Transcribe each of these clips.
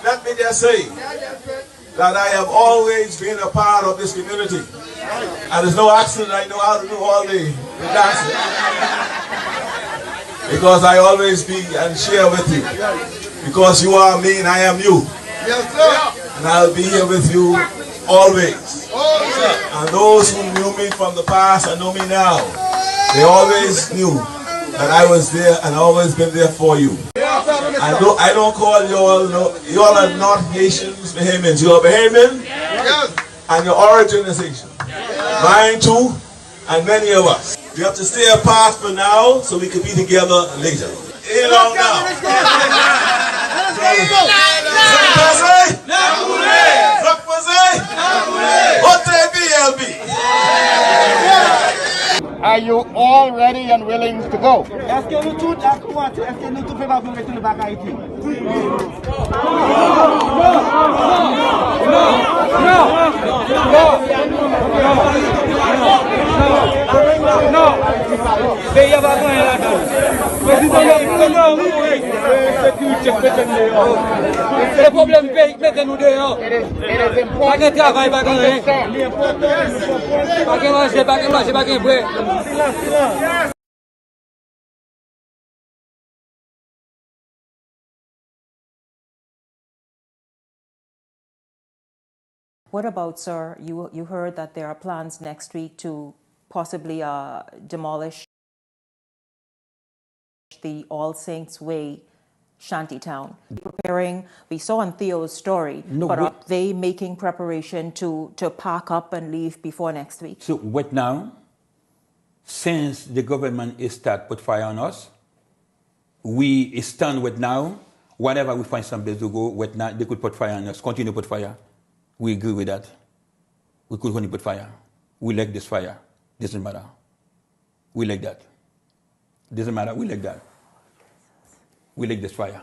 Let me just say that I have always been a part of this community. And there's no accident I know how to do all the dancing. Because I always be and share with you. Because you are me and I am you. Yes, sir. And I'll be here with you always. And those who knew me from the past and know me now, they always knew that I was there and always been there for you. I don't call you all, you all are not Haitians, Bahamians. You are Bahamian, and your origin is Haitian. Mine too, and many of us. We have to stay apart for now so we can be together later. In on now. Are you all ready and willing to go? What about, sir, you heard that there are plans next week to possibly demolish the All Saints Way Shanty town. Preparing, we saw on Theo's story, but are they making preparation to pack up and leave before next week? So what now, since the government is start put fire on us, we stand with now, whatever we find some place to go, with now, they could put fire on us, continue to put fire. We agree with that. We could only put fire. We like this fire. Doesn't matter. We like that. Doesn't matter. We like that. We like this fire.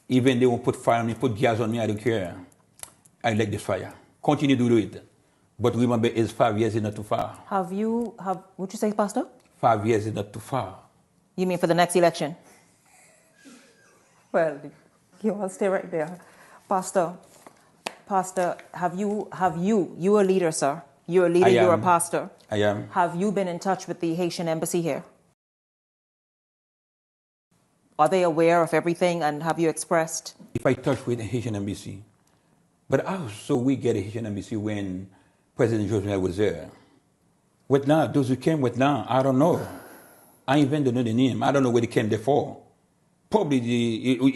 Even they won't put fire on me, put gas on me, I don't care. I like this fire. Continue to do it. But remember, it's 5 years is not too far. Would you say, Pastor? 5 years is not too far. You mean for the next election? Well, you all stay right there. Pastor, you a leader, sir. You're a leader, you're a pastor. I am. Have you been in touch with the Haitian embassy here? Are they aware of everything and have you expressed? If I touch with the Haitian embassy, but also we get a Haitian embassy when President Joseph was there. What now? Those who came with now, I don't know. I even don't know the name. I don't know where they came there for. Probably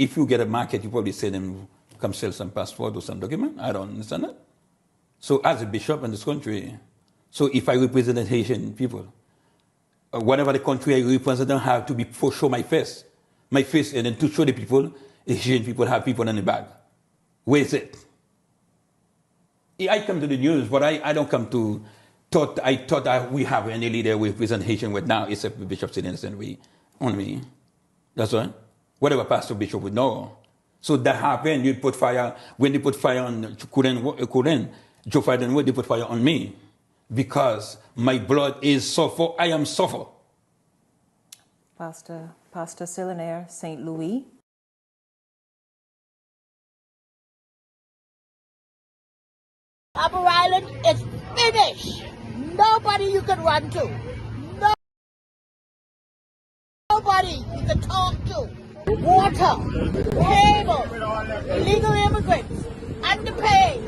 if you get a market, you probably say them come sell some passport or some document. I don't understand that. So as a bishop in this country, so if I represent the Haitian people, whatever the country I represent, I don't have to show my face, and then to show the people, Haitian people have people in the bag. Where is it? I come to the news, but I don't come to I thought that we have any leader we represent Haitian with now, except the Bishop Citizen, we only. That's right. Whatever pastor bishop would know. So that happened. You put fire when they put fire on Kuren, Joe Biden, they put fire on me because my blood is suffer. I am suffer. Pastor Silinaire, St. Louis. Upper Island is finished. Nobody you can run to. Nobody you can talk to. Water, cable, illegal immigrants, underpaid.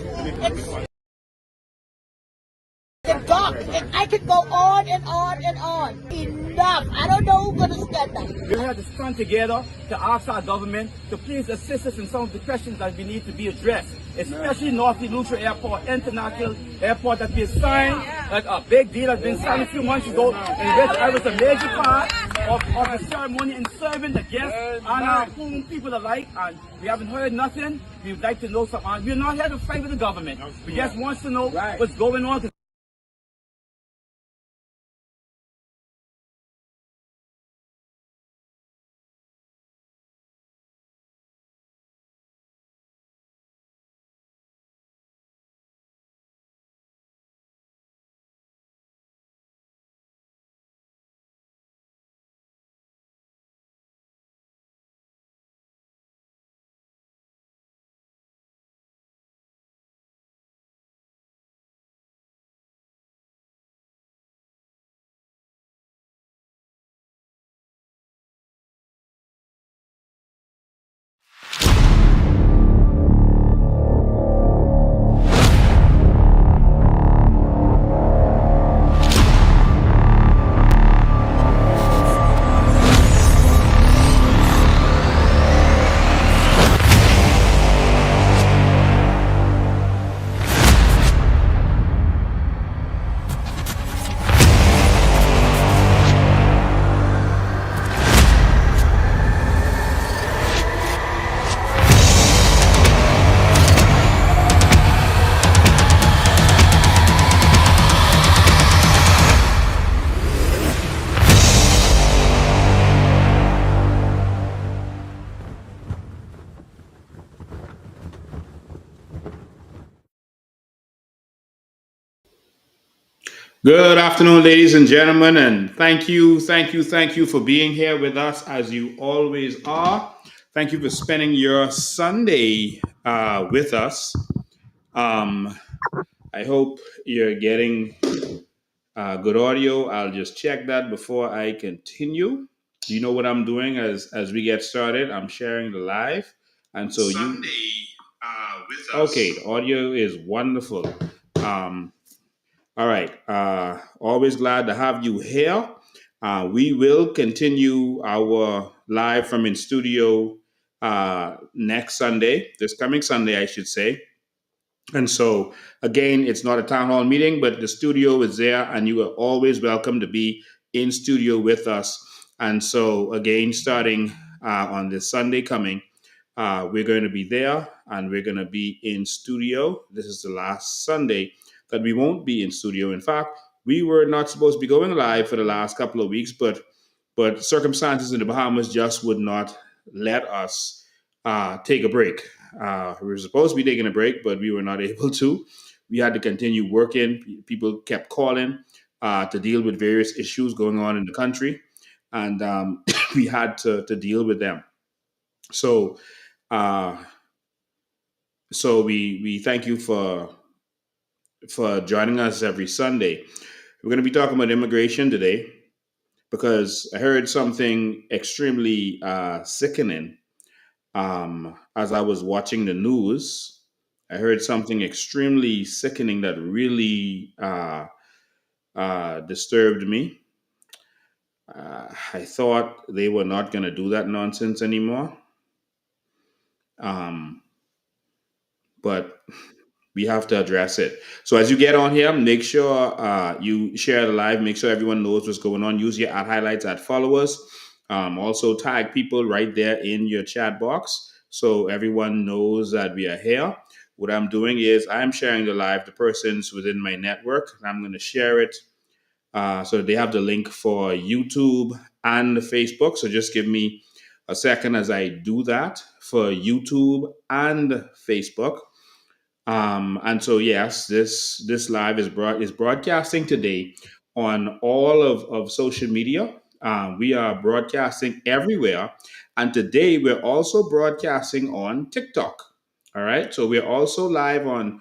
It's dark. I could go on and on and on. Enough. I don't know who's going to stand up. We have to stand together to ask our government to please assist us in some of the questions that we need to be addressed, especially North Lutra Airport, International Airport, that we signed, like a big deal has been signed a few months ago, in which I was a major part of the ceremony in serving the guests and our home people alike, and we haven't heard nothing. We would like to know something. We're not here to fight with the government. We just want to know what's going on. Good afternoon, ladies and gentlemen, and thank you for being here with us as you always are. Thank you for spending your Sunday with us. Um, I hope you're getting good audio. I'll just check that before I continue. You know what I'm doing as we get started. I'm sharing the live, and so Sunday with us. Okay, the audio is wonderful. Um, all right. Always glad to have you here. We will continue our live from in studio next Sunday, this coming Sunday, I should say. And so, again, it's not a town hall meeting, but the studio is there, and you are always welcome to be in studio with us. And so, again, starting on this Sunday coming, we're going to be there and we're going to be in studio. This is the last Sunday that we won't be in studio. In fact, we were not supposed to be going live for the last couple of weeks, but circumstances in the Bahamas just would not let us take a break. We were supposed to be taking a break, but we were not able to. We had to continue working. People kept calling to deal with various issues going on in the country, and we had to deal with them. So, uh, we thank you for joining us every Sunday. We're going to be talking about immigration today because I heard something extremely sickening as I was watching the news. I heard something extremely sickening that really disturbed me. I thought they were not going to do that nonsense anymore. Um, but we have to address it. So as you get on here, make sure you share the live. Make sure everyone knows what's going on. Use your ad highlights, ad followers. Also tag people right there in your chat box so everyone knows that we are here. What I'm doing is I'm sharing the live to persons within my network. And I'm going to share it so they have the link for YouTube and Facebook. So just give me a second as I do that for YouTube and Facebook. And so yes, this live is broadcasting today on all of social media. We are broadcasting everywhere, and today we're also broadcasting on TikTok. All right, so we're also live on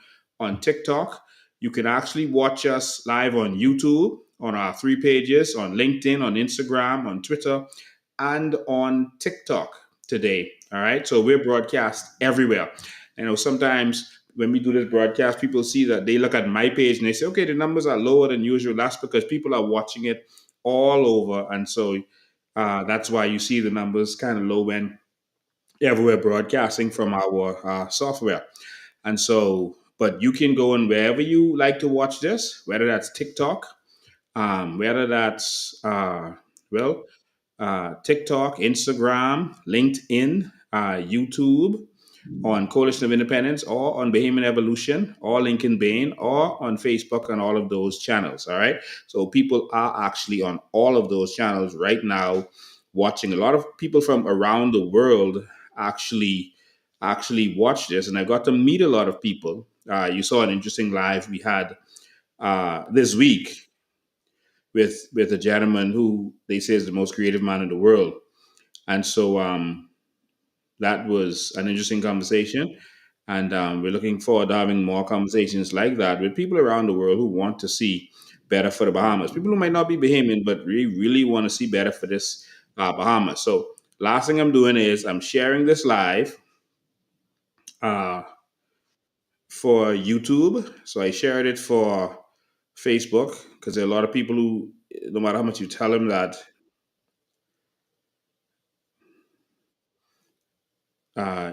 TikTok. You can actually watch us live on YouTube, on our three pages, on LinkedIn, on Instagram, on Twitter, and on TikTok today. All right, so we're broadcast everywhere. You know, sometimes when we do this broadcast, people see that they look at my page and they say, okay, the numbers are lower than usual. That's because people are watching it all over. And so that's why you see the numbers kind of low when everywhere broadcasting from our software. And so, but you can go and wherever you like to watch this, whether that's TikTok, whether that's, TikTok, Instagram, LinkedIn, YouTube, on Coalition of Independence or on Bahamian Evolution or Lincoln Bain or on Facebook and all of those channels. All right. So people are actually on all of those channels right now watching. A lot of people from around the world actually watch this. And I got to meet a lot of people. You saw an interesting live we had this week with a gentleman who they say is the most creative man in the world. And so that was an interesting conversation. And we're looking forward to having more conversations like that with people around the world who want to see better for the Bahamas. People who might not be Bahamian, but really want to see better for this Bahamas. So, last thing I'm doing is I'm sharing this live uh, for YouTube. So, I shared it for Facebook because there are a lot of people who, no matter how much you tell them that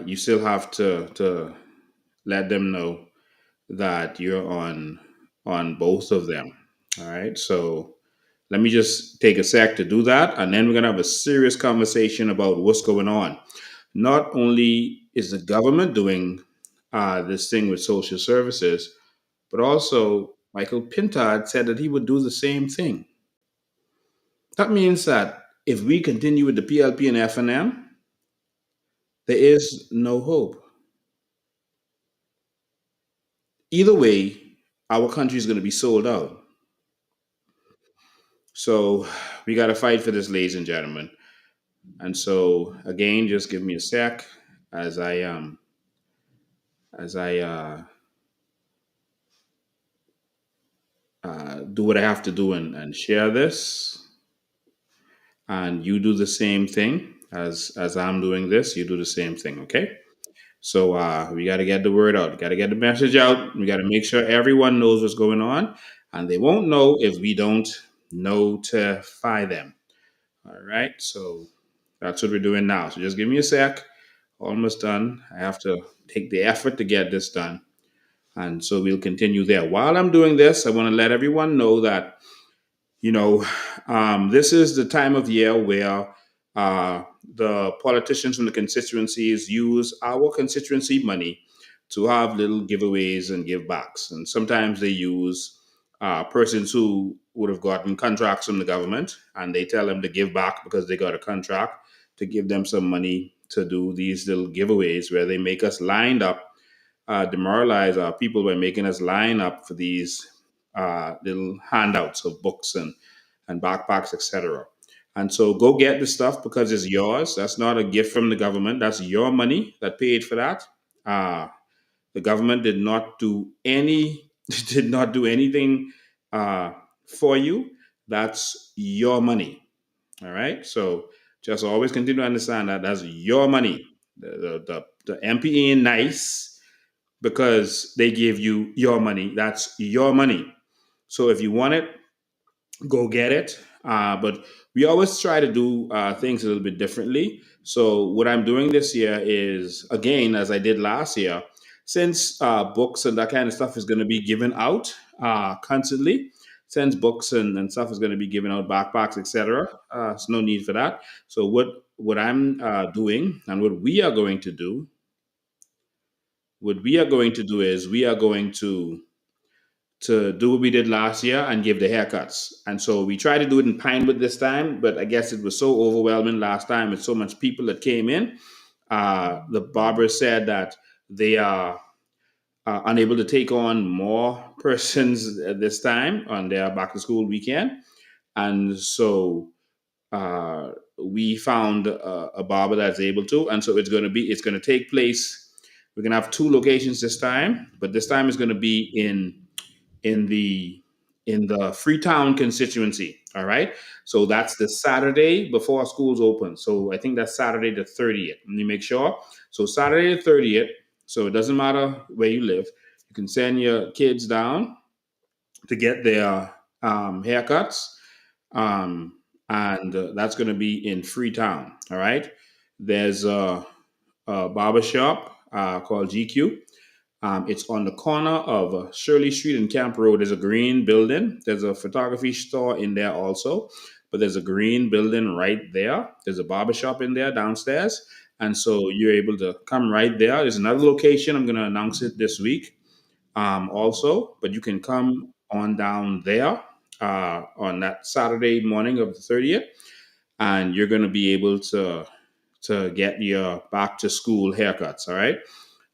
you still have to let them know that you're on both of them. All right. So let me just take a sec to do that, and then we're gonna have a serious conversation about what's going on. Not only is the government doing this thing with social services, but also Michael Pintard said that he would do the same thing. That means that if we continue with the PLP and FNM, there is no hope. Either way, our country is going to be sold out. So we got to fight for this, ladies and gentlemen. And so again, just give me a sec as I do what I have to do and share this, and you do the same thing as I'm doing this. You do the same thing, okay? So we got to get the word out. We got to get the message out. We got to make sure everyone knows what's going on, and they won't know if we don't notify them. All right. So that's what we're doing now. So just give me a sec. Almost done. I have to take the effort to get this done. And so we'll continue there. While I'm doing this, I want to let everyone know that, you know, this is the time of year where the politicians from the constituencies use our constituency money to have little giveaways and give backs. And sometimes they use persons who would have gotten contracts from the government, and they tell them to give back because they got a contract, to give them some money to do these little giveaways where they make us lined up, demoralize our people by making us line up for these little handouts of books and backpacks, etc. And so go get the stuff because it's yours. That's not a gift from the government. That's your money that paid for that. Uh, the government did not do any did not do anything for you. That's your money. All right. So just always continue to understand that that's your money. The MPE ain't nice because they gave you your money. That's your money. So if you want it, go get it. But we always try to do things a little bit differently. So what I'm doing this year is, again, as I did last year, since books and that kind of stuff is going to be given out constantly, since books and stuff is going to be given out, backpacks, etc. There's no need for that. So what I'm doing and what we are going to do is we are going to do what we did last year and give the haircuts. And so we tried to do it in Pinewood this time, but I guess it was so overwhelming last time with so much people that came in. The barber said that they are unable to take on more persons this time on their back to school weekend. And so we found a barber that's able to. And so it's going to take place. We're going to have two locations this time, but this time is going to be in the Freetown constituency. All right. So that's the Saturday before schools open. So I think that's Saturday the 30th. Let me make sure. So Saturday the 30th. So it doesn't matter where you live. You can send your kids down to get their haircuts. And that's going to be in Freetown. All right. There's a barber shop called GQ. It's on the corner of Shirley Street and Camp Road. There's a green building. There's a photography store in there also, but there's a green building right there. There's a barber shop in there downstairs. And so you're able to come right there. There's another location. I'm going to announce it this week also, but you can come on down there on that Saturday morning of the 30th, and you're going to be able to get your back to school haircuts. All right.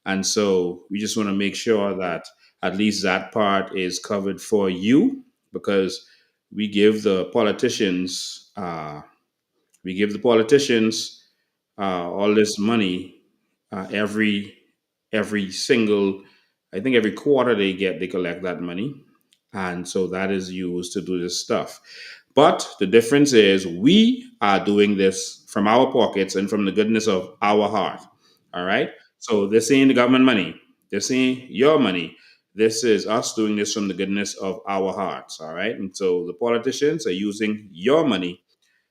And so we just want to make sure that at least that part is covered for you, because we give the politicians all this money every single, I think every quarter they collect that money, and so that is used to do this stuff. But the difference is we are doing this from our pockets and from the goodness of our heart. All right. So this ain't the government money. This ain't your money. This is us doing this from the goodness of our hearts. All right. And so the politicians are using your money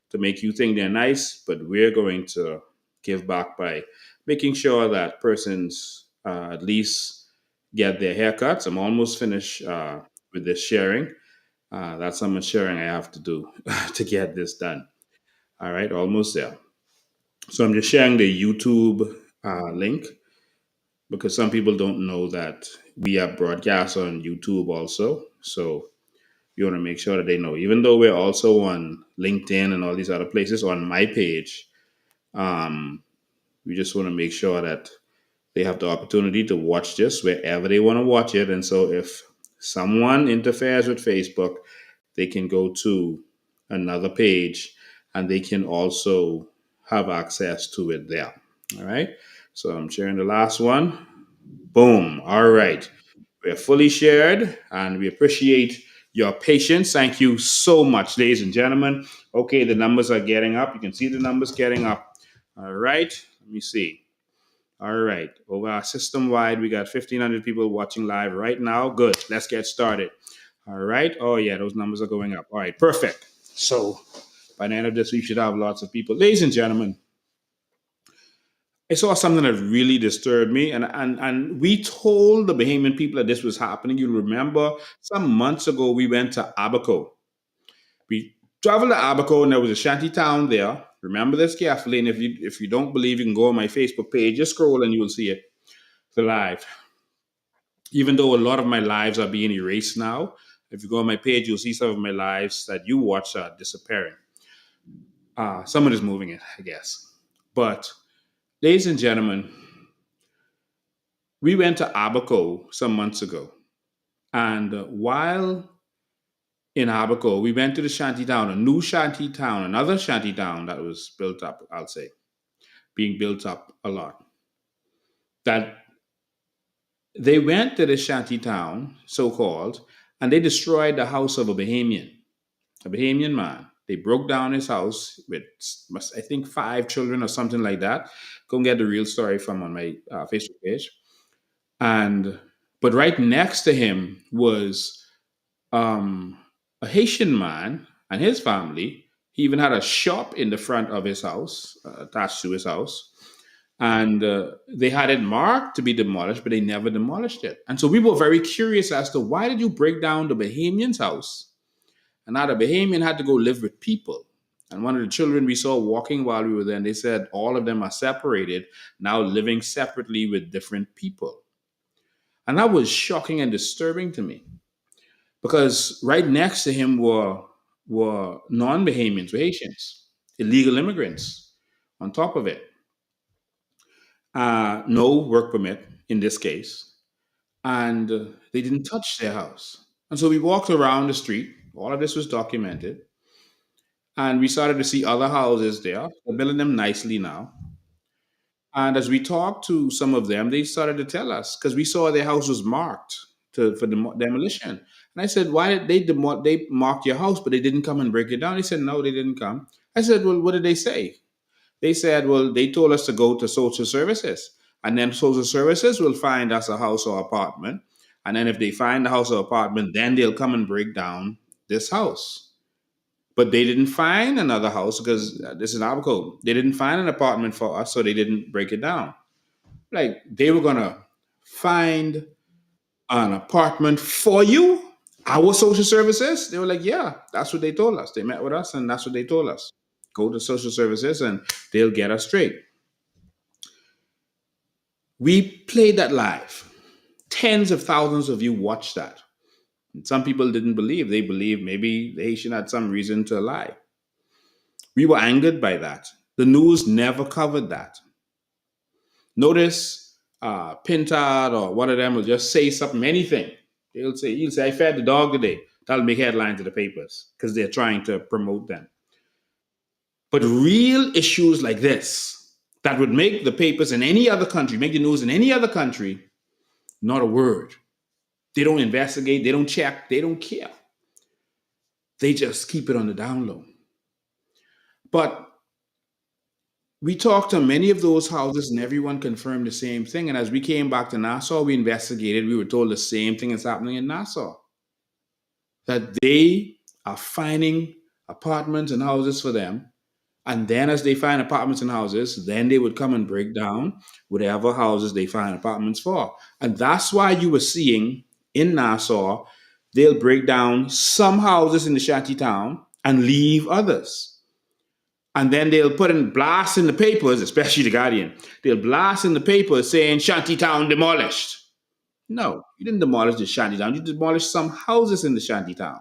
to make you think they're nice, but we're going to give back by making sure that persons at least get their haircuts. I'm almost finished with this sharing. That's how much sharing I have to do to get this done. All right, almost there. So I'm just sharing the YouTube link because some people don't know that we are broadcast on YouTube also. So you want to make sure that they know, even though we're also on LinkedIn and all these other places on my page, um, we just want to make sure that they have the opportunity to watch this wherever they want to watch it. And so if someone interferes with Facebook, they can go to another page, and they can also have access to it there. All right. So I'm sharing the last one. Boom. All right. We're fully shared and we appreciate your patience. Thank you so much, ladies and gentlemen. Okay, the numbers are getting up. You can see the numbers getting up. All right. Let me see. All right. Over our system wide, we got 1,500 people watching live right now. Good. Let's get started. All right. Oh, yeah, those numbers are going up. All right. Perfect. So by the end of this, we should have lots of people. Ladies and gentlemen, I saw something that really disturbed me, and we told the Bahamian people that this was happening. You remember some months ago we went to Abaco. We traveled to Abaco, and there was a shanty town there. Remember this carefully, and if you don't believe, you can go on my Facebook page. Just scroll and you will see it. The live. Even though a lot of my lives are being erased now, if you go on my page, you'll see some of my lives that you watch are disappearing. Someone is moving it, I guess. But ladies and gentlemen, we went to Abaco some months ago. And while in Abaco, we went to the shanty town, a new shanty town, another shanty town that was built up, I'll say, being built up a lot. That they went to the shanty town, so called, and they destroyed the house of a Bahamian man. They broke down his house with, I think, 5 children or something like that. Go and get the real story from on my Facebook page. But right next to him was a Haitian man and his family. He even had a shop in the front of his house, attached to his house. And they had it marked to be demolished, but they never demolished it. And so we were very curious as to why did you break down the Bahamian's house? And now the Bahamian had to go live with people. And one of the children we saw walking while we were there, and they said all of them are separated, now living separately with different people. And that was shocking and disturbing to me. Because right next to him were non-Bahamians, were Haitians, illegal immigrants on top of it. No work permit in this case. And they didn't touch their house. And so we walked around the street. All of this was documented. And we started to see other houses there. They're building them nicely now. And as we talked to some of them, they started to tell us because we saw their house was marked for demolition. And I said, "Why did they mark your house, but they didn't come and break it down?" He said, "No, they didn't come." I said, "Well, what did they say?" They said, "Well, they told us to go to social services, and then social services will find us a house or apartment, and then if they find the house or apartment, then they'll come and break down this house." But they didn't find another house because this is Abaco. They didn't find an apartment for us, so they didn't break it down. Like they were gonna find an apartment for you, our social services. They were like, "Yeah, that's what they told us." They met with us, and that's what they told us. Go to social services, and they'll get us straight. We played that live. Tens of thousands of you watched that. And some people didn't believe. They believed maybe the Haitian had some reason to lie. We were angered by that. The news never covered that. Notice Pintard or one of them will just say something, anything. He'll say, "I fed the dog today." That'll make headlines in the papers because they're trying to promote them. But real issues like this that would make the papers in any other country, make the news in any other country, not a word. They don't investigate, they don't check, they don't care. They just keep it on the down low. But we talked to many of those houses and everyone confirmed the same thing. And as we came back to Nassau, we investigated, we were told the same thing is happening in Nassau. That they are finding apartments and houses for them. And then as they find apartments and houses, then they would come and break down whatever houses they find apartments for. And that's why you were seeing in Nassau, they'll break down some houses in the shanty town and leave others. And then they'll put in blasts in the papers, especially the Guardian. They'll blast in the papers saying shanty town demolished. No, you didn't demolish the shanty town. You demolished some houses in the shanty town.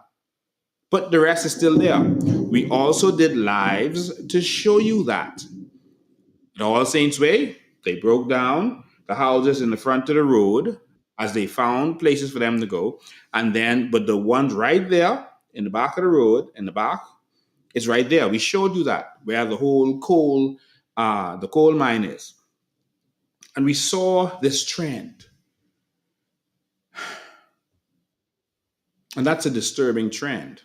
But the rest is still there. We also did lives to show you that. At All Saints Way, they broke down the houses in the front of the road as they found places for them to go. And then, but the ones right there in the back of the road, in the back, It's right there. We showed you that, where the whole the coal mine is. And we saw this trend. And that's a disturbing trend.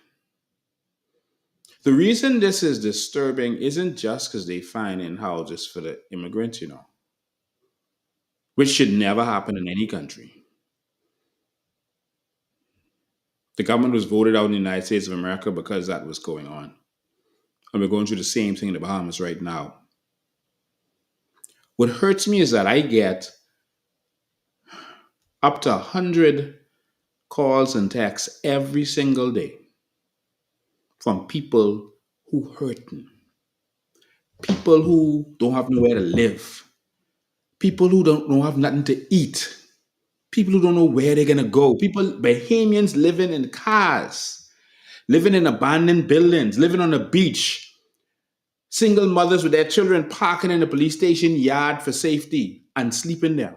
The reason this is disturbing isn't just because they find in houses for the immigrants, which should never happen in any country. The government was voted out in the United States of America because that was going on. And we're going through the same thing in the Bahamas right now. What hurts me is that I get up to 100 calls and texts every single day from people who hurting, people who don't have nowhere to live, people who don't have nothing to eat, people who don't know where they're gonna go, Bahamians living in cars, living in abandoned buildings, living on a beach, single mothers with their children parking in the police station yard for safety and sleeping there.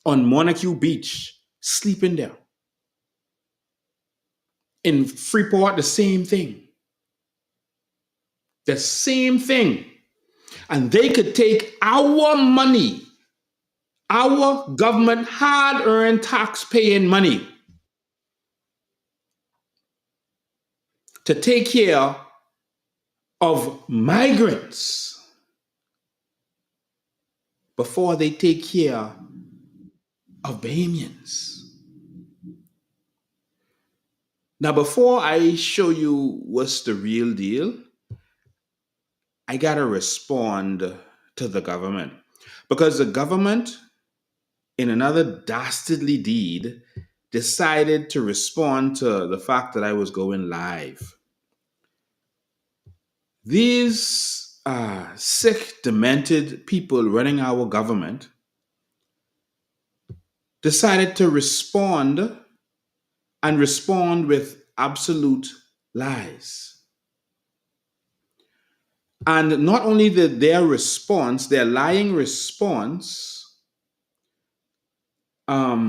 On Montague Beach, sleeping there. In Freeport, the same thing. The same thing. And they could take our money, our government hard-earned tax-paying money, to take care of migrants before they take care of Bahamians. Now, before I show you what's the real deal, I gotta respond to the government. Because the government, in another dastardly deed, decided to respond to the fact that I was going live. These sick, demented people running our government decided to respond with absolute lies. And not only did their lying response, not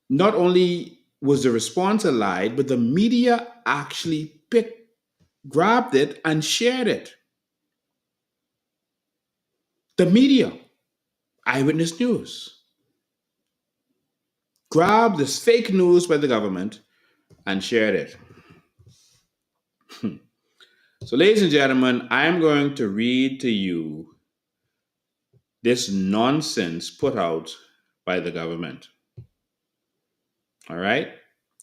only was the response a lie, but the media actually grabbed it and shared it. The media, Eyewitness News, grabbed this fake news by the government and shared it. So, ladies and gentlemen, I'm going to read to you this nonsense put out by the government. All right?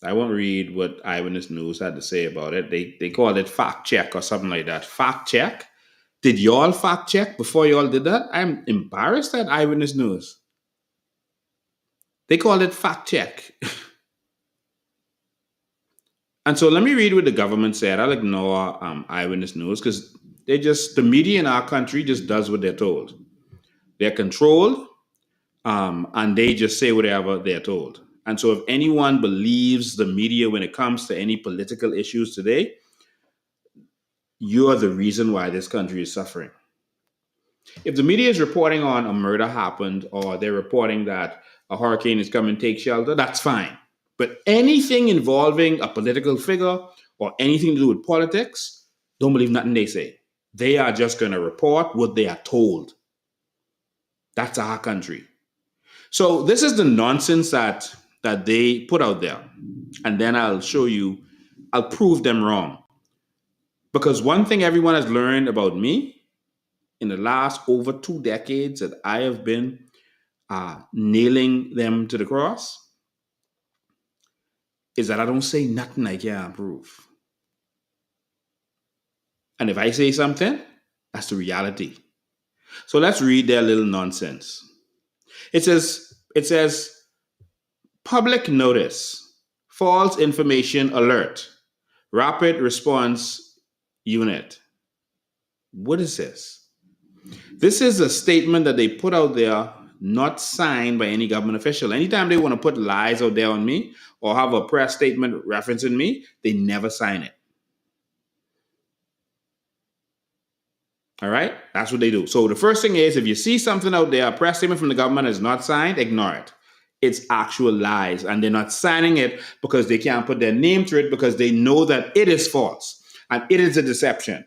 I won't read what Eyewitness News had to say about it. They called it fact check or something like that. Fact check? Did y'all fact check before y'all did that? I'm embarrassed at Eyewitness News. They called it fact check. And so let me read what the government said. I'll ignore Eyewitness News because the media in our country just does what they're told. They're controlled and they just say whatever they're told. And so if anyone believes the media when it comes to any political issues today, you're the reason why this country is suffering. If the media is reporting on a murder happened or they're reporting that a hurricane is coming to take shelter, that's fine. But anything involving a political figure or anything to do with politics, don't believe nothing they say. They are just going to report what they are told. That's our country. So this is the nonsense that they put out there. And then I'll prove them wrong. Because one thing everyone has learned about me in the last over 2 decades that I have been nailing them to the cross is that I don't say nothing I can't prove. And if I say something, that's the reality. So let's read their little nonsense. It says, public notice, false information alert, rapid response unit. What is this? This is a statement that they put out there, not signed by any government official. Anytime they want to put lies out there on me or have a press statement referencing me, they never sign it. All right? That's what they do. So the first thing is, if you see something out there, a press statement from the government is not signed, ignore it. it's actual lies, and they're not signing it because they can't put their name to it because they know that it is false and it is a deception.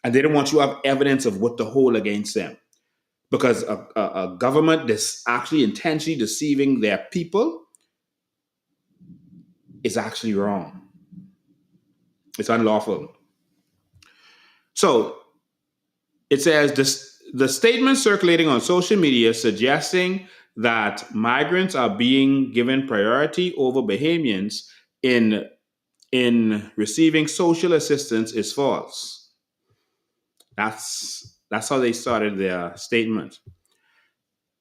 And they don't want you to have evidence of what to hold against them. Because a government that's actually intentionally deceiving their people is actually wrong. It's unlawful. So it says the statement circulating on social media suggesting that migrants are being given priority over Bahamians in receiving social assistance is false. That's how they started their statement.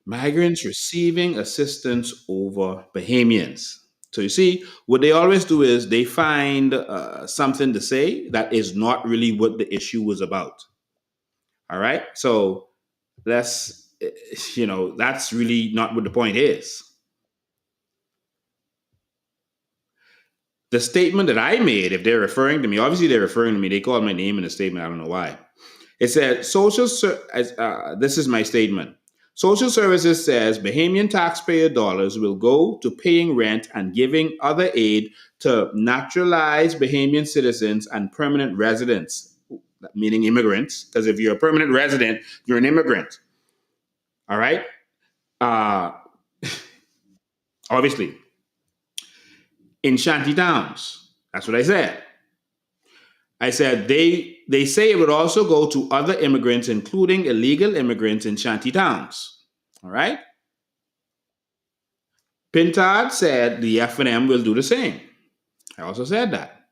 Migrants receiving assistance over Bahamians. So you see, what they always do is they find something to say that is not really what the issue was about. All right. So that's really not what the point is. The statement that I made, if they're referring to me, obviously they're referring to me. They called my name in the statement. I don't know why. It said this is my statement. Social Services says Bahamian taxpayer dollars will go to paying rent and giving other aid to naturalized Bahamian citizens and permanent residents, meaning immigrants, because if you're a permanent resident, you're an immigrant. All right? Obviously. In shanty towns. That's what I said. I said they say it would also go to other immigrants, including illegal immigrants in shanty towns. All right? Pintard said the F&M will do the same. I also said that.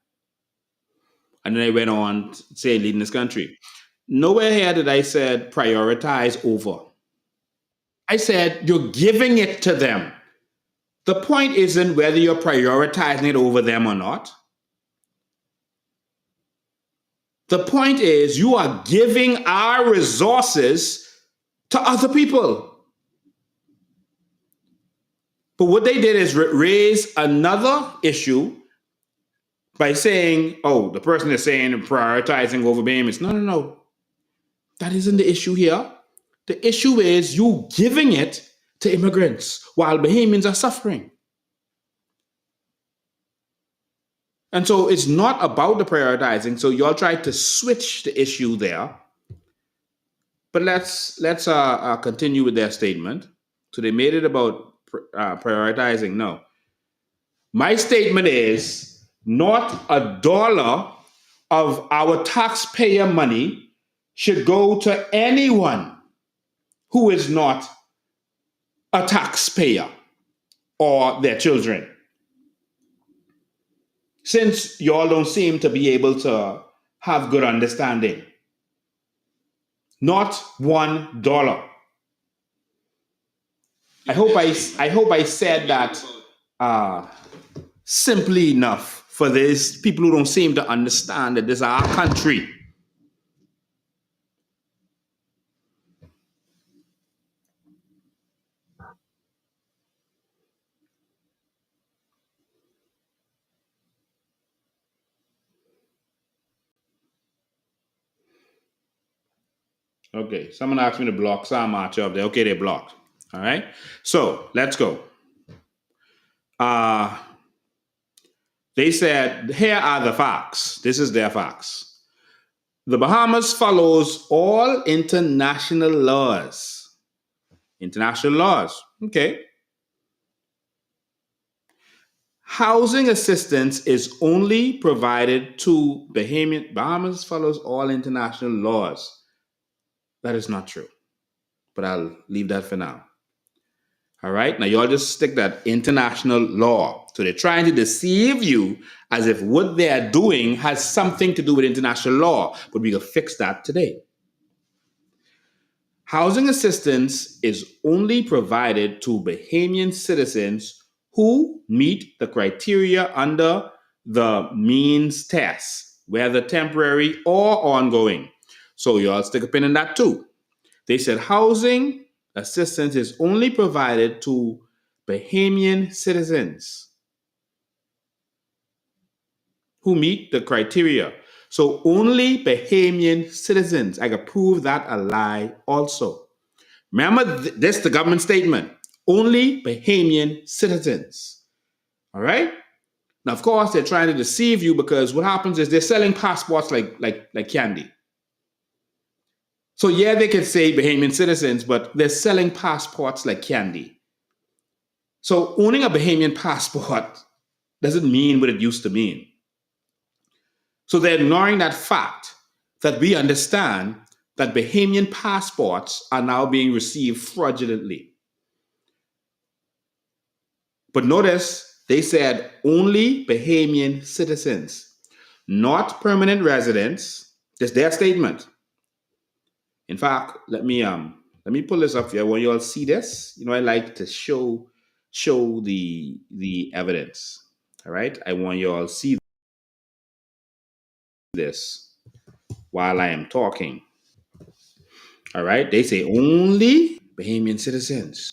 And then I went on to say leading this country. Nowhere here did I said prioritize over. I said you're giving it to them. The point isn't whether you're prioritizing it over them or not. The point is you are giving our resources to other people. But what they did is raise another issue by saying, oh, the person is saying prioritizing over Bahamians. No. That isn't the issue here. The issue is you giving it to immigrants while Bahamians are suffering. And so it's not about the prioritizing. So y'all try to switch the issue there. But let's continue with their statement. So they made it about prioritizing. No. My statement is not a dollar of our taxpayer money should go to anyone who is not a taxpayer or their children. Since y'all don't seem to be able to have good understanding. Not $1. I hope I said that simply enough for these people who don't seem to understand that this is our country. Okay, someone asked me to block some march up there. Okay, they're blocked. All right, so let's go. They said, here are the facts. This is their facts. The Bahamas follows all international laws. International laws. Okay. Housing assistance is only provided to Bahamas follows all international laws. That is not true. But I'll leave that for now. All right. Now, y'all just stick that international law. So they're trying to deceive you as if what they're doing has something to do with international law. But we will fix that today. Housing assistance is only provided to Bahamian citizens who meet the criteria under the means test, whether temporary or ongoing. So y'all stick a pin in that too. They said housing assistance is only provided to Bahamian citizens who meet the criteria. So only Bahamian citizens. I can prove that a lie also. Remember this, the government statement. Only Bahamian citizens. All right? Now, of course, they're trying to deceive you because what happens is they're selling passports like candy. So yeah, they could say Bahamian citizens, but they're selling passports like candy. So owning a Bahamian passport doesn't mean what it used to mean. So they're ignoring that fact that we understand that Bahamian passports are now being received fraudulently. But notice they said only Bahamian citizens, not permanent residents. That's their statement. In fact, let me pull this up here. I want you all see this. You know, I like to show the evidence. All right. I want you all see this while I am talking. All right. They say only Bahamian citizens.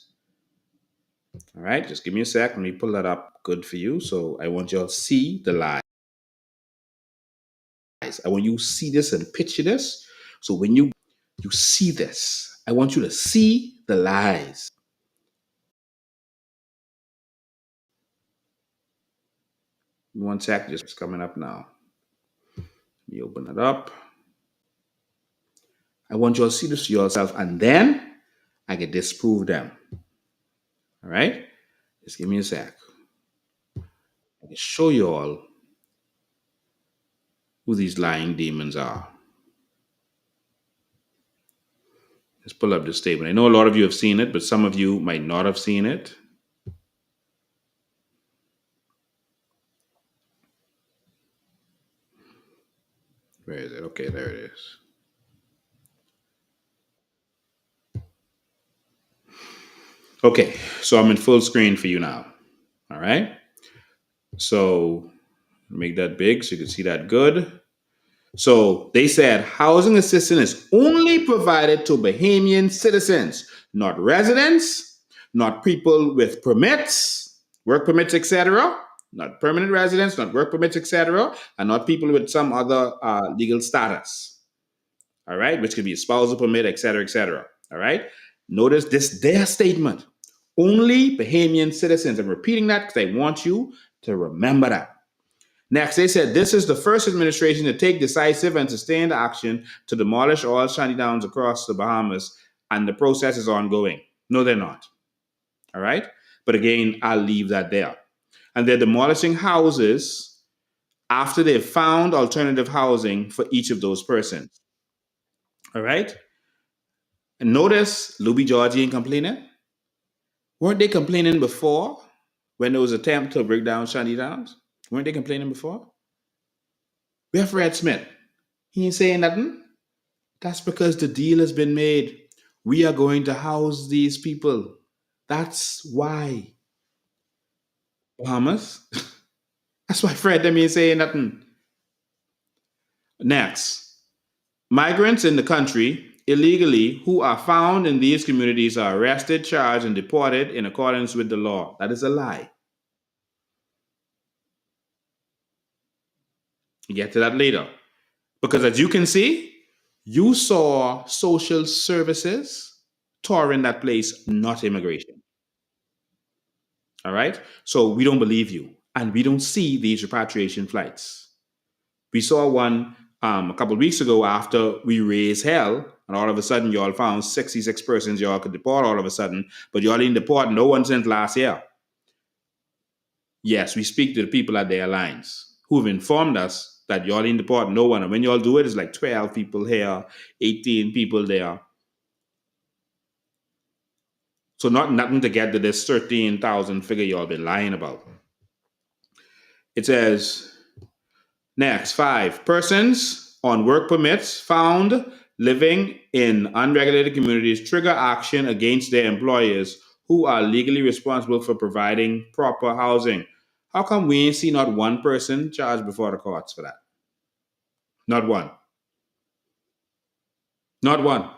All right. Just give me a sec. Let me pull that up good for you. So I want you all to see the lies. I want you to see this and picture this. So when you see this, I want you to see the lies. One sec, just coming up now. Let me open it up. I want you all to see this yourself, and then I can disprove them. All right? Just give me a sec. I can show you all who these lying demons are. Let's pull up this statement. I know a lot of you have seen it, but some of you might not have seen it. Where is it? Okay, there it is. Okay, so I'm in full screen for you now. All right? So make that big so you can see that good. So they said housing assistance is only provided to Bahamian citizens, not residents, not people with permits, work permits, etc., not permanent residents, not work permits, etc., and not people with some other legal status. All right, which could be a spousal permit, etc., etc. All right. Notice this their statement. Only Bahamian citizens. I'm repeating that because I want you to remember that. Next, they said this is the first administration to take decisive and sustained action to demolish all shanty towns across the Bahamas, and the process is ongoing. No, they're not. All right? But again, I'll leave that there. And they're demolishing houses after they've found alternative housing for each of those persons. All right? And notice Louis George ain't complaining. Weren't they complaining before when there was an attempt to break down shanty towns? Weren't they complaining before? We have Fred Smith. He ain't saying nothing. That's because the deal has been made. We are going to house these people. That's why. Bahamas. That's why Fred them ain't saying nothing. Next, migrants in the country illegally who are found in these communities are arrested, charged, and deported in accordance with the law. That is a lie. We'll get to that later. Because as you can see, you saw social services touring that place, not immigration. All right? So we don't believe you. And we don't see these repatriation flights. We saw one a couple of weeks ago after we raised hell, and all of a sudden y'all found 66 persons y'all could deport all of a sudden, but y'all didn't deport no one since last year. Yes, we speak to the people at the airlines who've informed us that y'all didn't deport no one. And when y'all do it, it's like 12 people here, 18 people there. So nothing to get to this 13,000 figure y'all been lying about. It says, next, 5 persons on work permits found living in unregulated communities trigger action against their employers who are legally responsible for providing proper housing. How come we ain't see not one person charged before the courts for that? Not one. Not one.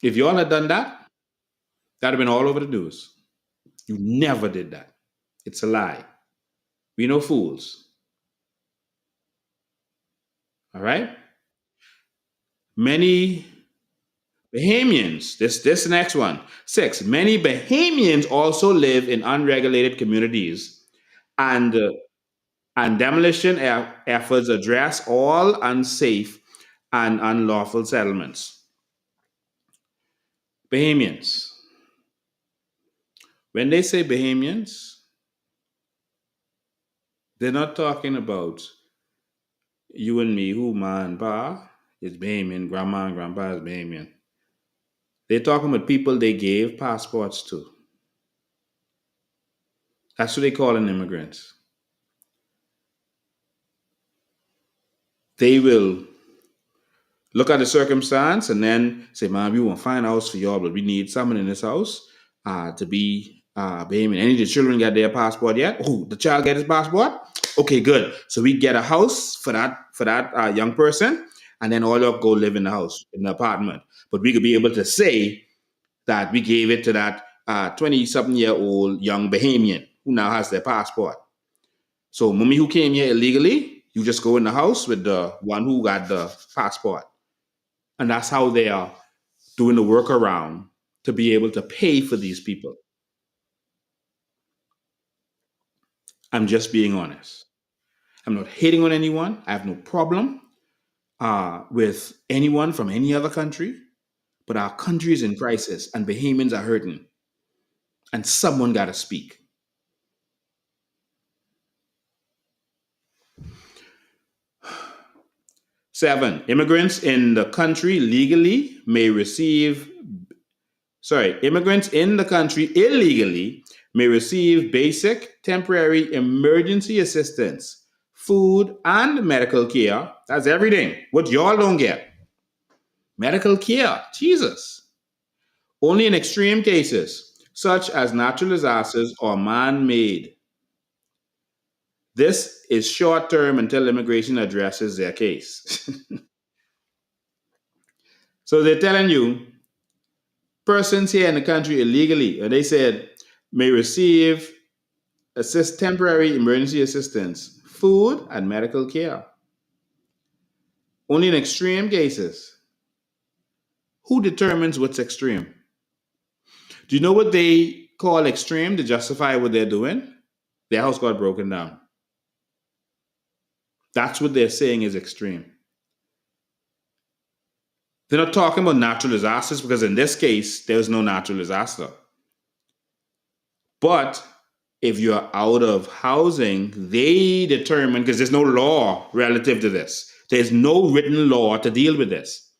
If y'all had done that, that'd have been all over the news. You never did that. It's a lie. We no fools. All right? Many Bahamians, this next one. 6. Many Bahamians also live in unregulated communities, and demolition efforts address all unsafe and unlawful settlements. Bahamians. When they say Bahamians, they're not talking about you and me, who ma and pa is Bahamian, grandma and grandpa is Bahamian. They're talking about people they gave passports to. That's what they call an immigrant. They will look at the circumstance and then say, man, we won't find a house for y'all, but we need someone in this house to be Bahamian. Any of the children got their passport yet? Oh, the child get his passport? Okay, good. So we get a house for that young person, and then all of go live in the house, in the apartment. But we could be able to say that we gave it to that 20-something-year-old young Bahamian who now has their passport. So mommy who came here illegally, you just go in the house with the one who got the passport. And that's how they are doing the workaround to be able to pay for these people. I'm just being honest. I'm not hating on anyone. I have no problem with anyone from any other country. But our country is in crisis and Bahamians are hurting. And someone got to speak. 7. Immigrants in the country illegally may receive basic temporary emergency assistance, food, and medical care. That's everything. What y'all don't get. Medical care. Jesus. Only in extreme cases, such as natural disasters or man-made. This is short-term until immigration addresses their case. So they're telling you, persons here in the country illegally, they said, may receive temporary emergency assistance, food, and medical care. Only in extreme cases. Who determines what's extreme? Do you know what they call extreme to justify what they're doing? Their house got broken down. That's what they're saying is extreme. They're not talking about natural disasters because in this case, there's no natural disaster. But if you're out of housing, they determine, because there's no law relative to this. There's no written law to deal with this.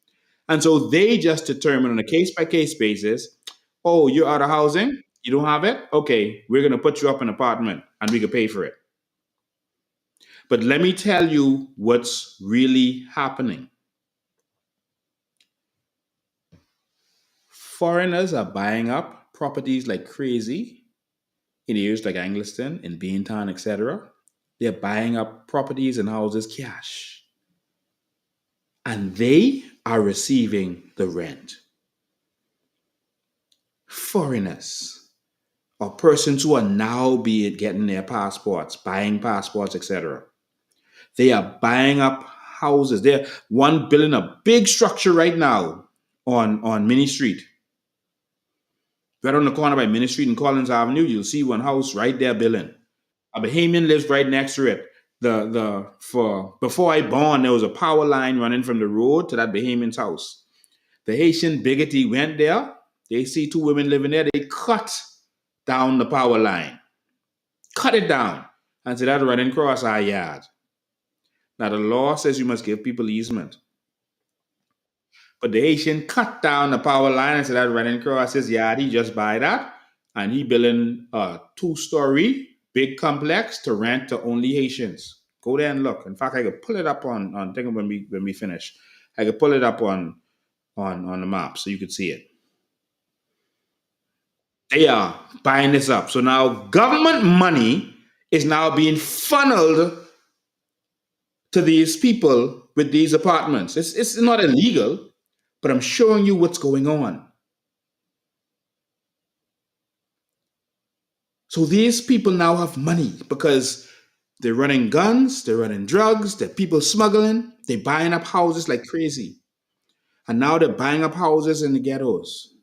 And so they just determine on a case-by-case basis, oh, you're out of housing? You don't have it? Okay, we're going to put you up in an apartment and we can pay for it. But let me tell you what's really happening. Foreigners are buying up properties like crazy in areas like Angliston, in Pintard, etc. They're buying up properties and houses cash. And they are receiving the rent. Foreigners or persons who are now getting their passports, buying passports, etc. They are buying up houses. They're one building a big structure right now on Mini Street. Right on the corner by Mini Street and Collins Avenue, you'll see one house right there building. A Bahamian lives right next to it. Before I born, there was a power line running from the road to that Bahamian's house. The Haitian bigotry went there. They see 2 women living there. They cut down the power line. Cut it down. And said that running across our yard. Now the law says you must give people easement. But the Haitian cut down the power line and said that running across his yard. He just buy that. And he building a 2-story big complex to rent to only Haitians. Go there and look. In fact, I could pull it up on think when we finish. I could pull it up on the map so you could see it. They are buying this up. So now government money is now being funneled to these people with these apartments. It's not illegal, but I'm showing you what's going on. So these people now have money because they're running guns, they're running drugs, they're people smuggling, they're buying up houses like crazy. And now they're buying up houses in the ghettos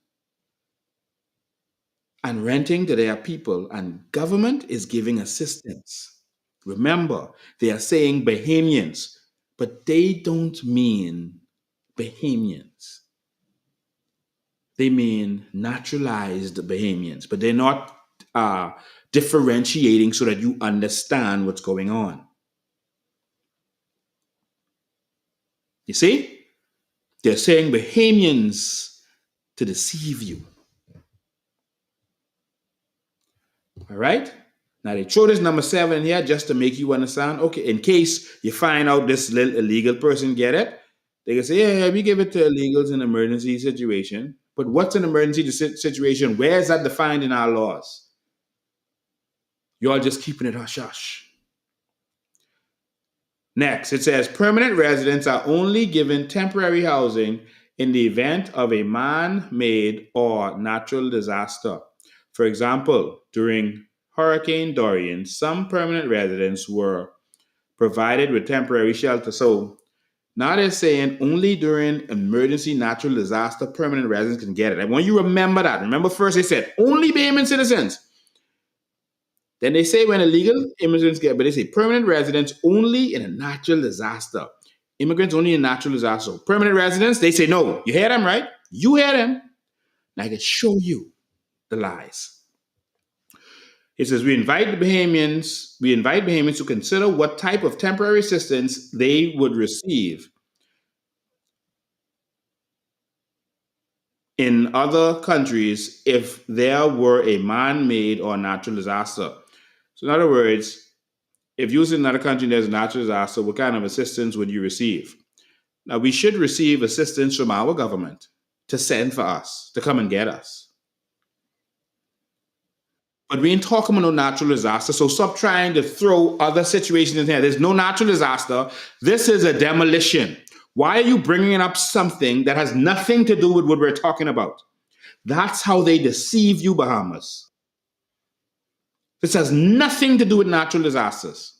and renting to their people, and government is giving assistance. Remember, they are saying Bahamians, but they don't mean Bahamians. They mean naturalized Bahamians, but they're not differentiating so that you understand what's going on. You see? They're saying Bahamians to deceive you. All right? Now they throw this number 7 in here just to make you understand. Okay, in case you find out this little illegal person get it, they can say, yeah, we give it to illegals in emergency situation. But what's an emergency situation? Where is that defined in our laws? You're just keeping it hush-hush. Next, it says permanent residents are only given temporary housing in the event of a man-made or natural disaster. For example, during Hurricane Dorian, some permanent residents were provided with temporary shelter. So now they're saying only during emergency natural disaster, permanent residents can get it. I want you to remember that. Remember first they said only Bahamian citizens. Then they say when illegal immigrants get, but they say permanent residents only in a natural disaster. Immigrants only in natural disaster. Permanent residents, they say no. You hear them, right? You hear them. Now I can show you the lies. It says we invite Bahamians to consider what type of temporary assistance they would receive in other countries if there were a man-made or natural disaster. So in other words, if you was in another country and there's a natural disaster, what kind of assistance would you receive? Now, we should receive assistance from our government to send for us, to come and get us. But we ain't talking about no natural disaster, so stop trying to throw other situations in here. There's no natural disaster. This is a demolition. Why are you bringing up something that has nothing to do with what we're talking about? That's how they deceive you, Bahamas. This has nothing to do with natural disasters.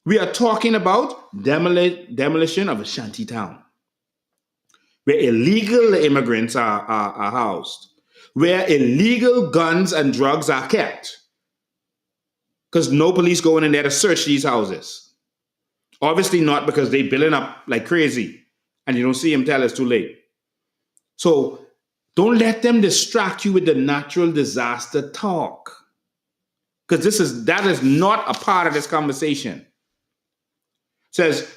We are talking about demolition of a shanty town, where illegal immigrants are housed, where illegal guns and drugs are kept, because no police going in there to search these houses. Obviously not because they billing up like crazy, and you don't see them till it's too late. So don't let them distract you with the natural disaster talk, because that is not a part of this conversation. It says,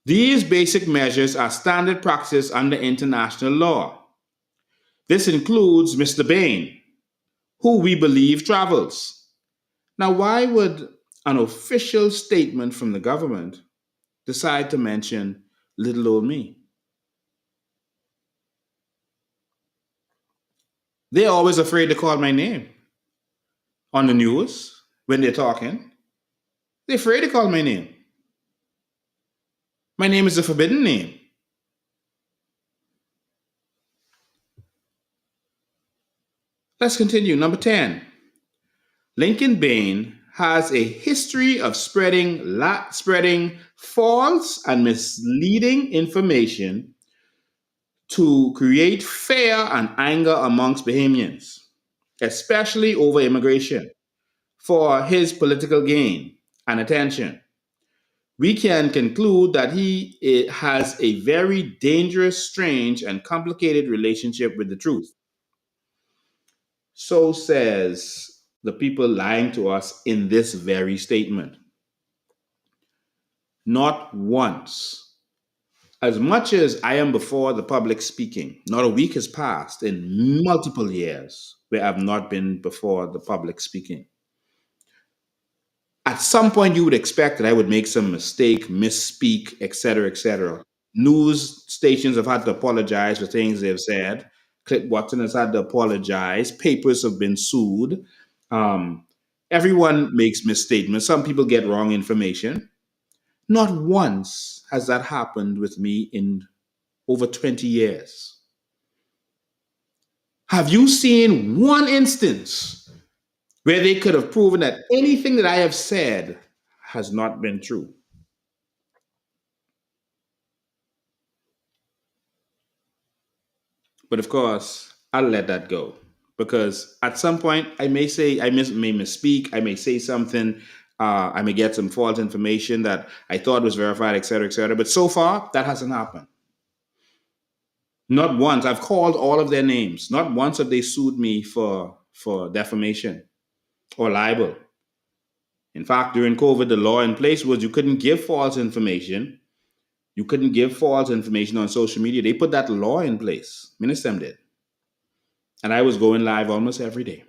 these basic measures are standard practice under international law. This includes Mr. Bain, who we believe travels. Now, why would an official statement from the government decide to mention little old me? They're always afraid to call my name on the news when they're talking. They're afraid to call my name. My name is a forbidden name. Let's continue. Number 10. Lincoln Bain has a history of spreading false and misleading information to create fear and anger amongst Bahamians, especially over immigration, for his political gain and attention. We can conclude that he has a very dangerous, strange, and complicated relationship with the truth. So says the people lying to us in this very statement. Not once, as much as I am before the public speaking, not a week has passed in multiple years where I've not been before the public speaking. At some point, you would expect that I would make some mistake, misspeak, etc., etc. News stations have had to apologize for things they've said. Clip Watson has had to apologize. Papers have been sued. Everyone makes misstatements. Some people get wrong information. Not once has that happened with me in over 20 years. Have you seen one instance where they could have proven that anything that I have said has not been true? But of course, I'll let that go because at some point I may say may misspeak, I may say something, I may get some false information that I thought was verified, etc., etc. But so far, that hasn't happened. Not once. I've called all of their names. Not once have they sued me for defamation or libel. In fact, during COVID, the law in place was you couldn't give false information. You couldn't give false information on social media. They put that law in place. Minister did. And I was going live almost every day,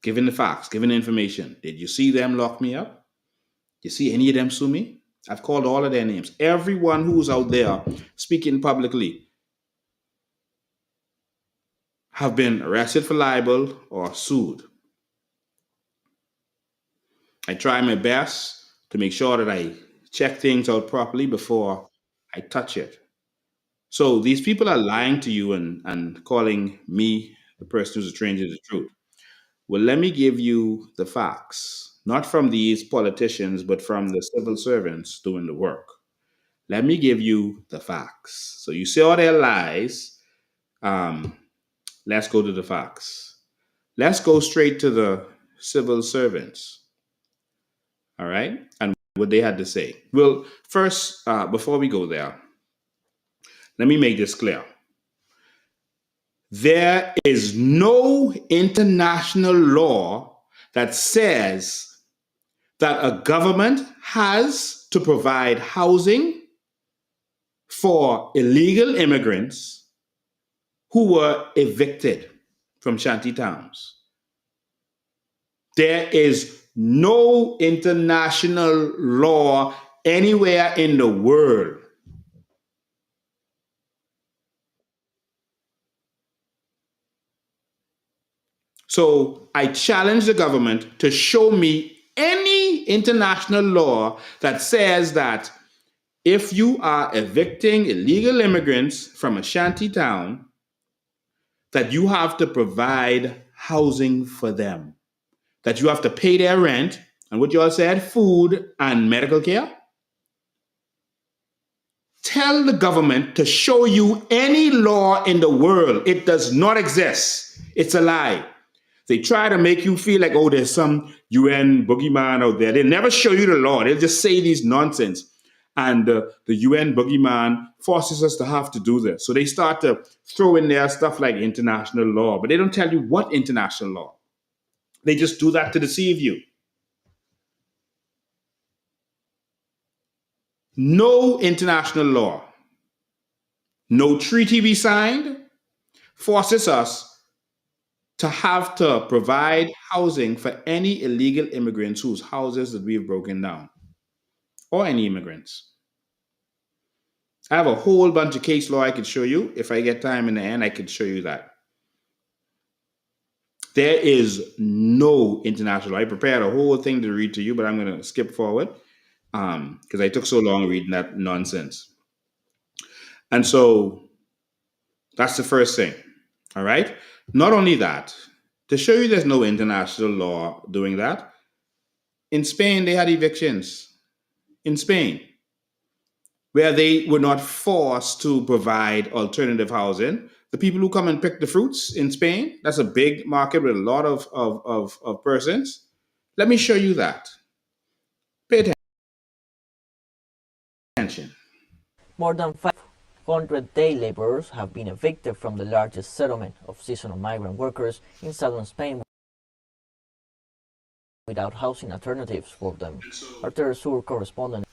giving the facts, giving the information. Did you see them lock me up? Did you see any of them sue me? I've called all of their names. Everyone who's out there speaking publicly have been arrested for libel or sued. I try my best to make sure that I check things out properly before I touch it. So these people are lying to you and calling me, the person who's a stranger, the truth. Well, let me give you the facts, not from these politicians, but from the civil servants doing the work. Let me give you the facts. So you see all their lies. Let's go to the facts. Let's go straight to the civil servants. All right? And what they had to say. Well, first, before we go there, let me make this clear. There is no international law that says that a government has to provide housing for illegal immigrants who were evicted from shanty towns. There is no international law anywhere in the world So I challenge the government to show me any international law that says that if you are evicting illegal immigrants from a shanty town, that you have to provide housing for them, that you have to pay their rent, and what you all said, food and medical care. Tell the government to show you any law in the world. It does not exist. It's a lie. They try to make you feel like, oh, there's some UN boogeyman out there. They never show you the law. They'll just say these nonsense. And the UN boogeyman forces us to have to do this. So they start to throw in there stuff like international law, but they don't tell you what international law. They just do that to deceive you. No international law, no treaty we signed forces us to have to provide housing for any illegal immigrants whose houses that we've broken down, or any immigrants. I have a whole bunch of case law I could show you. If I get time in the end, I could show you that. There is no international law. I prepared a whole thing to read to you, but I'm going to skip forward because I took so long reading that nonsense. And so that's the first thing. All right. Not only that, to show you there's no international law doing that, in Spain, they had evictions. In Spain, where they were not forced to provide alternative housing. The people who come and pick the fruits in Spain, that's a big market with a lot of persons. Let me show you that. Pay attention. More than 500 day laborers have been evicted from the largest settlement of seasonal migrant workers in southern Spain without housing alternatives for them. Our Sur correspondent.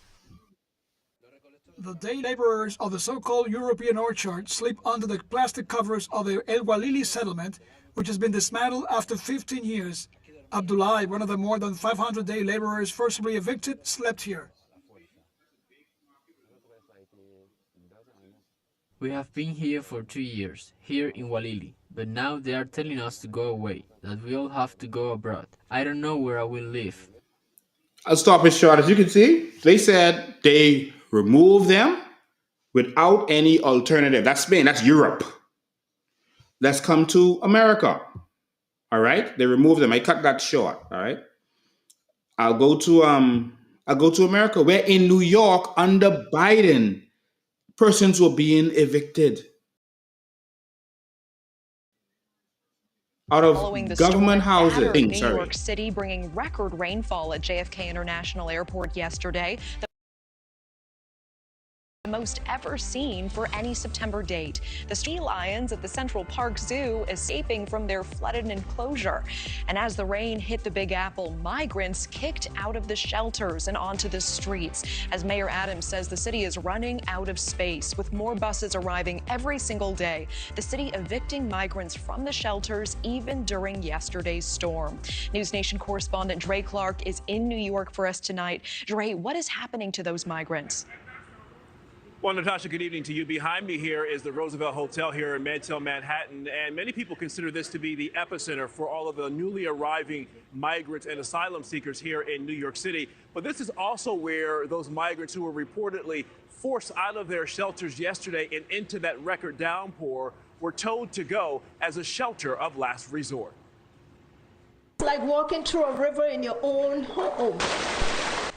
The day laborers of the so-called European orchard sleep under the plastic covers of the El Walili settlement, which has been dismantled after 15 years. Abdullah, one of the more than 500 day laborers forcibly evicted, slept here. We have been here for 2 years, here in Walili, but now they are telling us to go away, that we all have to go abroad. I don't know where I will live. I'll stop it short. As you can see, they said they remove them without any alternative. That's Spain, that's Europe. Let's come to America. All right? They remove them. I cut that short. All right. I'll go to America, where in New York under Biden, persons were being evicted. out Following the of government storm houses. battered New York City, bringing record rainfall at JFK International Airport yesterday. The most ever seen for any September date. The sea lions at the Central Park Zoo escaping from their flooded enclosure. And as the rain hit the Big Apple, migrants kicked out of the shelters and onto the streets. As Mayor Adams says, the city is running out of space, with more buses arriving every single day. The city evicting migrants from the shelters even during yesterday's storm. News Nation correspondent Dre Clark is in New York for us tonight. Dre, what is happening to those migrants? Well, Natasha, good evening to you. Behind me here is the Roosevelt Hotel here in Midtown Manhattan, and many people consider this to be the epicenter for all of the newly arriving migrants and asylum seekers here in New York City. But this is also where those migrants who were reportedly forced out of their shelters yesterday and into that record downpour were told to go as a shelter of last resort. It's like walking through a river in your own home.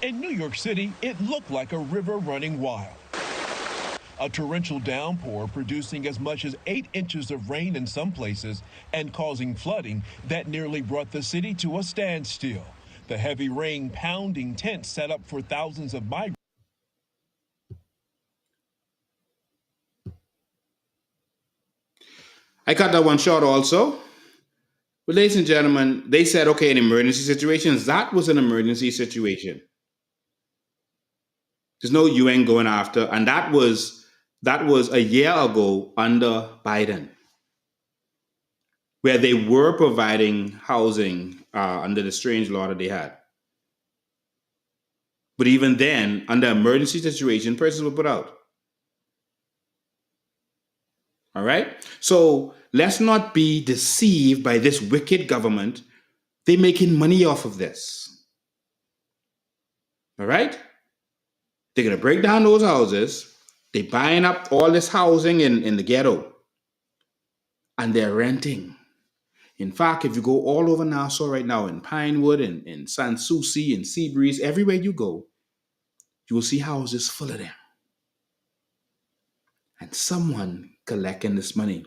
In New York City, it looked like a river running wild. A torrential downpour producing as much as 8 inches of rain in some places and causing flooding that nearly brought the city to a standstill. The heavy rain pounding tents set up for thousands of migrants. I cut that one short also. But ladies and gentlemen, they said, okay, in emergency situations, that was an emergency situation. There's no UN going after, and that was a year ago under Biden, where they were providing housing under the strange law that they had. But even then, under emergency situation, persons were put out. All right? So let's not be deceived by this wicked government. They're making money off of this. All right? They're going to break down those houses. They're buying up all this housing in the ghetto. And they're renting. In fact, if you go all over Nassau right now, in Pinewood, in San Souci, in Seabreeze, everywhere you go, you will see houses full of them. And someone collecting this money.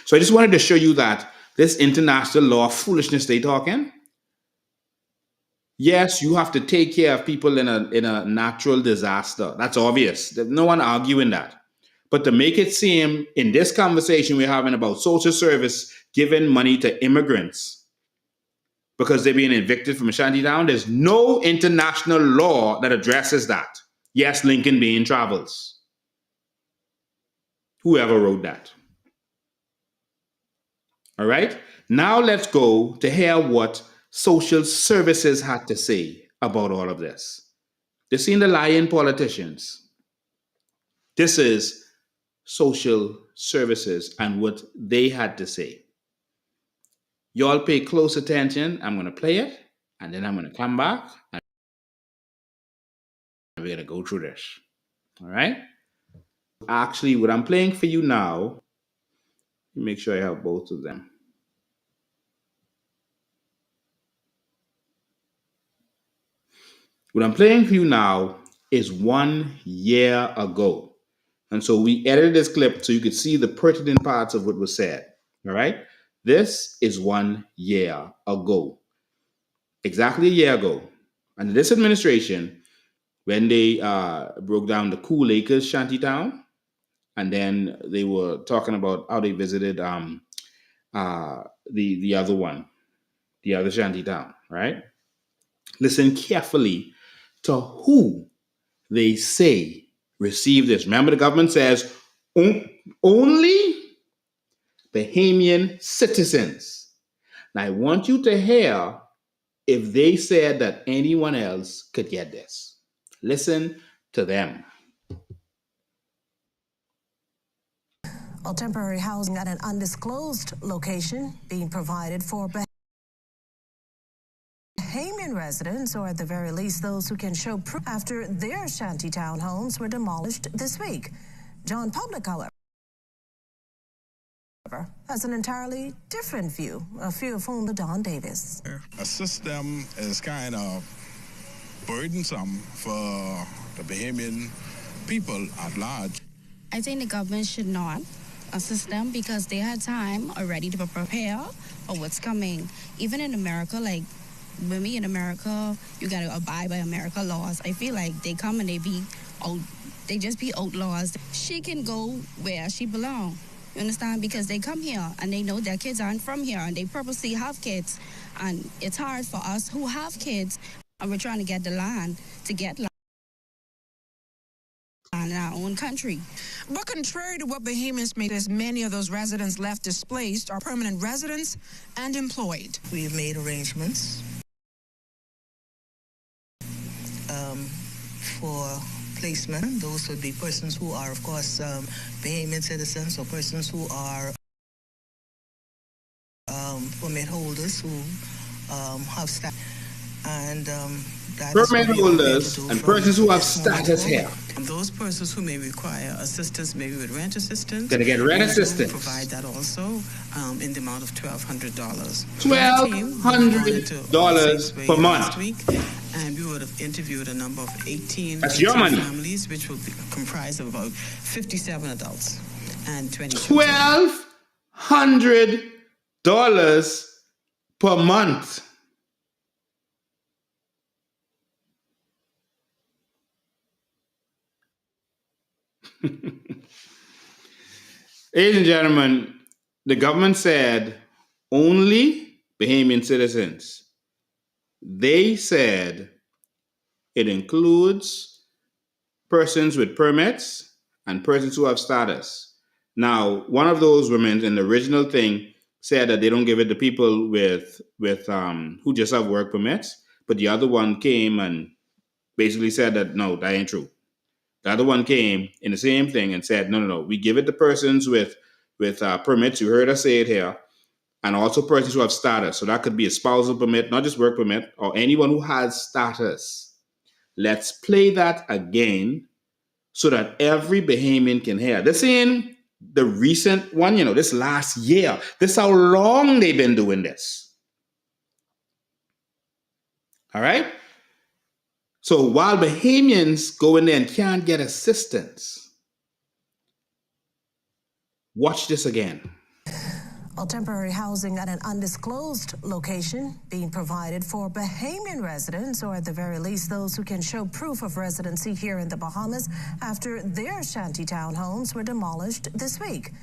So I just wanted to show you that this international law foolishness they talking. Yes, you have to take care of people in a natural disaster. That's obvious. There's no one arguing that. But to make it seem in this conversation we're having about social service giving money to immigrants because they're being evicted from a shanty town, there's no international law that addresses that. Yes, Lincoln Bain travels. Whoever wrote that. All right. Now let's go to hear what social services had to say about all of this. They've seen the lying politicians. This is social services and what they had to say. Y'all pay close attention. I'm going to play it, and then I'm going to come back, and we're going to go through this. All right? Actually, what I'm playing for you now, make sure I have both of them. What I'm playing for you now is 1 year ago. And so we edited this clip so you could see the pertinent parts of what was said. All right? This is 1 year ago. Exactly a year ago. Under this administration, when they broke down the Cool Acres shantytown, and then they were talking about how they visited the other one, the other shantytown, right? Listen carefully to who they say received this. Remember, the government says only Bahamian citizens. Now, I want you to hear if they said that anyone else could get this. Listen to them. Well, temporary housing at an undisclosed location being provided for Bahamian residents, or at the very least those who can show proof after their shantytown homes were demolished this week. John Public, however, has an entirely different view, a few of whom Don Davis. A system is kind of burdensome for the Bahamian people at large. I think the government should not assist them because they had time already to prepare for what's coming. Even in America, like with me in America, you gotta abide by America laws. I feel like they come and they just be outlaws. She can go where she belong. You understand? Because they come here and they know their kids aren't from here and they purposely have kids. And it's hard for us who have kids and we're trying to get the land to get land in our own country. But contrary to what Bahamians made, as many of those residents left displaced are permanent residents and employed. We've made arrangements for placement. Those would be persons who are, of course, Bahamian citizens or persons who are permit holders who have status. And permit holders and persons who have status here. Those persons who may require assistance, maybe with rent assistance. Gonna get rent assistance. Provide that also in the amount of $1,200. $1,200 per month. And we would have interviewed a number of 18 families, which will be comprised of about 57 adults and 20 children. $1,200 per month. Ladies and gentlemen, the government said only Bahamian citizens. They said it includes persons with permits and persons who have status. Now, one of those women in the original thing said that they don't give it to people with who just have work permits, but the other one came and basically said that no, that ain't true. The other one came in the same thing and said, no, we give it to persons with permits. You heard us say it here. And also persons who have status. So that could be a spousal permit, not just work permit, or anyone who has status. Let's play that again so that every Bahamian can hear. This ain't the recent one, this last year. This is how long they've been doing this. All right? So while Bahamians go in there and can't get assistance, watch this again. Well, temporary housing at an undisclosed location being provided for Bahamian residents, or at the very least those who can show proof of residency here in the Bahamas, after their shanty town homes were demolished this week.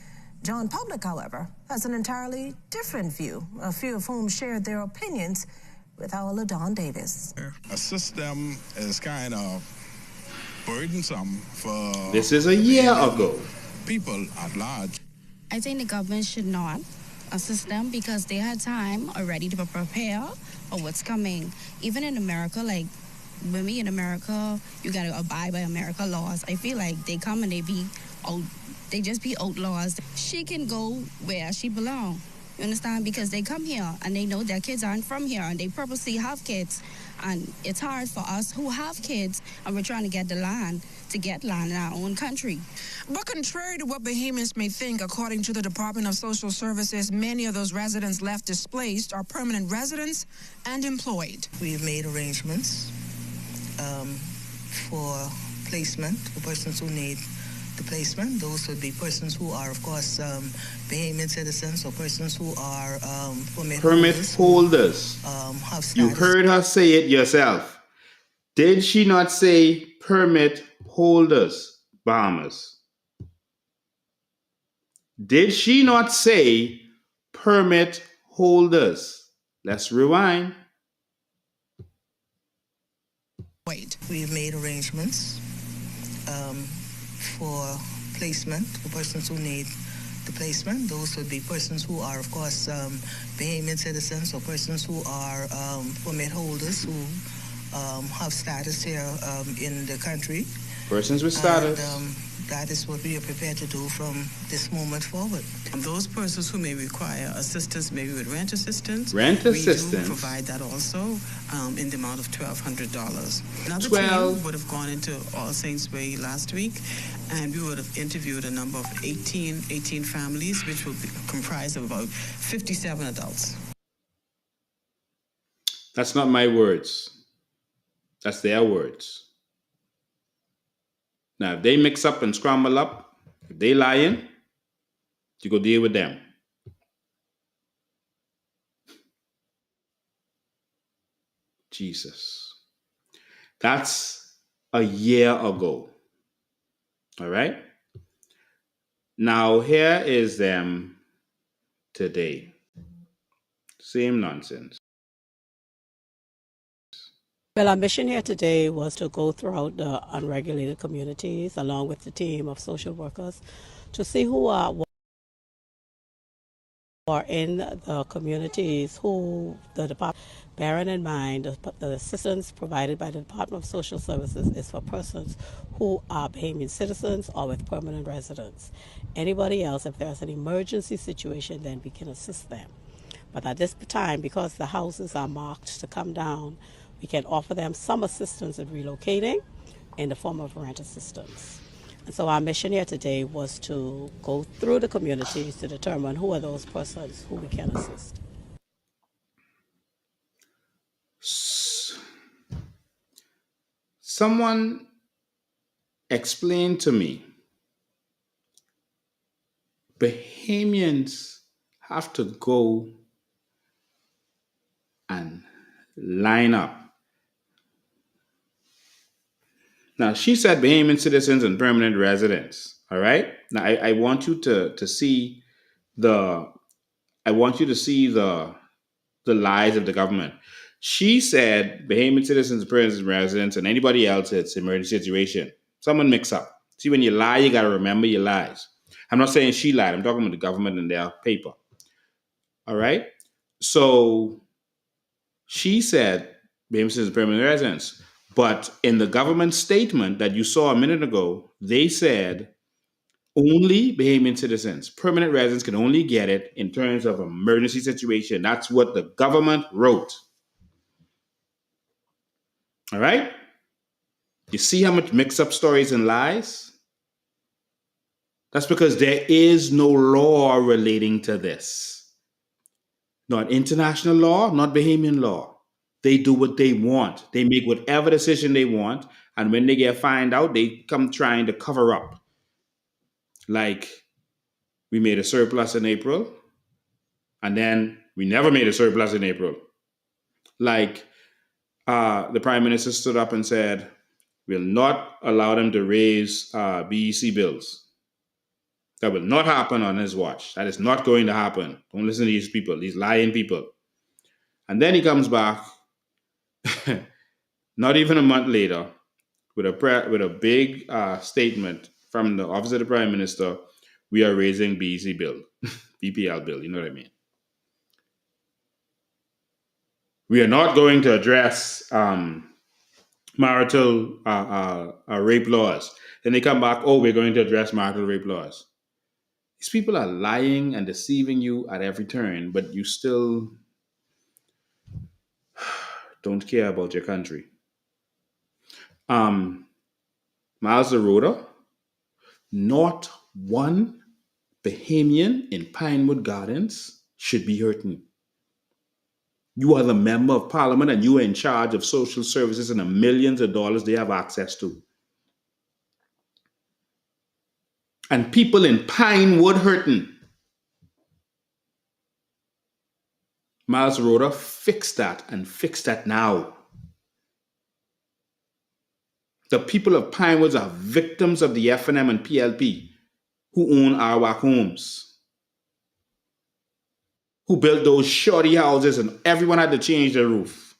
John Public, however, has an entirely different view, a few of whom shared their opinions with our LaDon Davis. A system is kind of burdensome for... This is a year ago. People at large. I think the government should not assist them because they had time already to prepare for what's coming. Even in America, like with me in America, you gotta abide by America laws. I feel like they come and they just be outlaws. She can go where she belong. You understand? Because they come here and they know their kids aren't from here and they purposely have kids. And it's hard for us who have kids and we're trying to get the land to get land in our own country. But contrary to what Bahamians may think, according to the Department of Social Services, many of those residents left displaced are permanent residents and employed. We've made arrangements for placement for persons who need the placement. Those would be persons who are, of course, Bahamian citizens or persons who are permit holders. You heard her say it yourself. Did she not say permit holders, Bahamas? Did she not say permit holders? Let's rewind. We've made arrangements for placement for persons who need the placement. Those would be persons who are, of course, Bahamian citizens or persons who are permit holders who have status here in the country. Persons with status. And, that is what we are prepared to do from this moment forward. And those persons who may require assistance, maybe with rent assistance. Rent assistance. We do provide that also in the amount of $1,200. Another team would have gone into All Saints Way last week, and we would have interviewed a number of 18 families, which will be comprised of about 57 adults. That's not my words. That's their words. Now, if they mix up and scramble up, if they lying, You go deal with them. Jesus. That's a year ago. All right? Now, here is them today. Same nonsense. Well, our mission here today was to go throughout the unregulated communities along with the team of social workers to see who are in the communities who the department, bearing in mind the assistance provided by the Department of Social Services is for persons who are Bahamian citizens or with permanent residence. Anybody else, if there's an emergency situation, then we can assist them. But at this time, because the houses are marked to come down, we can offer them some assistance in relocating in the form of rent assistance. And so our mission here today was to go through the communities to determine who are those persons who we can assist. Someone explain to me, Bahamians have to go and line up. Now, she said Bahamian citizens and permanent residents. All right. Now, I want you to see the lies of the government. She said Bahamian citizens, permanent residents, and anybody else it's emergency situation. Someone mix up. See, when you lie, you got to remember your lies. I'm not saying she lied. I'm talking about the government and their paper. All right. So she said Bahamian citizens, permanent residents. But in the government statement that you saw a minute ago, they said only Bahamian citizens, permanent residents can only get it in terms of emergency situation. That's what the government wrote. All right? You see how much mix-up stories and lies? That's because there is no law relating to this. Not international law, not Bahamian law. They do what they want. They make whatever decision they want. And when they get find out, they come trying to cover up. Like, we made a surplus in April, and then we never made a surplus in April. Like, the Prime Minister stood up and said, we'll not allow them to raise BEC bills. That will not happen on his watch. That is not going to happen. Don't listen to these people, these lying people. And then he comes back, not even a month later, with a big statement from the Office of the Prime Minister, we are raising BEC bill, BPL bill, you know what I mean? We are not going to address marital rape laws. Then they come back, we're going to address marital rape laws. These people are lying and deceiving you at every turn, but you still don't care about your country. Miles Zaroda, not one Bahamian in Pinewood Gardens should be hurting. You are the member of parliament and you are in charge of social services and the millions of dollars they have access to. And people in Pinewood hurting. Miles Zaroda, fix that and fix that now. The people of Pinewoods are victims of the FNM and PLP who own Arawak homes, who built those shoddy houses and everyone had to change their roof.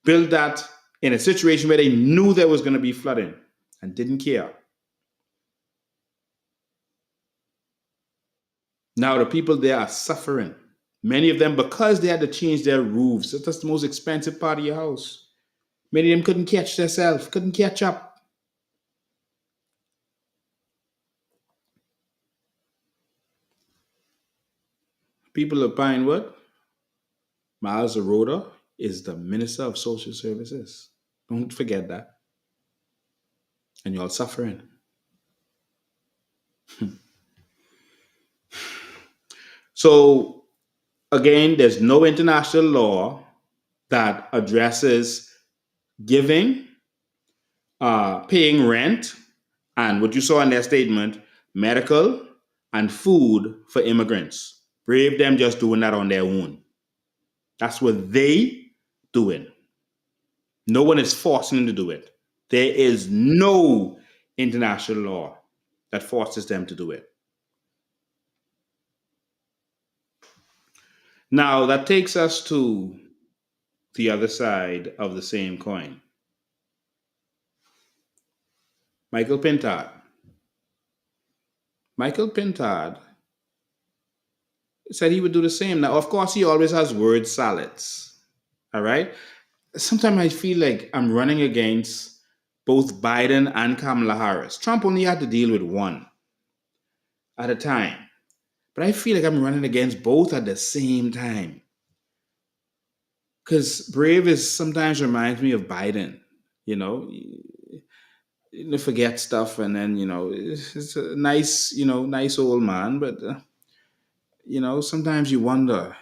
Built that in a situation where they knew there was going to be flooding and didn't care. Now the people there are suffering. Many of them because they had to change their roofs. That's the most expensive part of your house. Many of them couldn't catch themselves, couldn't catch up. People of Pinewood, Miles Zaroda is the Minister of Social Services. Don't forget that. And you're all suffering. So, again, there's no international law that addresses giving, paying rent, and what you saw in their statement, medical, and food for immigrants. Brave them just doing that on their own. That's what they doing. No one is forcing them to do it. There is no international law that forces them to do it. Now, that takes us to the other side of the same coin. Michael Pintard. Michael Pintard said he would do the same. Now, of course, he always has word salads. All right? Sometimes I feel like I'm running against both Biden and Kamala Harris. Trump only had to deal with one at a time. But I feel like I'm running against both at the same time. Because Brave sometimes reminds me of Biden. You forget stuff, and then, it's a nice, nice old man. But, sometimes you wonder.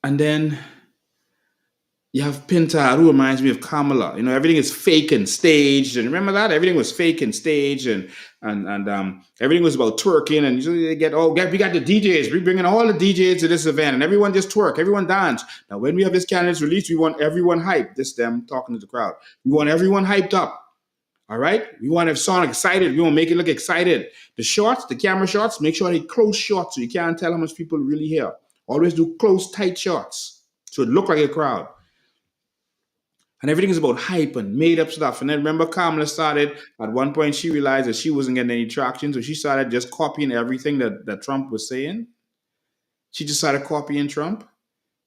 And then you have Pintard, who reminds me of Kamala. Everything is fake and staged. And remember that? Everything was fake and staged, and everything was about twerking. And we got the DJs. We're bringing all the DJs to this event, and everyone just twerk. Everyone dance. Now, when we have this candidates released, we want everyone hyped. This them talking to the crowd. We want everyone hyped up. All right? We want to sound excited. We want to make it look excited. The shots, the camera shots, make sure they close shots so you can't tell how much people really here. Always do close, tight shots so it look like a crowd. And everything is about hype and made up stuff. And then remember, Kamala started, at one point, she realized that she wasn't getting any traction. So she started just copying everything that Trump was saying. She just started copying Trump.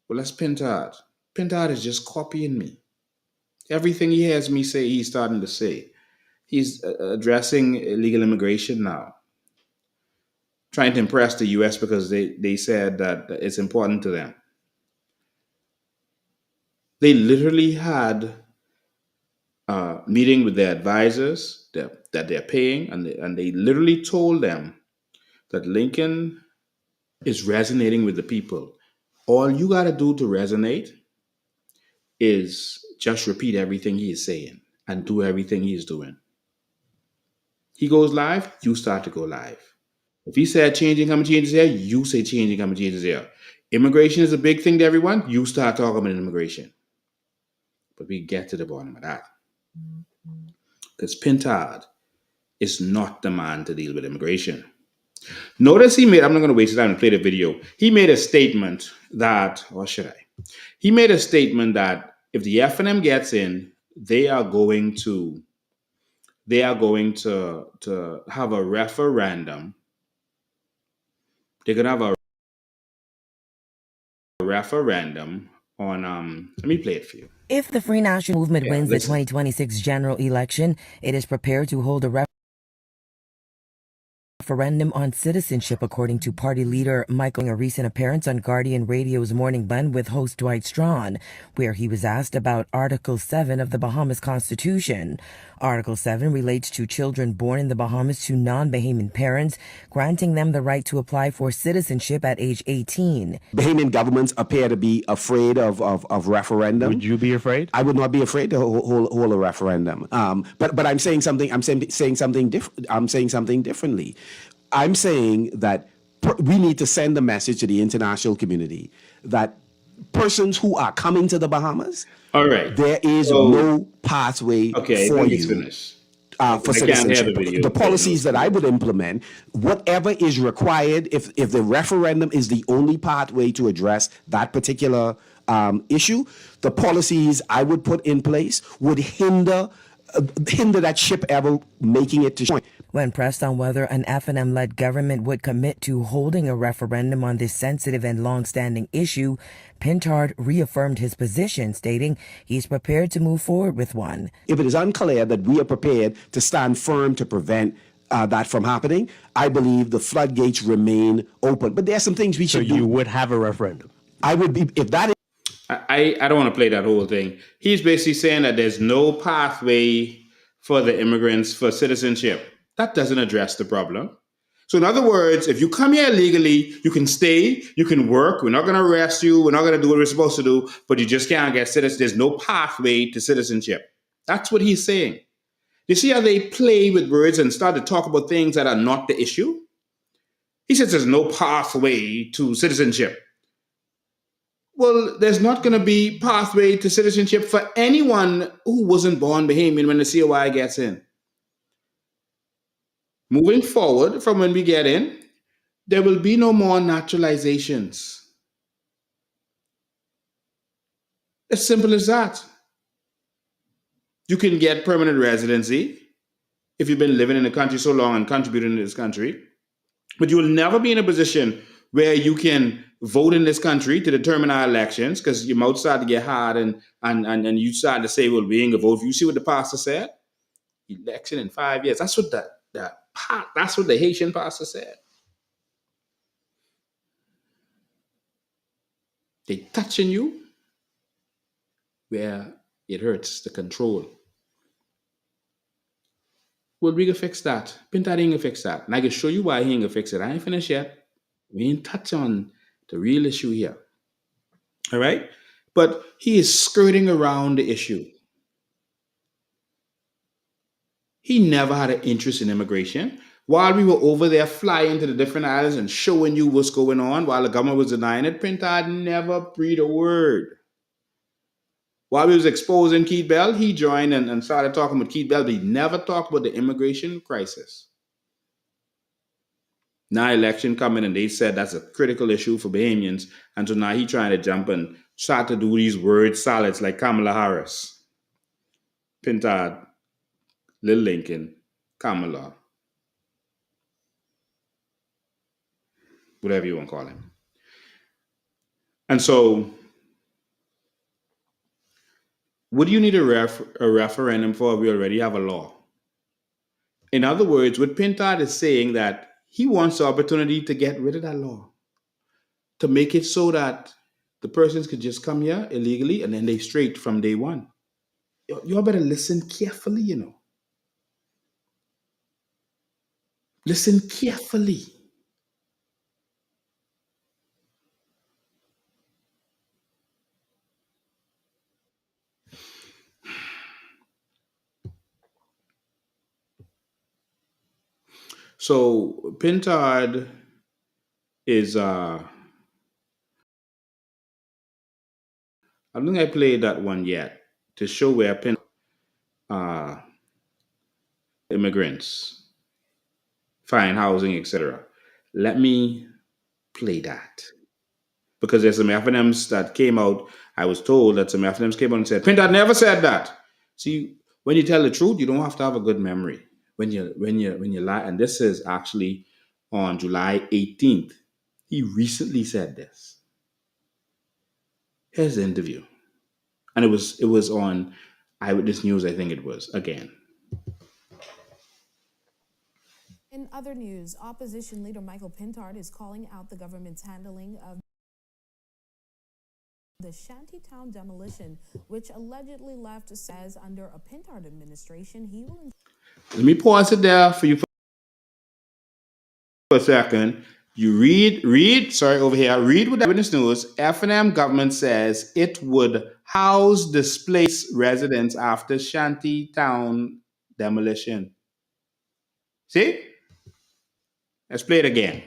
Well, that's Pintard. Pintard is just copying me. Everything he hears me say, he's starting to say. He's addressing illegal immigration now. Trying to impress the U.S. because they said that it's important to them. They literally had a meeting with their advisors that they're paying, and they literally told them that Lincoln is resonating with the people. All you got to do to resonate is just repeat everything he is saying and do everything he is doing. He goes live, you start to go live. If he said change income and changes here, you say change income and changes here. Immigration is a big thing to everyone, you start talking about immigration. But we get to the bottom of that. Because Pintard is not the man to deal with immigration. Notice I'm not going to waste time and play the video. He made a statement that, He made a statement that if the F&M gets in, they are going to have a referendum. They're going to have a referendum on, let me play it for you. If the Free National Movement wins the 2026 general election, it is prepared to hold a referendum on citizenship, according to party leader Michael, in a recent appearance on Guardian Radio's Morning Bun with host Dwight Strawn, where he was asked about Article 7 of the Bahamas Constitution. Article 7 relates to children born in the Bahamas to non-Bahamian parents, granting them the right to apply for citizenship at age 18. Bahamian governments appear to be afraid of referendum. Would you be afraid? I would not be afraid to hold a referendum. But I'm saying something. I'm saying something different. I'm saying something differently. I'm saying that we need to send a message to the international community that persons who are coming to the Bahamas, all right, there is no pathway for you for citizenship. The policies that I would implement, whatever is required, if the referendum is the only pathway to address that particular issue, the policies I would put in place would hinder that ship ever making it to shore. When pressed on whether an F&M-led government would commit to holding a referendum on this sensitive and long-standing issue, Pintard reaffirmed his position, stating he's prepared to move forward with one. If it is unclear that we are prepared to stand firm to prevent that from happening, I believe the floodgates remain open. But there are some things we should do. So you would have a referendum? I would be, if that is... I don't want to play that whole thing. He's basically saying that there's no pathway for the immigrants for citizenship. That doesn't address the problem. So in other words, if you come here illegally, you can stay, you can work. We're not going to arrest you. We're not going to do what we're supposed to do, but you just can't get citizenship. There's no pathway to citizenship. That's what he's saying. You see how they play with words and start to talk about things that are not the issue? He says there's no pathway to citizenship. Well, there's not going to be pathway to citizenship for anyone who wasn't born Bahamian when the COI gets in. Moving forward from when we get in, there will be no more naturalizations. As simple as that. You can get permanent residency if you've been living in the country so long and contributing to this country, but you will never be in a position where you can vote in this country to determine our elections, because your mouth started to get hard and you started to say, well, we ain't gonna vote. You see what the pastor said? Election in 5 years. That's what that's what the Haitian pastor said. They touching you where it hurts the control. Well, we can fix that. Pintard ain't gonna fix that. And I can show you why he ain't gonna fix it. I ain't finished yet. We ain't touch on the real issue here. All right? But he is skirting around the issue. He never had an interest in immigration. While we were over there flying to the different islands and showing you what's going on while the government was denying it, Pintard never breathed a word. While we was exposing Keith Bell, he joined and started talking with Keith Bell, but he never talked about the immigration crisis. Now election coming and they said that's a critical issue for Bahamians. And so now he trying to jump and start to do these word salads like Kamala Harris, Pintard, Lil Lincoln, Kamala, whatever you want to call him. And so what do you need a referendum for? We already have a law. In other words, what Pintard is saying that he wants the opportunity to get rid of that law, to make it so that the persons could just come here illegally and then they straight from day one. You all better listen carefully, you know. Listen carefully. So Pintard is I don't think I played that one yet to show where Pintard immigrants find housing, etc. Let me play that. Because there's some referendums that came out. I was told that some referendums came out and said, Pintard never said that. See, when you tell the truth, you don't have to have a good memory. When you lie, and this is actually on July 18th. He recently said this. Here's the interview. And it was on Eyewitness News, I think it was, again. In other news, opposition leader Michael Pintard is calling out the government's handling of the Shanty town demolition, which allegedly left, says under a Pintard administration, he will... Let me pause it there for you for a second. You read over here, read what the Eyewitness News, F&M government says it would house displaced residents after Shanty town demolition. See? Let's play it again.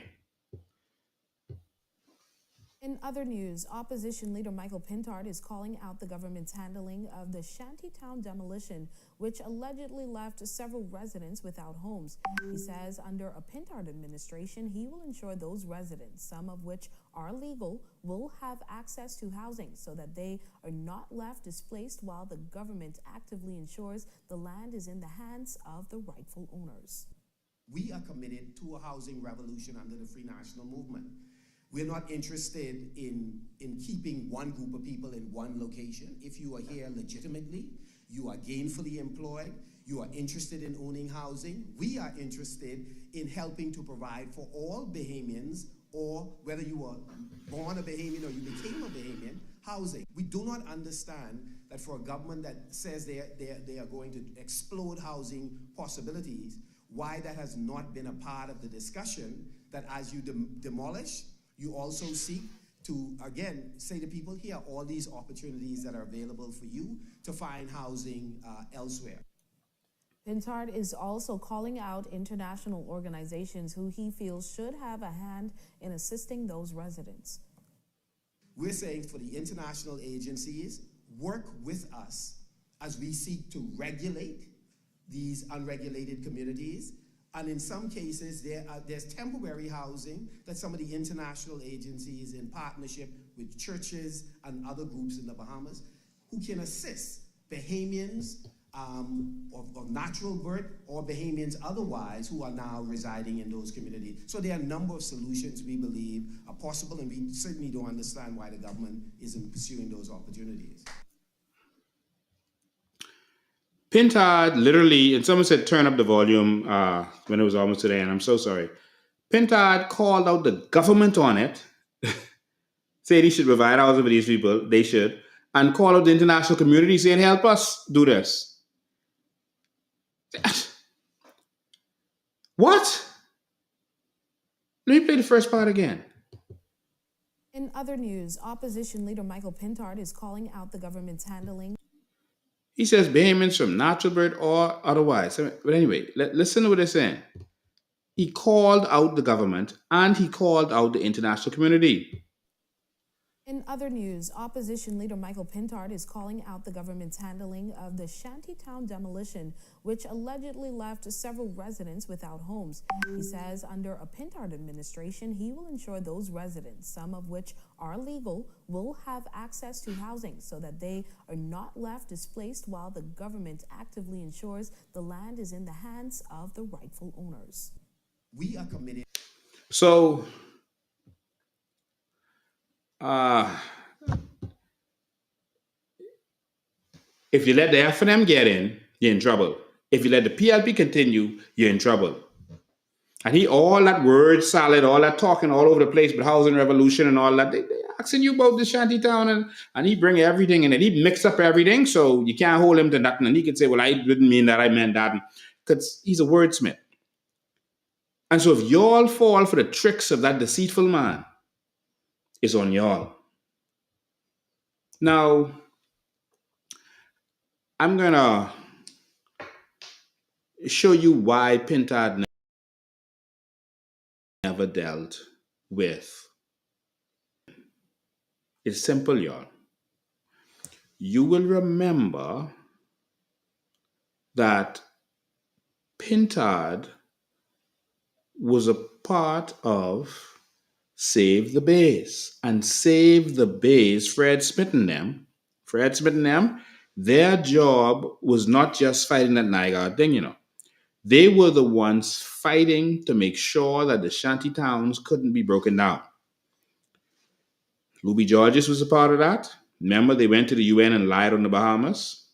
In other news, opposition leader Michael Pintard is calling out the government's handling of the Shanty town demolition, which allegedly left several residents without homes. He says under a Pintard administration, he will ensure those residents, some of which are legal, will have access to housing so that they are not left displaced while the government actively ensures the land is in the hands of the rightful owners. We are committed to a housing revolution under the Free National Movement. We're not interested in keeping one group of people in one location. If you are here legitimately, you are gainfully employed, you are interested in owning housing, we are interested in helping to provide for all Bahamians, or whether you were born a Bahamian or you became a Bahamian, housing. We do not understand that for a government that says they are going to explode housing possibilities, why that has not been a part of the discussion, that as you demolish, you also seek to, again, say to people, here are all these opportunities that are available for you to find housing elsewhere. Pintard is also calling out international organizations who he feels should have a hand in assisting those residents. We're saying for the international agencies, work with us as we seek to regulate these unregulated communities. And in some cases, there's temporary housing that some of the international agencies, in partnership with churches and other groups in the Bahamas, who can assist Bahamians of natural birth or Bahamians otherwise who are now residing in those communities. So there are a number of solutions we believe are possible, and we certainly don't understand why the government isn't pursuing those opportunities. Pintard literally, and someone said turn up the volume when it was almost today, and I'm so sorry. Pintard called out the government on it, said he should provide housing for these people, they should, and call out the international community saying, help us do this. What? Let me play the first part again. In other news, opposition leader Michael Pintard is calling out the government's handling. He says Bahamians from natural birth or otherwise. But anyway, listen to what they're saying. He called out the government and he called out the international community. In other news, opposition leader Michael Pintard is calling out the government's handling of the Shanty town demolition, which allegedly left several residents without homes. He says under a Pintard administration, he will ensure those residents, some of which are legal, will have access to housing so that they are not left displaced while the government actively ensures the land is in the hands of the rightful owners. We are committed. So, if you let the Referendum get in, you're in trouble. If you let the PLP continue, you're in trouble. And all that word salad, all that talking all over the place, but housing revolution and all that, they asking you about the Shanty town, and he bring everything in it. He mix up everything, so you can't hold him to nothing. And he can say, well, I didn't mean that, I meant that. Because he's a wordsmith. And so if y'all fall for the tricks of that deceitful man, it's on y'all. Now, I'm going to show you why Pintard never dealt with. It's simple, y'all. You will remember that Pintard was a part of Save the Bays. And Save the Bays, Fred Smith and them, their job was not just fighting that Nygaard thing, you know. They were the ones fighting to make sure that the shanty towns couldn't be broken down. Ruby Georges was a part of that. Remember, they went to the UN and lied on the Bahamas?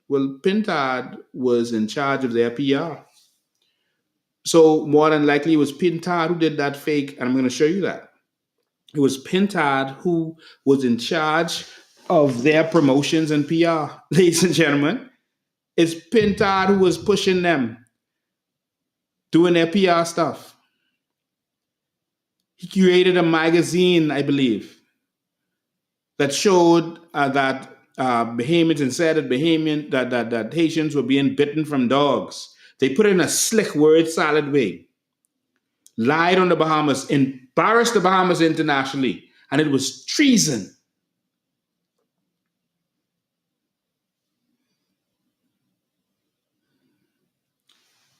Well, Pintard was in charge of their PR. So more than likely, it was Pintard who did that fake, and I'm going to show you that. It was Pintard who was in charge of their promotions and PR, ladies and gentlemen. It's Pintard who was pushing them, doing their PR stuff. He created a magazine, I believe, that showed that Bahamians and said that Haitians were being bitten from dogs. They put it in a slick word salad way. Lied on the Bahamas, embarrassed the Bahamas internationally, and it was treason.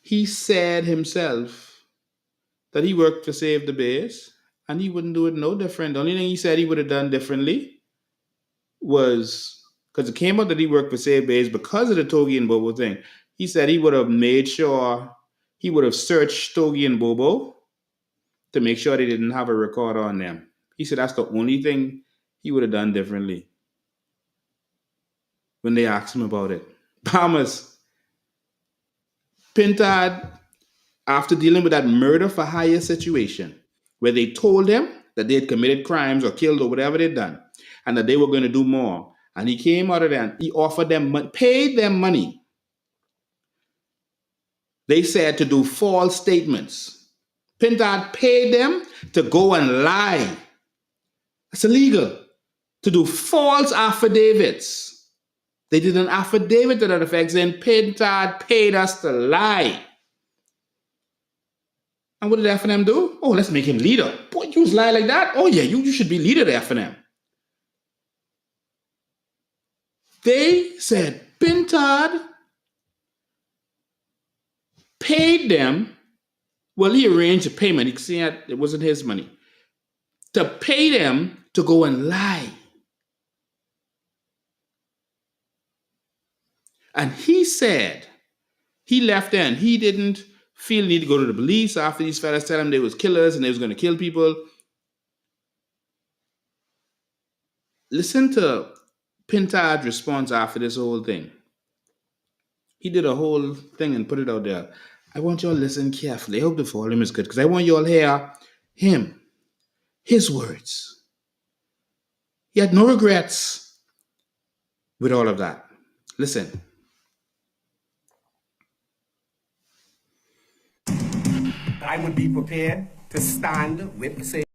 He said himself that he worked for Save the Bays, and he wouldn't do it no different. The only thing he said he would have done differently was, because it came out that he worked for Save Bays because of the Togei and Bobo thing. He said he would have made sure, he would have searched Togei and Bobo to make sure they didn't have a record on them. He said that's the only thing he would have done differently when they asked him about it. Bahamas, Pintard, after dealing with that murder for hire situation, where they told him that they had committed crimes or killed or whatever they'd done, and that they were going to do more, and he came out of there and he offered them money, paid them money. They said to do false statements. Pintard paid them to go and lie. It's illegal. To do false affidavits. They did an affidavit to that effect saying Pintard paid us to lie. And what did F&M do? Oh, let's make him leader. Boy, you lie like that? Oh yeah, you should be leader of F&M. They said Pintard paid them. Well, he arranged a payment. He said it wasn't his money. To pay them to go and lie. And he said he left there and he didn't feel the need to go to the police after these fellas tell him they was killers and they was going to kill people. Listen to Pintard's response after this whole thing. He did a whole thing and put it out there. I want you all to listen carefully. I hope the volume is good because I want you all to hear him, his words. He had no regrets with all of that. Listen. I would be prepared to stand with Save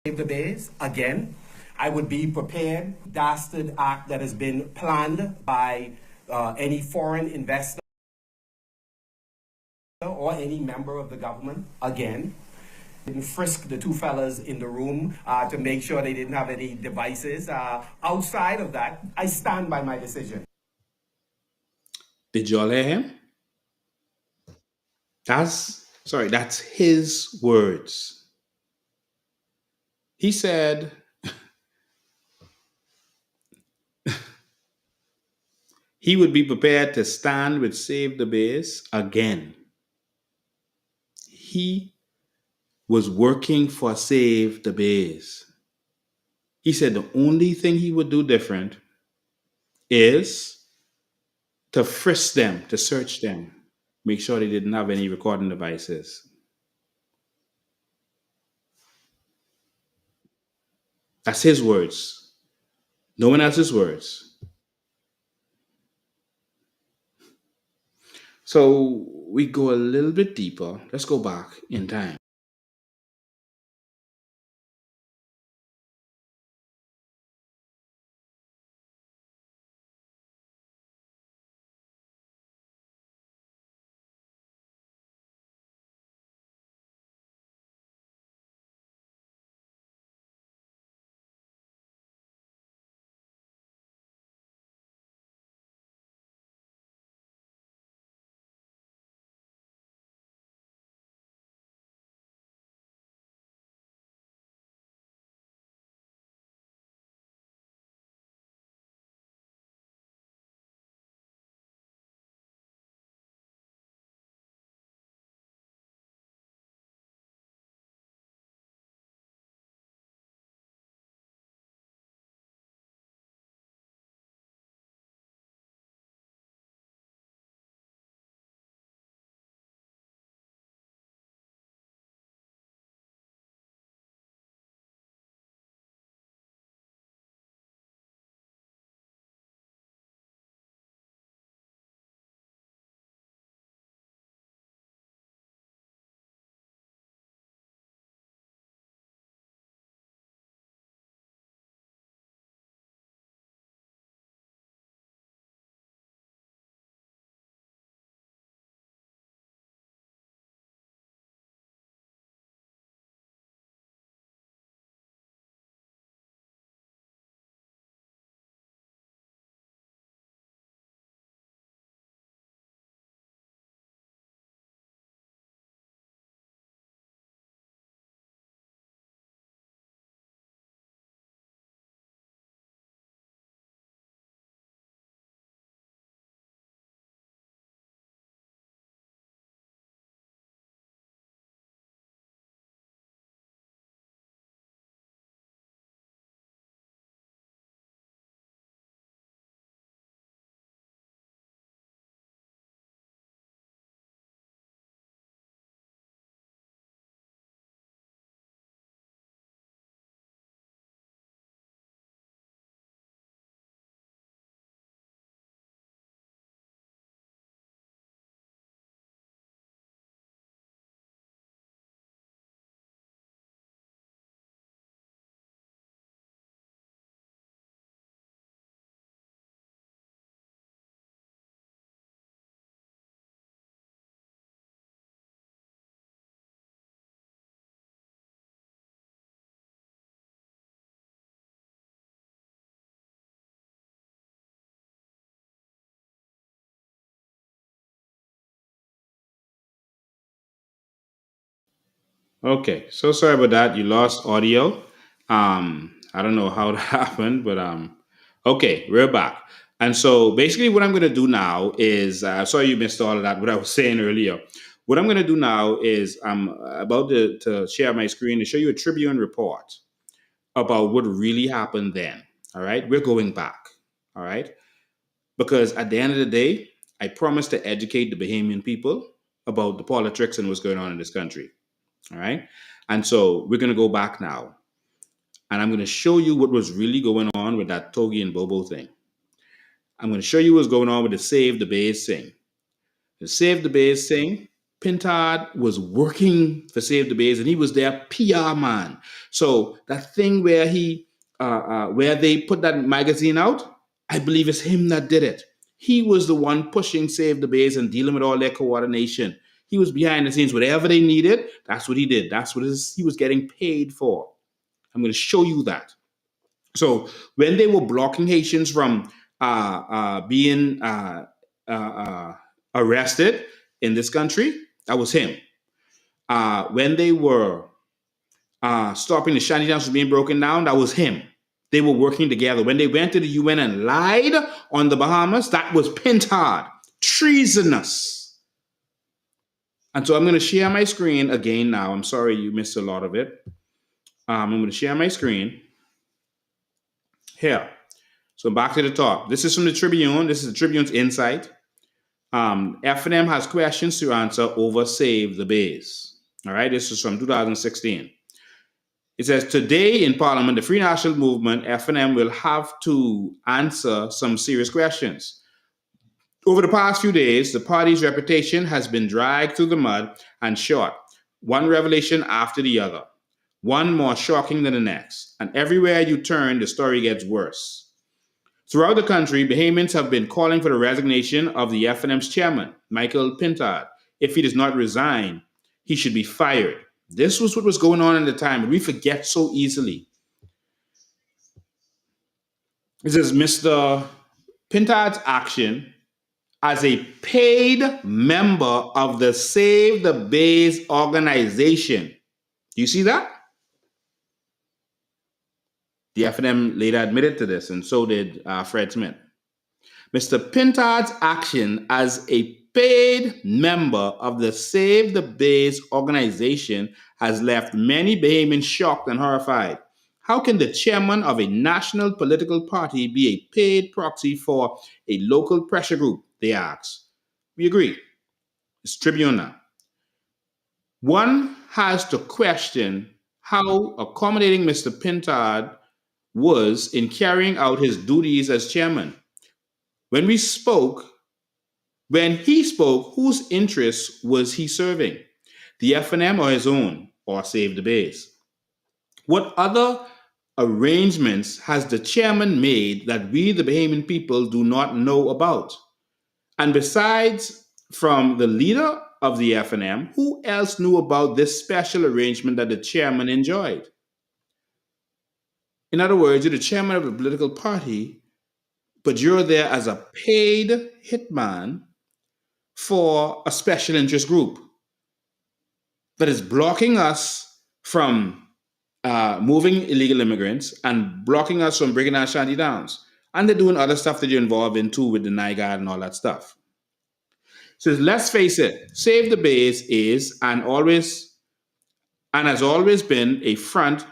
the Base again. I would be prepared, dastard act that has been planned by any foreign investor or any member of the government again. And frisk the two fellas in the room to make sure they didn't have any devices. Outside of that, I stand by my decision. Did y'all hear him? That's his words. He said, he would be prepared to stand with Save the Base again. He was working for Save the Base. He said the only thing he would do different is to frisk them, to search them, make sure they didn't have any recording devices. That's his words. No one else's words. So we go a little bit deeper. Let's go back in time. Okay, so sorry about that. You lost audio. I don't know how that happened, but okay, we're back. And so basically, what I'm going to do now is, sorry you missed all of that. What I was saying earlier. What I'm going to do now is I'm about to share my screen to show you a Tribune report about what really happened then. All right, we're going back. All right, because at the end of the day, I promised to educate the Bahamian people about the politics and what's going on in this country. All right. And so we're going to go back now. And I'm going to show you what was really going on with that Togei and Bobo thing. I'm going to show you what's going on with the Save the Base thing. The Save the Base thing, Pintard was working for Save the Base and he was their PR man. So that thing where where they put that magazine out, I believe it's him that did it. He was the one pushing Save the Base and dealing with all their coordination. He was behind the scenes. Whatever they needed, that's what he did. That's what he was getting paid for. I'm going to show you that. So when they were blocking Haitians from being arrested in this country, that was him. When they were stopping the Shanty towns from being broken down, that was him. They were working together. When they went to the UN and lied on the Bahamas, that was Pintard. Treasonous. And so I'm going to share my screen again now. I'm sorry you missed a lot of it. I'm going to share my screen here. So back to the top. This is from the Tribune. This is the Tribune's insight. F&M has questions to answer over Save the Base. All right, this is from 2016. It says, today in Parliament, the Free National Movement, F&M, will have to answer some serious questions. Over the past few days, the party's reputation has been dragged through the mud and shot, one revelation after the other, one more shocking than the next. And everywhere you turn, the story gets worse. Throughout the country, Bahamians have been calling for the resignation of the F&M's chairman, Michael Pintard. If he does not resign, he should be fired. This was what was going on at the time, and we forget so easily. This is Mr. Pintard's action as a paid member of the Save the Base organization. Do you see that? The F&M later admitted to this, and so did Fred Smith. Mr. Pintard's action as a paid member of the Save the Base organization has left many Bahamians shocked and horrified. How can the chairman of a national political party be a paid proxy for a local pressure group? They ask. We agree. It's Tribune now. One has to question how accommodating Mr. Pintard was in carrying out his duties as chairman. When he spoke, whose interests was he serving? The F&M or his own, or Save the Base? What other arrangements has the chairman made that we, the Bahamian people, do not know about? And besides from the leader of the F&M, who else knew about this special arrangement that the chairman enjoyed? In other words, you're the chairman of a political party, but you're there as a paid hitman for a special interest group that is blocking us from moving illegal immigrants and blocking us from bringing our shanty downs. And they're doing other stuff that you're involved in too with the NIGAD and all that stuff. So let's face it, Save the Base is and has always been a front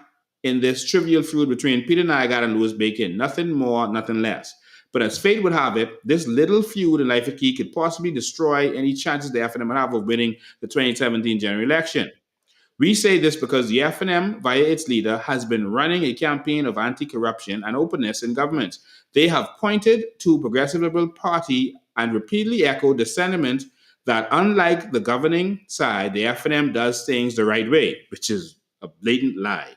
in this trivial feud between Peter Nygaard and Louis Bacon. Nothing more, nothing less. But as fate would have it, this little feud in Life of Key could possibly destroy any chances the F&M would have of winning the 2017 general election. We say this because the F&M, via its leader, has been running a campaign of anti-corruption and openness in government. They have pointed to Progressive Liberal Party and repeatedly echoed the sentiment that unlike the governing side, the F&M does things the right way, which is a blatant lie.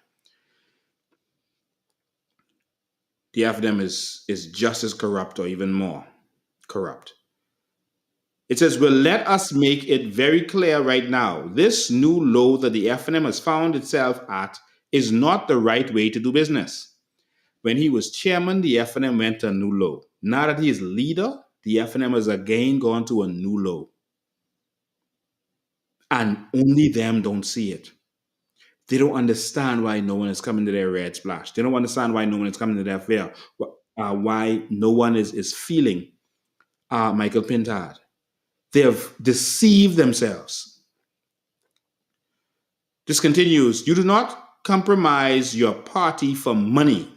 The F&M is just as corrupt or even more corrupt. It says, well, let us make it very clear right now. This new low that the F&M has found itself at is not the right way to do business. When he was chairman, the F&M went to a new low. Now that he is leader, the F&M has again gone to a new low. And only them don't see it. They don't understand why no one is coming to their red splash. They don't understand why no one is coming to their fair. Why no one is feeling Michael Pintard. They have deceived themselves. This continues. You do not compromise your party for money.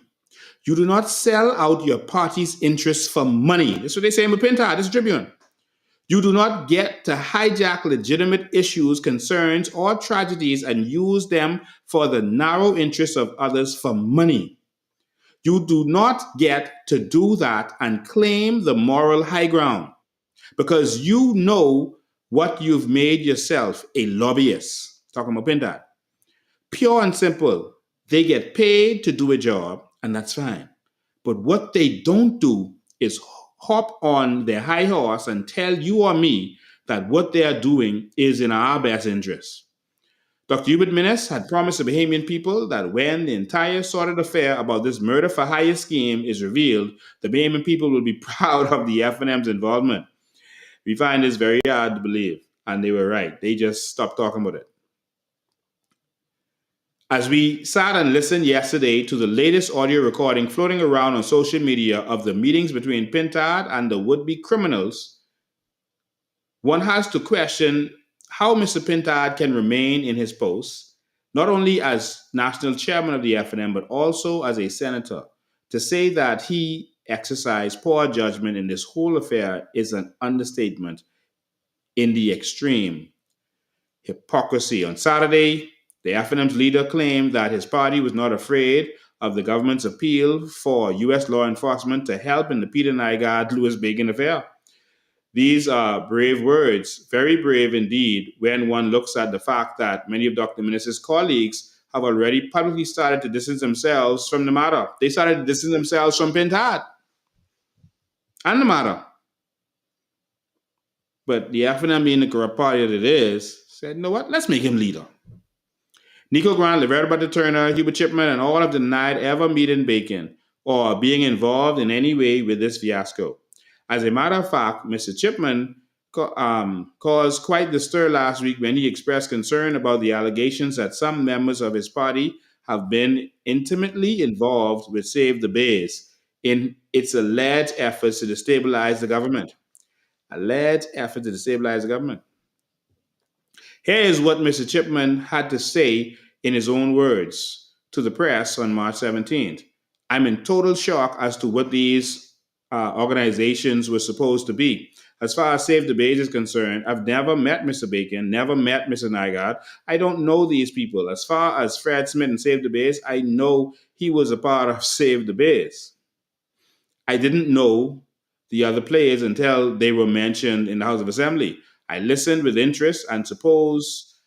You do not sell out your party's interests for money. That's what they say in Pintard. This is Tribune. You do not get to hijack legitimate issues, concerns, or tragedies and use them for the narrow interests of others for money. You do not get to do that and claim the moral high ground because you know what you've made yourself, a lobbyist. Talking about Pintard. Pure and simple. They get paid to do a job, and that's fine. But what they don't do is hop on their high horse and tell you or me that what they are doing is in our best interest. Dr. Hubert Minnis had promised the Bahamian people that when the entire sordid affair about this murder for hire scheme is revealed, the Bahamian people will be proud of the F&M's involvement. We find this very hard to believe, and they were right. They just stopped talking about it. As we sat and listened yesterday to the latest audio recording floating around on social media of the meetings between Pintard and the would-be criminals, one has to question how Mr. Pintard can remain in his post, not only as national chairman of the F&M, but also as a senator. To say that he exercised poor judgment in this whole affair is an understatement in the extreme. Hypocrisy. On Saturday, the F&M's leader claimed that his party was not afraid of the government's appeal for U.S. law enforcement to help in the Peter Nygaard-Louis Bacon affair. These are brave words, very brave indeed, when one looks at the fact that many of Dr. Minnis's colleagues have already publicly started to distance themselves from the matter. They started to distance themselves from Pintard and the matter. But the F&M, being the corrupt party that it is, said, you know what, let's make him leader. Nico Grant, Laverne Turner, Hubert Chipman, and all have denied ever meeting Bacon or being involved in any way with this fiasco. As a matter of fact, Mr. Chipman caused quite the stir last week when he expressed concern about the allegations that some members of his party have been intimately involved with Save the Bays in its alleged efforts to destabilize the government. Alleged effort to destabilize the government. Here is what Mr. Chipman had to say in his own words to the press on March 17th. I'm in total shock as to what these organizations were supposed to be. As far as Save the Bays is concerned, I've never met Mr. Bacon, never met Mr. Nygaard. I don't know these people. As far as Fred Smith and Save the Bays, I know he was a part of Save the Bays. I didn't know the other players until they were mentioned in the House of Assembly. I listened with interest and suppose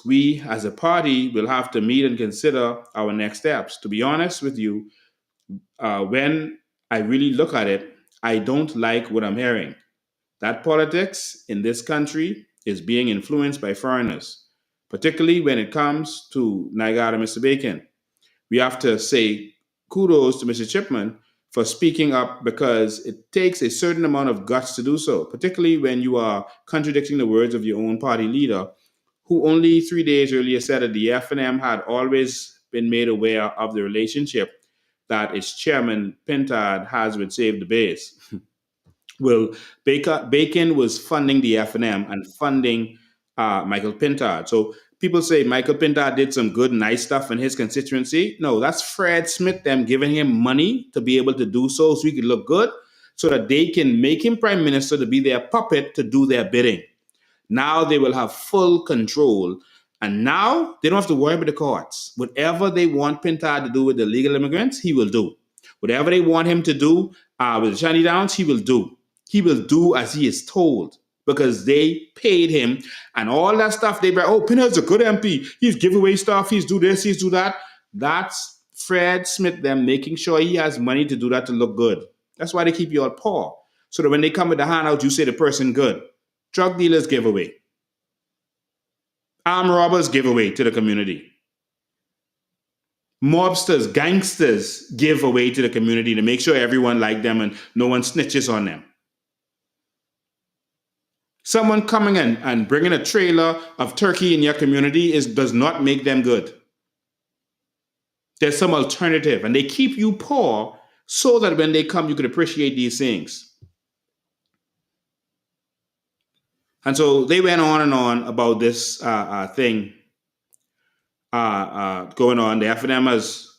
we as a party will have to meet and consider our next steps. To be honest with you, when I really look at it, I don't like what I'm hearing. That politics in this country is being influenced by foreigners, particularly when it comes to Nygaard and Mr. Bacon. We have to say kudos to Mr. Chipman for speaking up because it takes a certain amount of guts to do so, particularly when you are contradicting the words of your own party leader, who only 3 days earlier said that the F&M had always been made aware of the relationship that its chairman, Pintard, has with Save the Bays. Well, Bacon was funding the F&M and funding Michael Pintard. So people say Michael Pintard did some good, nice stuff in his constituency. No, that's Fred Smith, them giving him money to be able to do so he could look good, so that they can make him prime minister to be their puppet to do their bidding. Now they will have full control. And now they don't have to worry about the courts. Whatever they want Pintard to do with the illegal immigrants, he will do. Whatever they want him to do with the Shanty Downs, he will do. He will do as he is told because they paid him and all that stuff. They brought, Pintard's a good MP. He's give away stuff. He's do this. He's do that. That's Fred Smith, them making sure he has money to do that to look good. That's why they keep you all poor. So that when they come with the handout, you say the person good. Drug dealers give away. Armed robbers give away to the community. Mobsters, gangsters give away to the community to make sure everyone like them and no one snitches on them. Someone coming in and bringing a trailer of turkey in your community does not make them good. There's some alternative, and they keep you poor so that when they come, you could appreciate these things. And so they went on and on about this thing going on. The F&M has,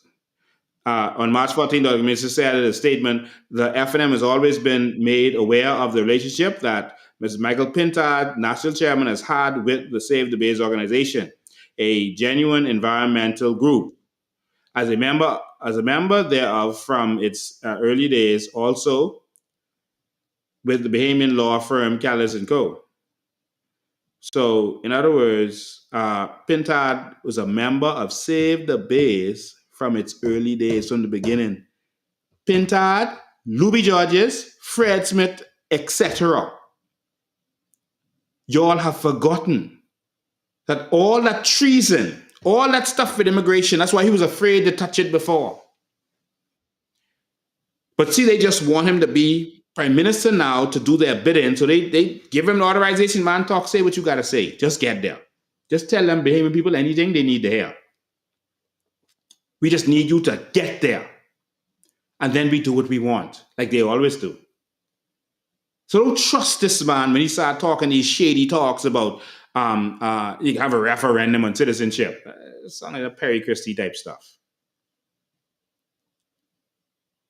on March 14th, the minister said in a statement, the F&M has always been made aware of the relationship that Mr. Michael Pintard, national chairman, has had with the Save the Bays organization, a genuine environmental group. As a member thereof from its early days, also with the Bahamian law firm Callis & Co. So, in other words, Pintard was a member of Save the Bays from its early days, from the beginning. Pintard, Luby Georges, Fred Smith, etc. Y'all have forgotten that all that treason, all that stuff with immigration, that's why he was afraid to touch it before. But see, they just want him to be prime minister now to do their bidding. So they give him the authorization, man, talk, say what you got to say. Just get there. Just tell them Bahamian people anything they need to hear. We just need you to get there. And then we do what we want, like they always do. So don't trust this man when he start talking these shady talks about you have a referendum on citizenship. It sounds like a Perry Christie type stuff.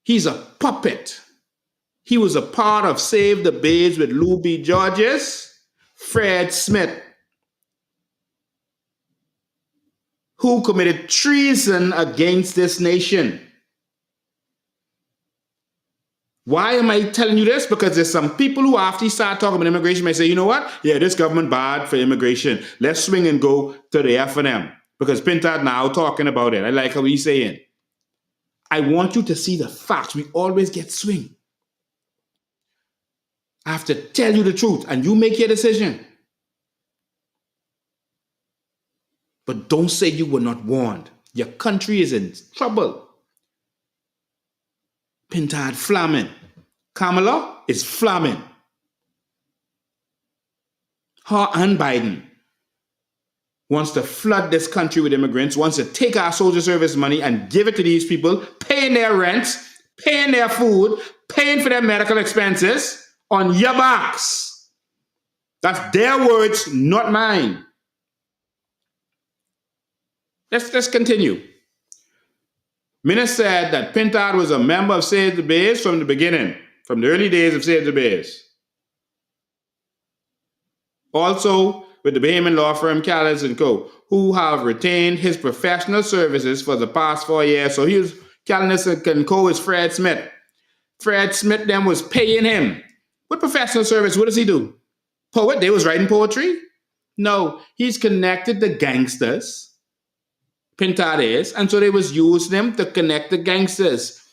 He's a puppet. He was a part of Save the Bays with Luby Georges, Fred Smith, who committed treason against this nation. Why am I telling you this? Because there's some people who, after you start talking about immigration, may say, you know what? Yeah, this government bad for immigration. Let's swing and go to the F&M. Because Pintard now talking about it. I like how he's saying. I want you to see the facts. We always get swing. I have to tell you the truth, and you make your decision. But don't say you were not warned. Your country is in trouble. Pintard flamming. Kamala is flamming. Her and Biden wants to flood this country with immigrants, wants to take our social service money and give it to these people, paying their rent, paying their food, paying for their medical expenses on your backs. That's their words, not mine. Let's continue. Minister said that Pintard was a member of Save the Bays from the beginning, from the early days of Save the Bays. Also, with the Bahamian law firm Callis & Co., who have retained his professional services for the past 4 years. So he was, Callis & Co. is Fred Smith. Fred Smith then was paying him. What professional service? What does he do? Poet? They was writing poetry? No, he's connected to gangsters. Pintard is, and so they was using him to connect the gangsters.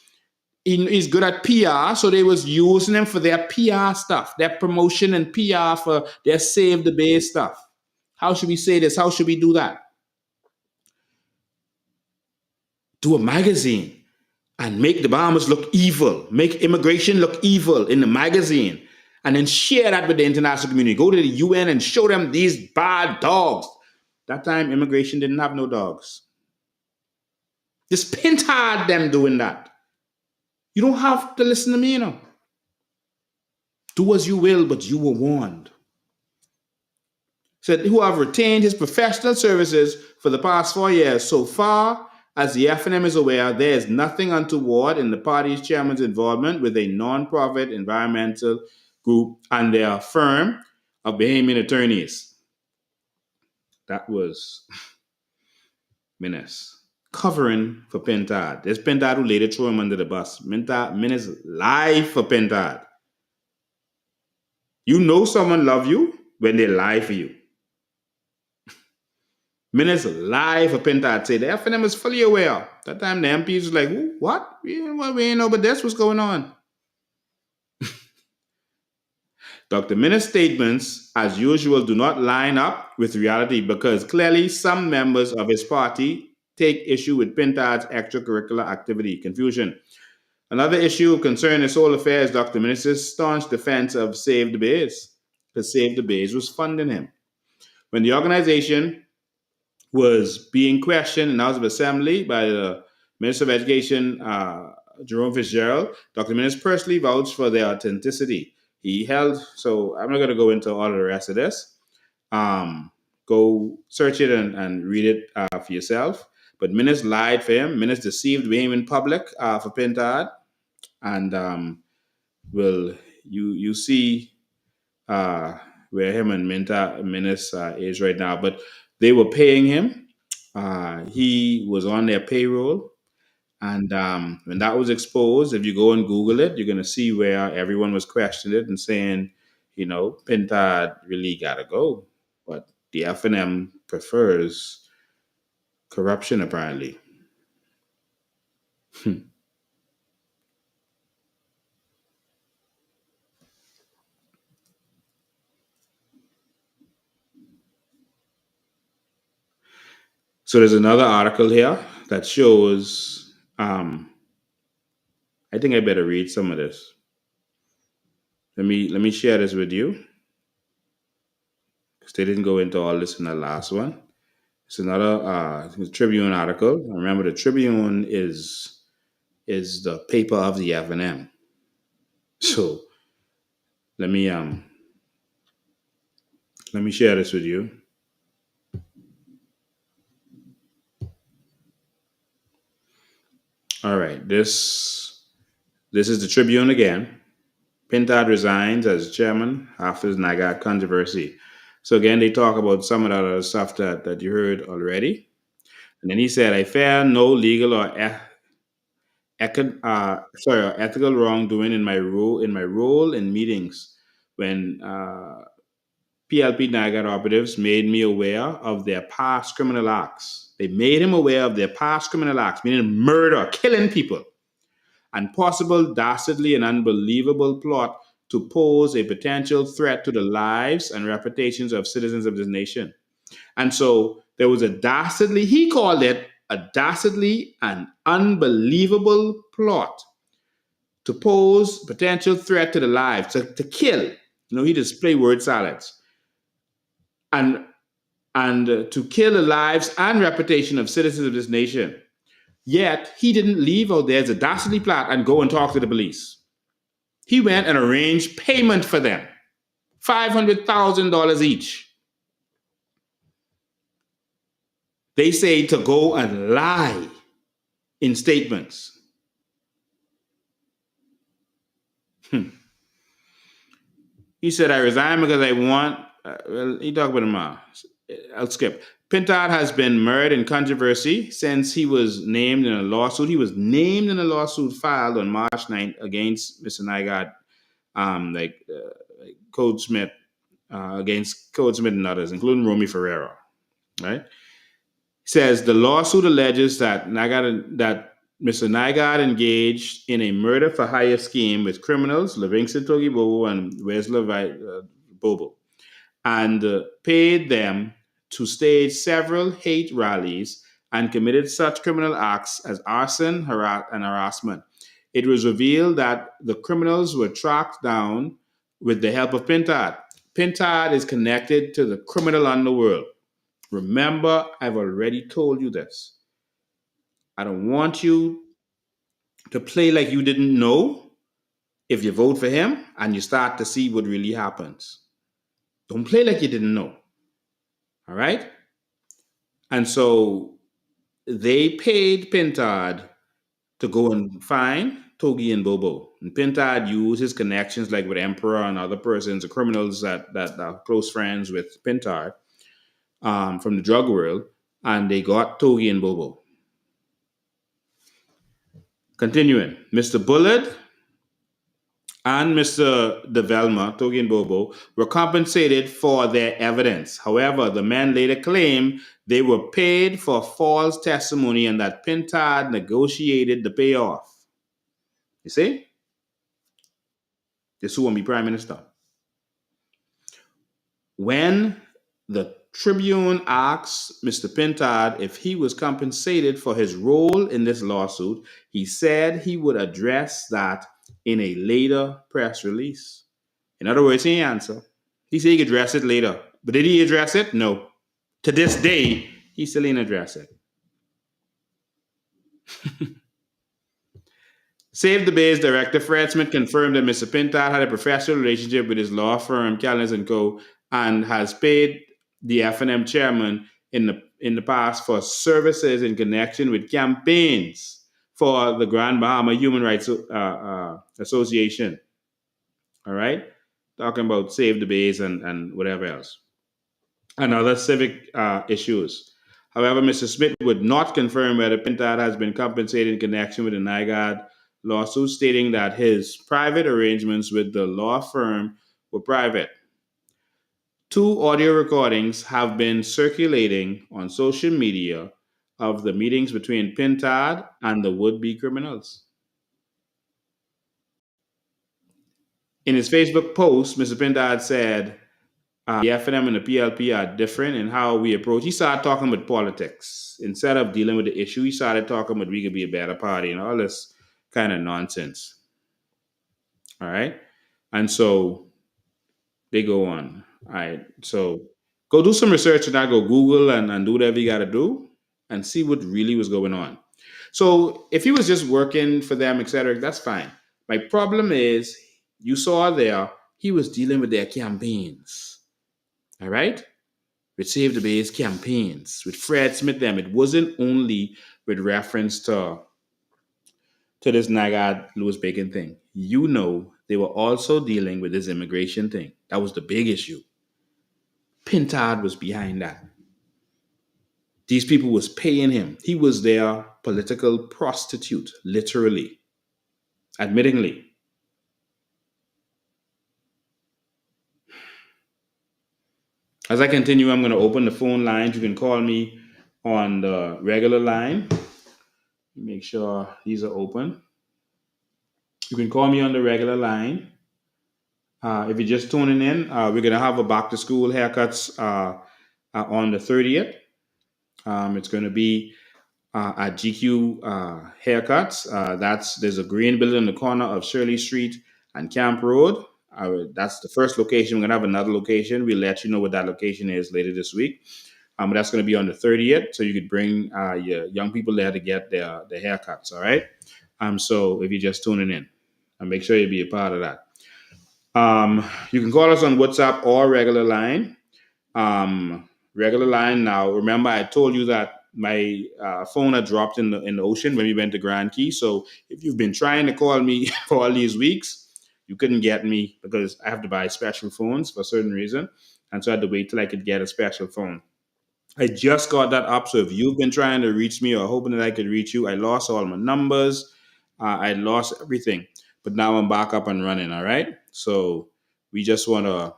He's good at PR, so they was using him for their PR stuff, their promotion and PR for their Save the Bay stuff. How should we say this? How should we do that? Do a magazine and make the Bahamas look evil, make immigration look evil in the magazine, and then share that with the international community. Go to the UN and show them these bad dogs. That time, immigration didn't have no dogs. Just Pintard them doing that. You don't have to listen to me, you know. Do as you will, but you were warned. Said, who have retained his professional services for the past 4 years. So far as the F&M is aware, there is nothing untoward in the party's chairman's involvement with a non-profit environmental group and their firm of Bahamian attorneys. That was Menace. Covering for Pintard. There's Pintard who later threw him under the bus. Menace lied for Pintard. You know someone love you when they lie for you. Menace lied for Pintard. Say the F&M is fully aware. That time the MPs was like, what? We ain't know but this. What's going on? Dr. Menace's statements, as usual, do not line up with reality because clearly some members of his party take issue with Pintard's extracurricular activity. Confusion. Another issue of concern in this whole affair is Dr. Menace's staunch defense of Save the Bays. to save the base was funding him. When the organization was being questioned in the House of Assembly by the Minister of Education, Jerome Fitzgerald, Dr. Minnis personally vouched for their authenticity. So I'm not going to go into all of the rest of this. Go search it and read it for yourself. But Minnis lied for him. Minnis deceived him in public for Pintard. And you see where him and Minnis is right now. But they were paying him. He was on their payroll. And when that was exposed, if you go and Google it, you're going to see where everyone was questioning it and saying, Pintard really got to go. But the F&M prefers corruption, apparently. So there's another article here that shows, I think I better read some of this. Let me share this with you, because they didn't go into all this in the last one. It's another I think it's a Tribune article. Remember, the Tribune is the paper of the F&M. So let me share this with you. All right, this is the Tribune again. Pintard resigns as chairman after the NIGAD controversy. So again, they talk about some of that other stuff that you heard already. And then he said, I found no legal or ethical wrongdoing in my role in meetings when PLP NIGAD operatives made me aware of their past criminal acts. They made him aware of their past criminal acts, meaning murder, killing people, and possible dastardly and unbelievable plot to pose a potential threat to the lives and reputations of citizens of this nation. And so there was he called it a dastardly and unbelievable plot to pose potential threat to the lives, to kill. He just play word salads. And to kill the lives and reputation of citizens of this nation. Yet, he didn't leave out there as a dastardly plot and go and talk to the police. He went and arranged payment for them, $500,000 each. They say to go and lie in statements. He said, I resign because I want, he talked about him. I'll skip. Pintard has been mired in controversy since he was named in a lawsuit. He was named in a lawsuit filed on March 9th against Mr. Nygaard, Code Smith, against Code Smith and others, including Romy Ferrero. Right? He says the lawsuit alleges that Mr. Nygaard engaged in a murder for hire scheme with criminals, Livingston Togei Bobo and Wesley Bobo, and paid them to stage several hate rallies and committed such criminal acts as arson and harassment. It was revealed that the criminals were tracked down with the help of Pintard. Pintard is connected to the criminal underworld. Remember, I've already told you this. I don't want you to play like you didn't know if you vote for him and you start to see what really happens. Don't play like you didn't know. All right? And so they paid Pintard to go and find Togei and Bobo. And Pintard used his connections, like with Emperor and other persons, the criminals that are close friends with Pintard from the drug world, and they got Togei and Bobo. Continuing, Mr. Bullard and Mr. De Velma, Togei and Bobo, were compensated for their evidence. However, the men later claimed they were paid for false testimony and that Pintard negotiated the payoff. You see? This who will be prime minister. When the Tribune asked Mr. Pintard if he was compensated for his role in this lawsuit, he said he would address that in a later press release. In other words, he answered. He said he could address it later. But did he address it? No. To this day, he still ain't address it. Save the Bay's director, Fred Smith, confirmed that Mr. Pintard had a professional relationship with his law firm, Callens & Co., and has paid the F&M chairman in the past for services in connection with campaigns for the Grand Bahama Human Rights Association. All right? Talking about Save the Bays and whatever else. And other civic issues. However, Mr. Smith would not confirm whether Pintard has been compensated in connection with the NIGAD lawsuit, stating that his private arrangements with the law firm were private. 2 audio recordings have been circulating on social media of the meetings between Pintard and the would-be criminals. In his Facebook post, Mr. Pintard said, the F&M and the PLP are different in how we approach. He started talking about politics. Instead of dealing with the issue, he started talking about we could be a better party and all this kind of nonsense. All right? And so they go on. All right? So go do some research and that. Go Google and do whatever you got to do and see what really was going on. So if he was just working for them, etc., that's fine. My problem is, you saw there, he was dealing with their campaigns. All right? With Save the Bay's campaigns, with Fred Smith them. It wasn't only with reference to this NIGAD Louis Bacon thing. You know, they were also dealing with this immigration thing. That was the big issue. Pintard was behind that. These people was paying him. He was their political prostitute, literally, admittingly. As I continue, I'm going to open the phone lines. You can call me on the regular line. Make sure these are open. You can call me on the regular line. If you're just tuning in, we're going to have a back to school haircuts on the 30th. It's going to be at GQ Haircuts. There's a green building in the corner of Shirley Street and Camp Road. That's the first location. We're going to have another location. We'll let you know what that location is later this week. But that's going to be on the 30th. So you could bring your young people there to get their haircuts. All right. So if you're just tuning in, and make sure you be a part of that. You can call us on WhatsApp or regular line. Regular line now. Remember, I told you that my phone had dropped in the ocean when we went to Grand Key. So if you've been trying to call me for all these weeks, you couldn't get me because I have to buy special phones for a certain reason. And so I had to wait till I could get a special phone. I just got that up. So if you've been trying to reach me or hoping that I could reach you, I lost all my numbers. I lost everything. But now I'm back up and running. All right. So we just want to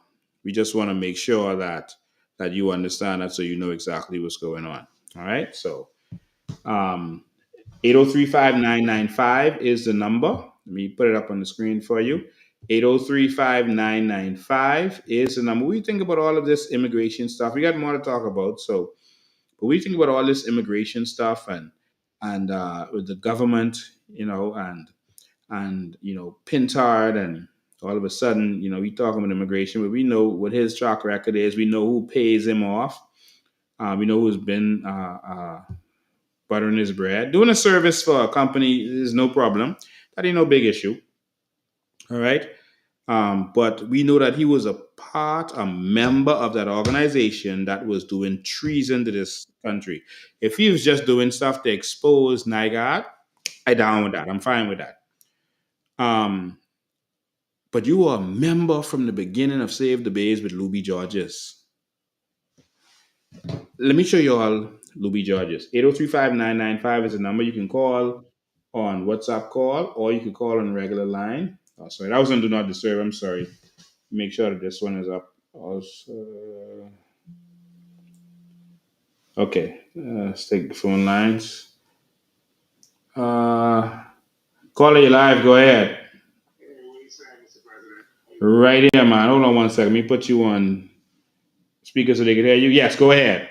make sure that you understand that, so you know exactly what's going on. All right. So 803-5995 is the number. Let me put it up on the screen for you. 803-5995 is the number. We think about all of this immigration stuff. We got more to talk about. So, but we think about all this immigration stuff and with the government, and Pintard, and all of a sudden, we talk about immigration, but we know what his track record is. We know who pays him off. We know who's been buttering his bread. Doing a service for a company is no problem. That ain't no big issue. All right. But we know that he was a member of that organization that was doing treason to this country. If he was just doing stuff to expose NIGAD, I down with that. I'm fine with that. But you were a member from the beginning of Save the Bays with Luby Georges. Let me show you all Luby Georges. 803-5995 is the number. You can call on WhatsApp call, or you can call on regular line. Oh, sorry, that was on Do Not Disturb. I'm sorry. Make sure that this one is up also. Okay, let's take the phone lines. Caller, you live. Go ahead. Right here, man. Hold on one second. Let me put you on speaker so they can hear you. Yes, go ahead.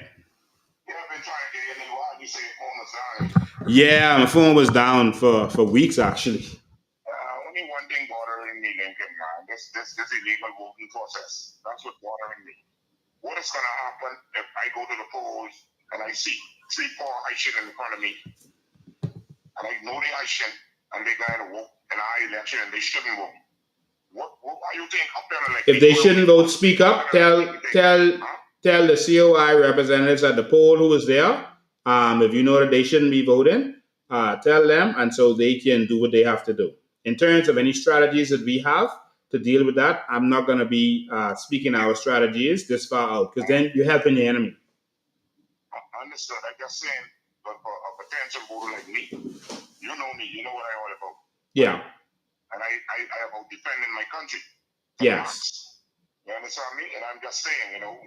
Yeah, my phone was down for weeks, actually. Only one thing bothering me, Lincoln, man. this illegal voting process. That's what's bothering me. What is going to happen if I go to the polls and I see 3-4 Haitians in front of me, and I know they Haitian, and they're going to vote in our election and they shouldn't vote? What are you think up there? Like, If they shouldn't vote, speak up. Tell the COI representatives at the poll who was there. If you know that they shouldn't be voting, tell them, and so they can do what they have to do. In terms of any strategies that we have to deal with that, I'm not going to be speaking our strategies this far out, because then you're helping the enemy. Understood. I just saying, but for a potential voter like me, you know me, you know what I all about. Yeah. And I about defending my country. Yes. You understand me? And I'm just saying, you know,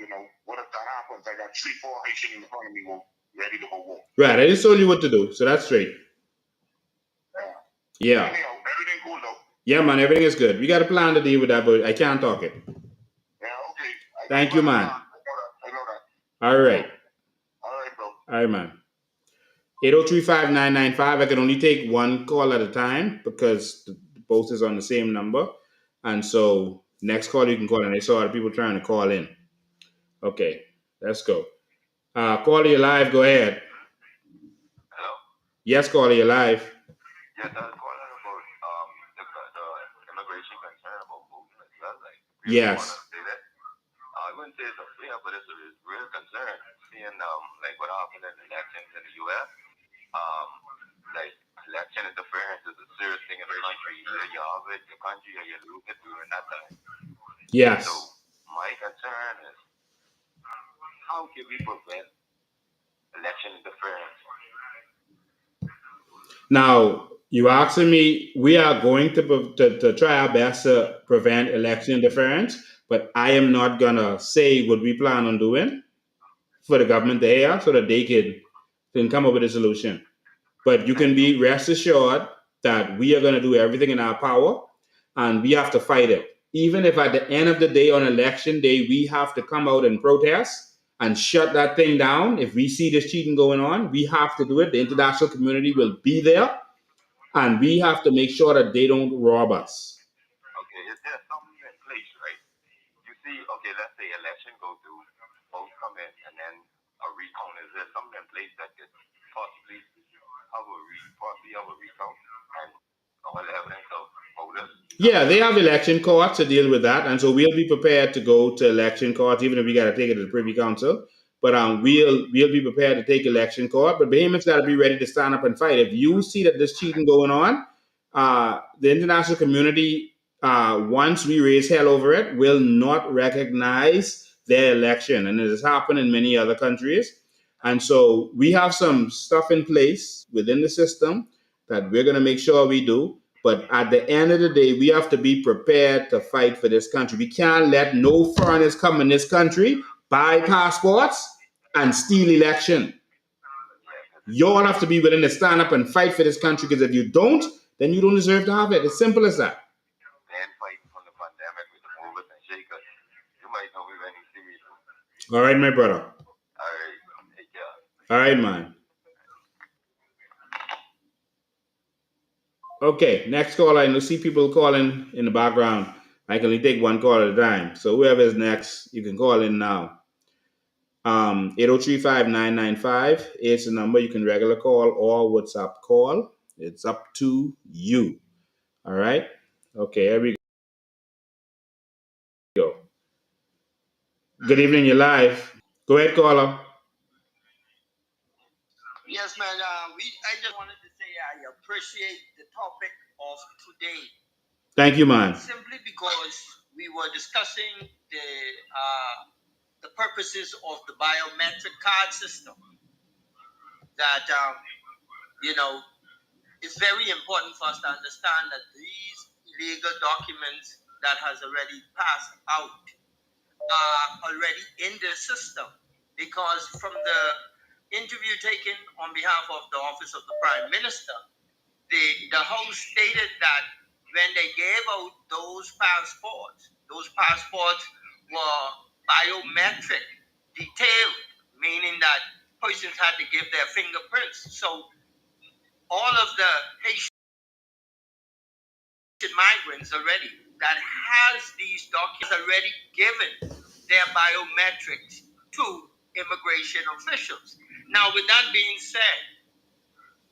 what if that happens? I got 3-4 Haitians in front of me ready to go vote. Right. I just told you what to do, so that's straight. Yeah. Anyhow, everything cool though. Yeah, man, everything is good. We got a plan to deal with that, but I can't talk it. Yeah, okay. Thank you, man. I know that. All right. All right, bro. All right, man. 803-5995. I can only take one call at a time because the post is on the same number. And so next call you can call, and I saw other people trying to call in. Okay, let's go. Caller, you live. Go ahead. Hello? Yes, caller, you live. Yes, I was calling about the immigration concern about voting as well. Like, Yes. want to say that. I wouldn't say it's a fear, but it's a real concern. Seeing like what happened in elections in the U.S. Like election interference is a serious thing in the country. Either you have it, the country, or you lose it during that time. Yes. So my concern is how can we prevent election interference? Now, you asking me, we are going to try our best to prevent election interference, but I am not going to say what we plan on doing for the government to hear so that they can come up with a solution. But you can be rest assured that we are going to do everything in our power, and we have to fight it. Even if at the end of the day, on election day, we have to come out and protest and shut that thing down. If we see this cheating going on, we have to do it. The international community will be there, and we have to make sure that they don't rob us. Okay, is there something in place, right? You see, okay, let's say election go through, votes come in, and then a recount. Is there something in place that could possibly have a recount and all the evidence of voters? Yeah, they have election courts to deal with that, and so we'll be prepared to go to election courts, even if we got to take it to the Privy Council. But we'll be prepared to take election court. But Bahamians got to be ready to stand up and fight. If you see that there's cheating going on, the international community, once we raise hell over it, will not recognize their election, and it has happened in many other countries. And so we have some stuff in place within the system that we're going to make sure we do. But at the end of the day, we have to be prepared to fight for this country. We can't let no foreigners come in this country, buy passports, and steal election. You all have to be willing to stand up and fight for this country, because if you don't, then you don't deserve to have it. It's simple as that. All right, my brother. All right, man. Okay, next call. I see people calling in the background. I can only take one call at a time. So whoever is next, you can call in now. 803-5995 is the number. You can regular call or WhatsApp call. It's up to you. All right? Okay, here we go. Good evening, you're live. Go ahead, caller. Yes, man. I just wanted to say I appreciate the topic of today. Thank you, man. Simply because we were discussing the purposes of the biometric card system. That it's very important for us to understand that these legal documents that has already passed out are already in the system, because from the interview taken on behalf of the Office of the Prime Minister, the House stated that when they gave out those passports were biometric, detailed, meaning that persons had to give their fingerprints. So all of the Haitian migrants already that has these documents already given their biometrics to immigration officials. Now, with that being said,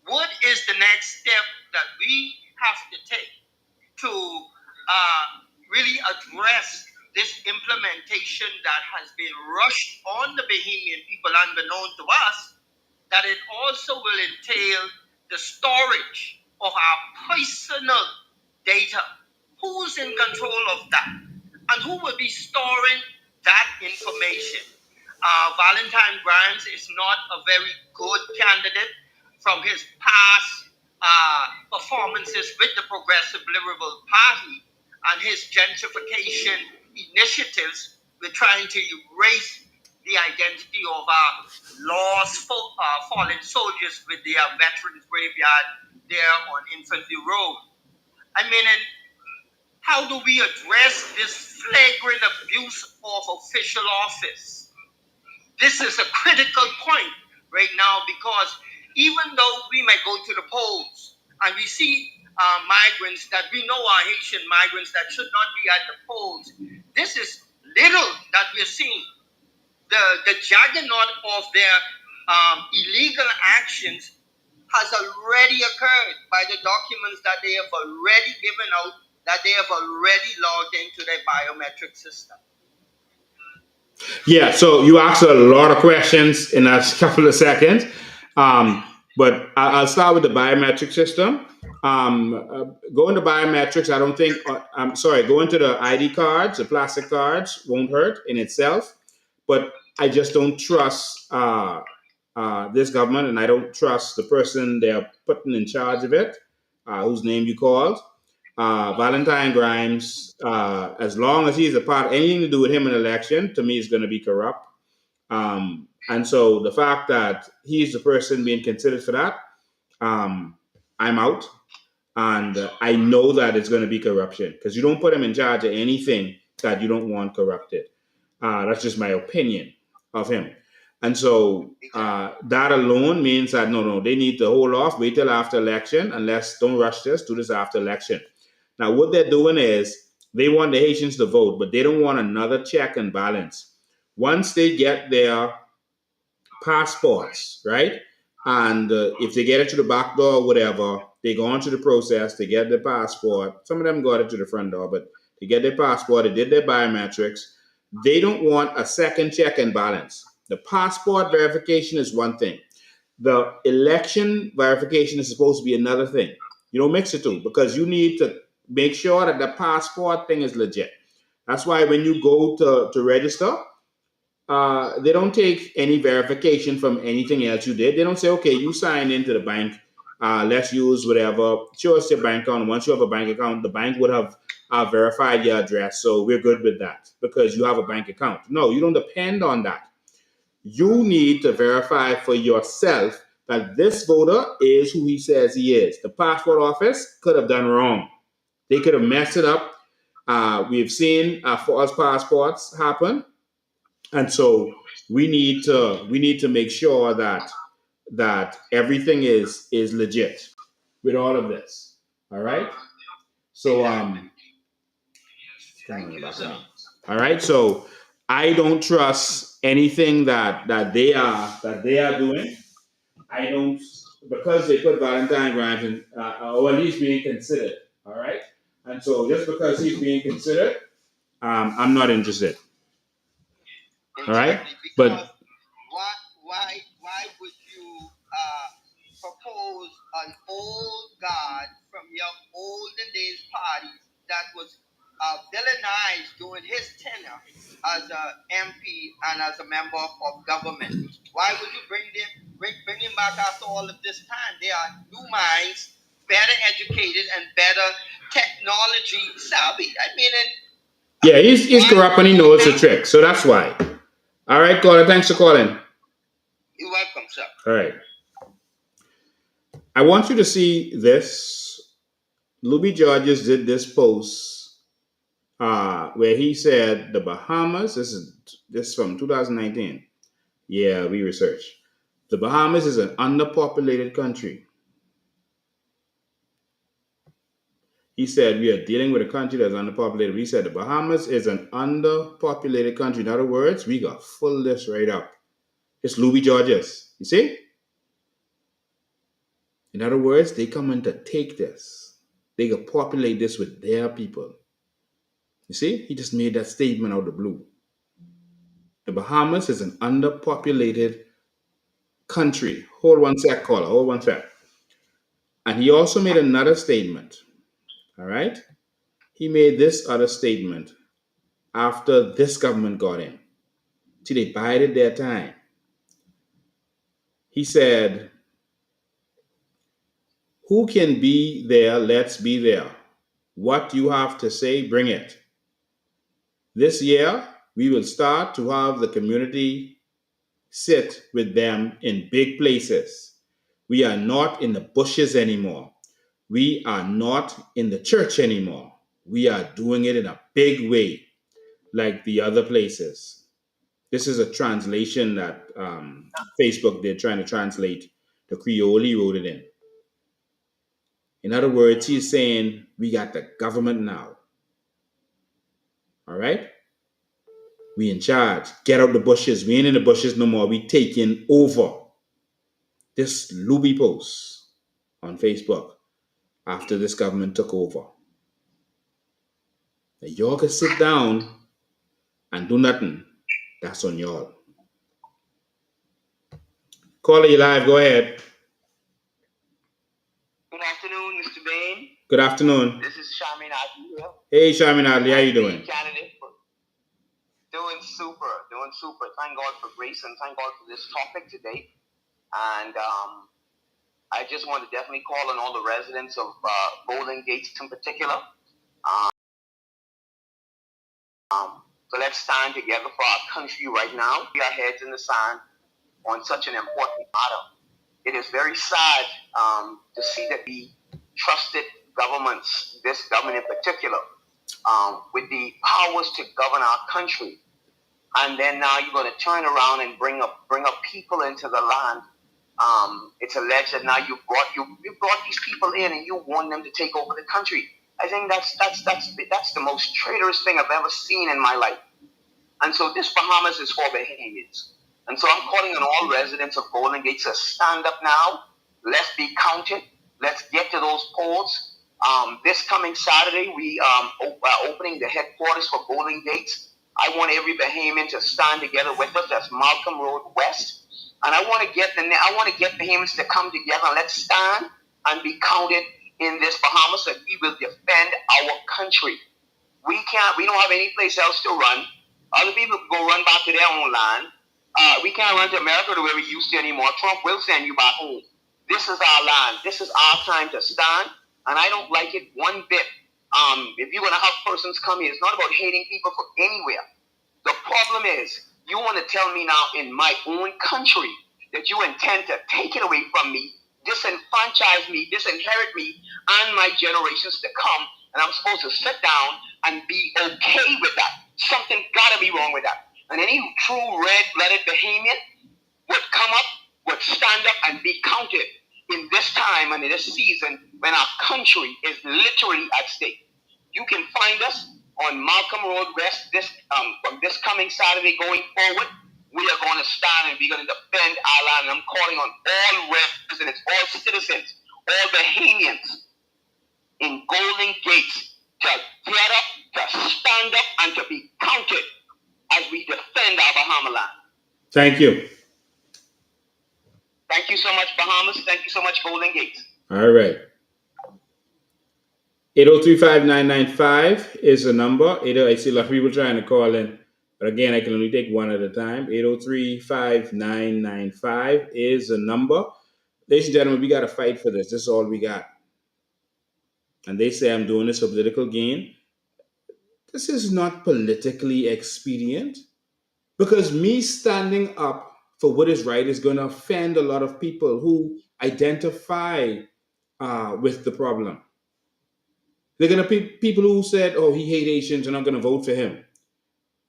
what is the next step that we have to take to really address this implementation that has been rushed on the Bahamian people, unbeknown to us, that it also will entail the storage of our personal data? Who's in control of that? And who will be storing that information? Valentine Grimes is not a very good candidate from his past performances with the Progressive Liberal Party and his gentrification initiatives with trying to erase the identity of our lost fallen soldiers with their veterans graveyard there on Infantry Road. I mean, and how do we address this flagrant abuse of official office? This is a critical point right now, because even though we may go to the polls and we see migrants that we know are Haitian migrants that should not be at the polls, this is little that we're seeing. The juggernaut of their illegal actions has already occurred by the documents that they have already given out, that they have already logged into their biometric system. Yeah, so you asked a lot of questions in a couple of seconds, but I'll start with the biometric system. Go into biometrics. I don't think. I'm sorry. Go into the ID cards, the plastic cards won't hurt in itself, but I just don't trust this government, and I don't trust the person they're putting in charge of it, whose name you called. Valentine Grimes, as long as he's a part, anything to do with him in election, to me is going to be corrupt. And so the fact that he's the person being considered for that, I'm out. And I know that it's going to be corruption, because you don't put him in charge of anything that you don't want corrupted. That's just my opinion of him. And so that alone means that no, they need to hold off, wait till after election, don't rush this, do this after election. Now, what they're doing is they want the Haitians to vote, but they don't want another check and balance. Once they get their passports, right? And if they get it to the back door or whatever, they go on to the process, they get their passport. Some of them got it to the front door, but they get their passport, they did their biometrics. They don't want a second check and balance. The passport verification is one thing. The election verification is supposed to be another thing. You don't mix the two, because you need to make sure that the passport thing is legit. That's why when you go to register, they don't take any verification from anything else you did. They don't say, okay, you signed into the bank. Let's use whatever. Show us your bank account. Once you have a bank account, the bank would have verified your address. So we're good with that because you have a bank account. No, you don't depend on that. You need to verify for yourself that this voter is who he says he is. The passport office could have done wrong. They could have messed it up. We've seen false passports happen. And so we need to make sure that everything is legit with all of this. All right. So all right. So I don't trust anything that they are doing. I don't, because they put Valentine Grimes in, or at least being considered. All right. And so just because he's being considered, I'm not interested. All right. But why would you propose an old guard from your olden days parties that was villainized during his tenure as an MP and as a member of government? Why would you bring him back after all of this time? They are new minds, better educated, and better technology savvy. I mean, yeah, he's corrupt and he knows the trick, so that's why. All right, caller, thanks for calling. You're welcome, sir. All right. I want you to see this. Louis Georges did this post where he said the Bahamas, this is from 2019. Yeah, we researched. The Bahamas is an underpopulated country. He said, we are dealing with a country that's underpopulated. He said the Bahamas is an underpopulated country. In other words, we got full list right up. It's Louis Georges. You see? In other words, they come in to take this. They can populate this with their people. You see? He just made that statement out of the blue. The Bahamas is an underpopulated country. Hold one sec, caller. Hold one sec. And he also made another statement. All right? He made this other statement after this government got in. See, they bided their time. He said, who can be there? Let's be there. What you have to say, bring it. This year, we will start to have the community sit with them in big places. We are not in the bushes anymore. We are not in the church anymore. We are doing it in a big way, like the other places. This is a translation that Facebook did, trying to translate the Creole. He wrote it in. In other words, he's saying, we got the government now. All right? We in charge. Get out the bushes. We ain't in the bushes no more. We taking over. This Luby post on Facebook after this government took over. Now, y'all can sit down and do nothing. That's on y'all. Caller, you live. Go ahead. Good afternoon, Mr. Bain. Good afternoon. This is Shamin Adli here. Hey, Shamin Adli. How you doing? Candidate for doing super. Thank God for grace and thank God for this topic today. And I just want to definitely call on all the residents of Golden Gates in particular. So let's stand together for our country right now. We are heads in the sand on such an important matter. It is very sad to see that the trusted governments, this government in particular, with the powers to govern our country, and then now you're going to turn around and bring up people into the land. It's alleged that now you brought these people in and you want them to take over the country. I think that's the most traitorous thing I've ever seen in my life. And so this Bahamas is for Bahamians. And so I'm calling on all residents of Golden Gates to stand up now. Let's be counted. Let's get to those polls. This coming Saturday, we are opening the headquarters for Golden Gates. I want every Bahamian to stand together with us. That's Malcolm Road West. And I want to get Bahamians to come together and let's stand and be counted in this Bahamas, that we will defend our country. We don't have any place else to run. Other people can go run back to their own land. We can't run to America the way we used to anymore. Trump will send you back home. This is our land. This is our time to stand. And I don't like it one bit. If you're going to have persons come here, it's not about hating people from anywhere. The problem is, you want to tell me now in my own country that you intend to take it away from me, disenfranchise me, disinherit me, and my generations to come, and I'm supposed to sit down and be okay with that. Something got to be wrong with that. And any true red-blooded Bahamian would come up, would stand up and be counted in this time and in this season when our country is literally at stake. You can find us on Malcolm Road West from this coming Saturday going forward. We are going to stand and we're going to defend our land. And I'm calling on all residents, all citizens, all Bahamians in Golden Gates to get up, to stand up, and to be counted as we defend our Bahama land. Thank you. Thank you so much, Bahamas. Thank you so much, Golden Gates. All right. 803-5995 is the number. I see a lot of people trying to call in. But again, I can only take one at a time. 803-5995 is the number. Ladies and gentlemen, we got to fight for this. This is all we got. And they say I'm doing this for political gain. This is not politically expedient. Because me standing up for what is right is going to offend a lot of people who identify with the problem. They're going to be people who said, oh, he hates Asians and I'm going to vote for him.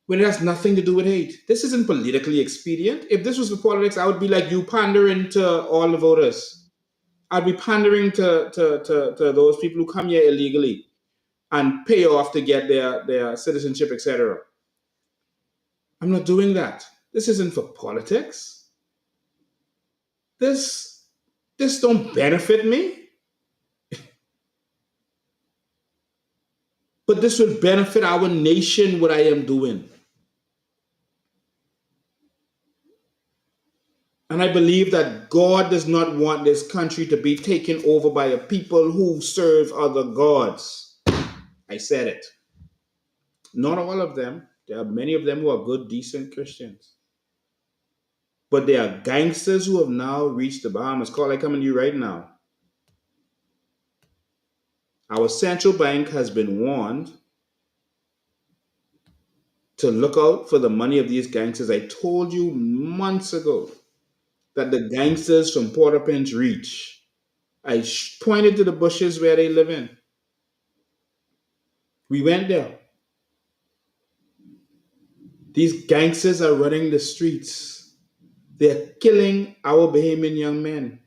When it has nothing to do with hate. This isn't politically expedient. If this was for politics, I would be like you pandering to all the voters. I'd be pandering to those people who come here illegally. and pay off to get their citizenship, etc. I'm not doing that. This isn't for politics. This don't benefit me, but this will benefit our nation, what I am doing. And I believe that God does not want this country to be taken over by a people who serve other gods. I said it. Not all of them. There are many of them who are good, decent Christians. But there are gangsters who have now reached the Bahamas. Call, I coming to you right now. Our central bank has been warned to look out for the money of these gangsters. I told you months ago that the gangsters from Port-au-Prince reach. I pointed to the bushes where they live in. We went there. These gangsters are running the streets. They're killing our Bahamian young men.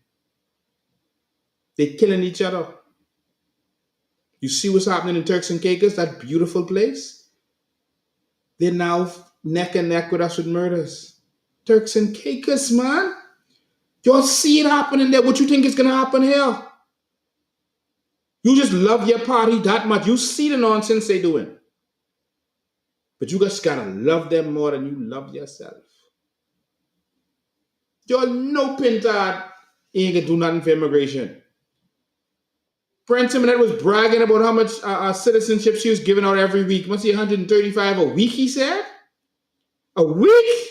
They're killing each other. You see what's happening in Turks and Caicos, that beautiful place? They're now neck and neck with us with murders. Turks and Caicos, man. Y'all see it happening there. What you think is going to happen here? You just love your party that much. You see the nonsense they doing. But you just got to love them more than you love yourself. Y'all know Pintard ain't going to do nothing for immigration. Brent Simonette was bragging about how much citizenship she was giving out every week. Must be 135 a week, he said? A week?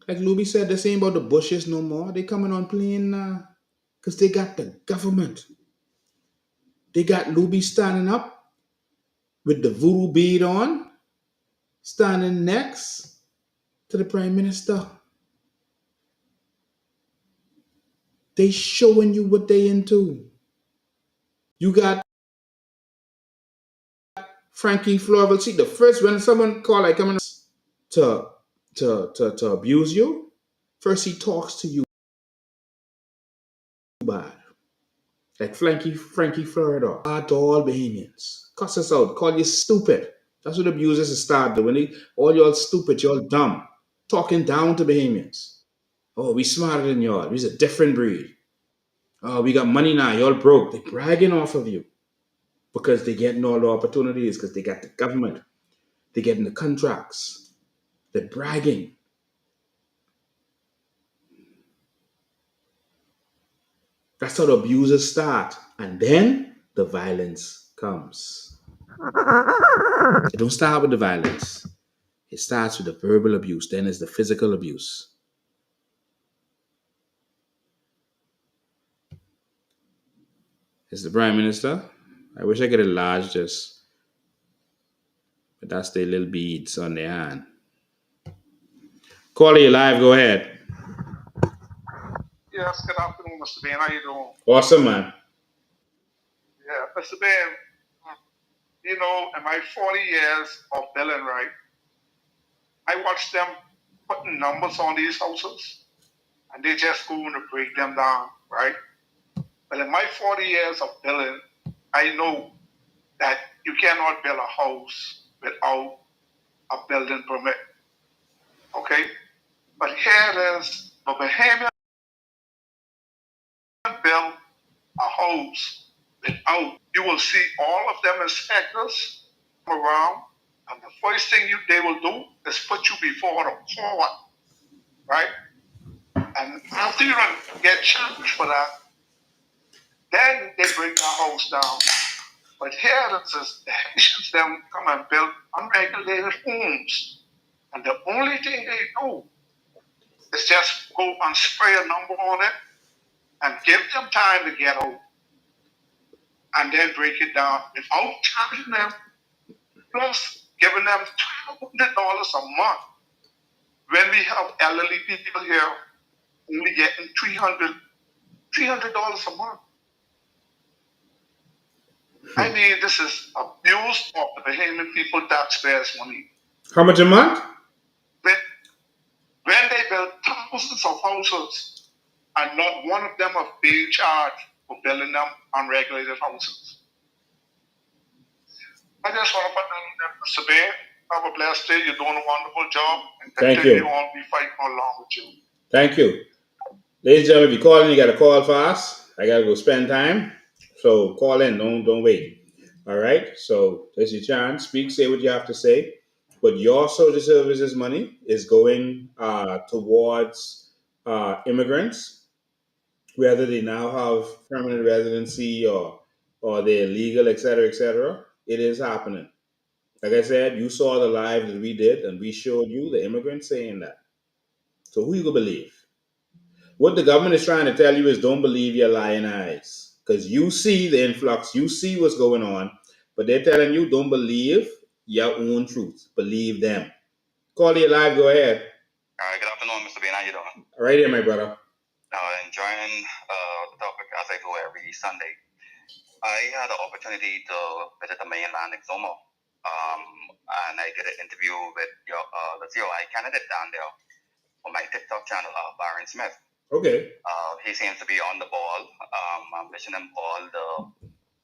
Like Luby said, they saying about the Bushes no more. They coming on playing because they got the government. They got Luby standing up with the voodoo bead on, standing next to the Prime Minister. They showing you what they into. You got Frankie Florville. See, the first when someone call like coming to abuse you, first he talks to you bad. Like Frankie Florida. To all Bahamians. Cuss us out. Call you stupid. That's what abusers start doing. All y'all stupid, y'all dumb. Talking down to Bahamians. Oh, we smarter than y'all. We's a different breed. Oh, we got money now. Y'all broke. They bragging off of you. Because they getting all the opportunities. Because they got the government. They getting the contracts. They're bragging. That's how the abusers start. And then the violence comes. It don't start with the violence. It starts with the verbal abuse. Then it's the physical abuse. It's the Prime Minister. I wish I could enlarge this. But that's their little beads on their hand. Caller, you live. Go ahead. Yes, good afternoon, Mr. Ben. How you doing? Awesome, man. Yeah, Mr. Ben, you know, in my 40 years of billing, right, I watched them putting numbers on these houses, and they just going to break them down, right? But in my 40 years of billing, I know that you cannot build a house without a building permit, okay? But here it is, the Bahamian build a house without, you will see all of them inspectors around, and the first thing they will do is put you before the court, right? And after you get charged for that, then they bring the house down. But here it is, the Haitians them come and build unregulated homes. And the only thing they do is just go and spray a number on it and give them time to get out. And then break it down without charging them, plus giving them $1,200 a month. When we have elderly people here only getting $300 a month. I mean, this is abuse of the Bahamian people taxpayers' money. How much a month? When they build thousands of houses and not one of them are being charged for building them unregulated houses. I just want to put that in there, Mr. Bain. Have a blessed day. You're doing a wonderful job, and Thank continue you. on. Be fighting along with you. Thank you. Ladies and gentlemen, if you call in, you got to call fast. I got to go spend time. So call in. Don't wait. All right? So there's your chance. Speak, say what you have to say. But your social services money is going towards immigrants, whether they now have permanent residency or they're legal, et cetera, et cetera. It is happening. Like I said, you saw the live that we did, and we showed you the immigrants saying that. So who you gonna believe? What the government is trying to tell you is don't believe your lying eyes. Because you see the influx, you see what's going on, but they're telling you don't believe your own truth. Believe them. Call you live, go ahead. All right, good afternoon, Mr. Bain. How you doing? Right here, my brother. Enjoying the topic as I do every Sunday. I had the opportunity to visit the mainland Exomo, and I did an interview with the COI candidate down there on my TikTok channel, Byron Smith. Okay. He seems to be on the ball. I'm wishing him all the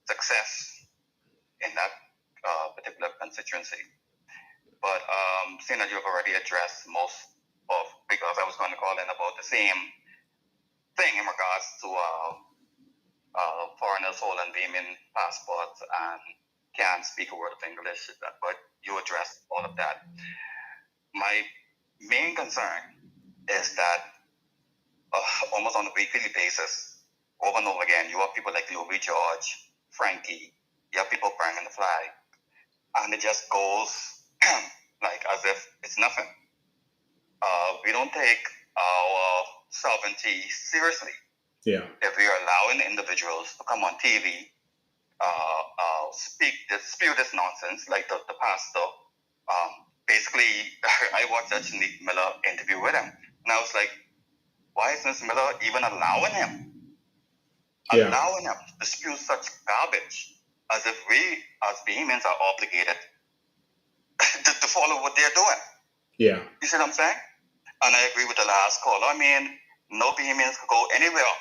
success in that particular constituency. But seeing that you've already addressed most of, because I was going to call in about the same thing in regards to foreigners holding Bahamian passports and can't speak a word of English, but you addressed all of that. My main concern is that almost on a weekly basis, over and over again, you have people like Louis George, Frankie, you have people burning the flag, and it just goes like as if it's nothing. We don't take our sovereignty seriously. Yeah. If we are allowing individuals to come on TV, spew this nonsense, like the pastor, basically, I watched that Nick Miller interview with him, and I was like, why is Mr. Miller even allowing him to spew such garbage, as if we, as Bahamians, are obligated to follow what they're doing? Yeah. You see what I'm saying? And I agree with the last caller. I mean, no Bahamians could go anywhere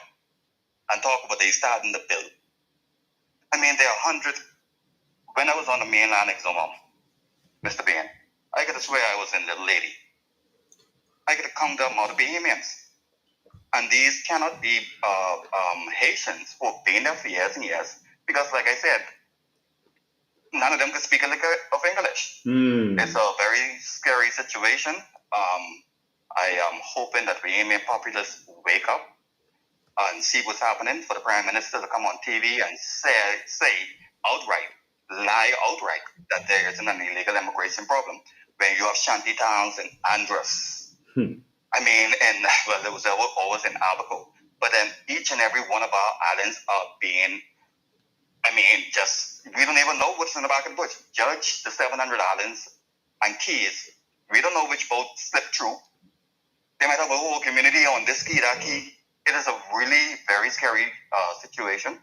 and talk about they starting the bill. I mean, there are hundreds. When I was on the mainland Exomo, Mr. Bain, I could swear I was in Little Lady. I could count the amount of Bahamians. And these cannot be Haitians who have been there for years and years, because, like I said, none of them can speak a lick of English. It's a very scary situation. I am hoping that Bahamian populace wake up and see what's happening, for the Prime Minister to come on TV and say outright, lie outright, that there isn't an illegal immigration problem when you have Shanty towns and Andros. I mean, and well, there was always in Abaco. But then each and every one of our islands are being, I mean, just, we don't even know what's in the back of the bush. Judge the 700 islands and keys. We don't know which boat slipped through. They might have a whole community on this key, that key. It is a really very scary situation.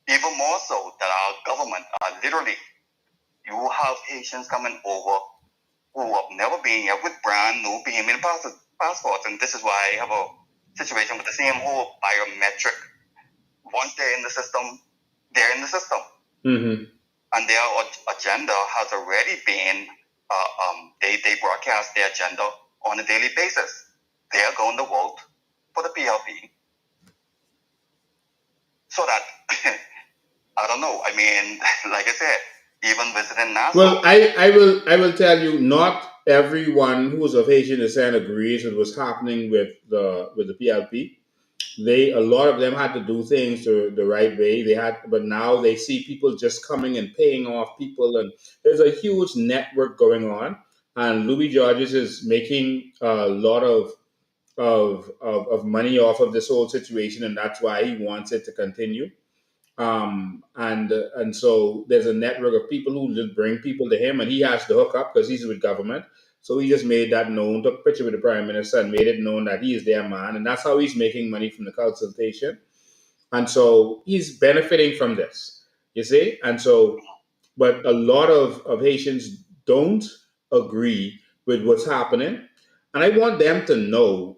Even more so that our government are literally, you have Haitians coming over who have never been here with brand new Bahamian passports. And this is why I have a situation with the same whole biometric. Once they're in the system, they're in the system. And their agenda has already been, they broadcast their agenda on a daily basis. They are going to vote for the PLP. So that, I don't know. I mean, like I said, even visiting Nassau. Well, I will tell you, not everyone who is of Haitian descent agrees with what's happening with the PLP. A lot of them had to do things the right way. But now they see people just coming and paying off people, and there's a huge network going on. And Louis Georges is making a lot of money off of this whole situation, and that's why he wants it to continue. And so there's a network of people who just bring people to him, and he has to hook up because he's with government. So he just made that known, took a picture with the Prime Minister and made it known that he is their man, and that's how he's making money from the consultation. And so he's benefiting from this, you see? And so, but a lot of Haitians don't agree with what's happening. And I want them to know,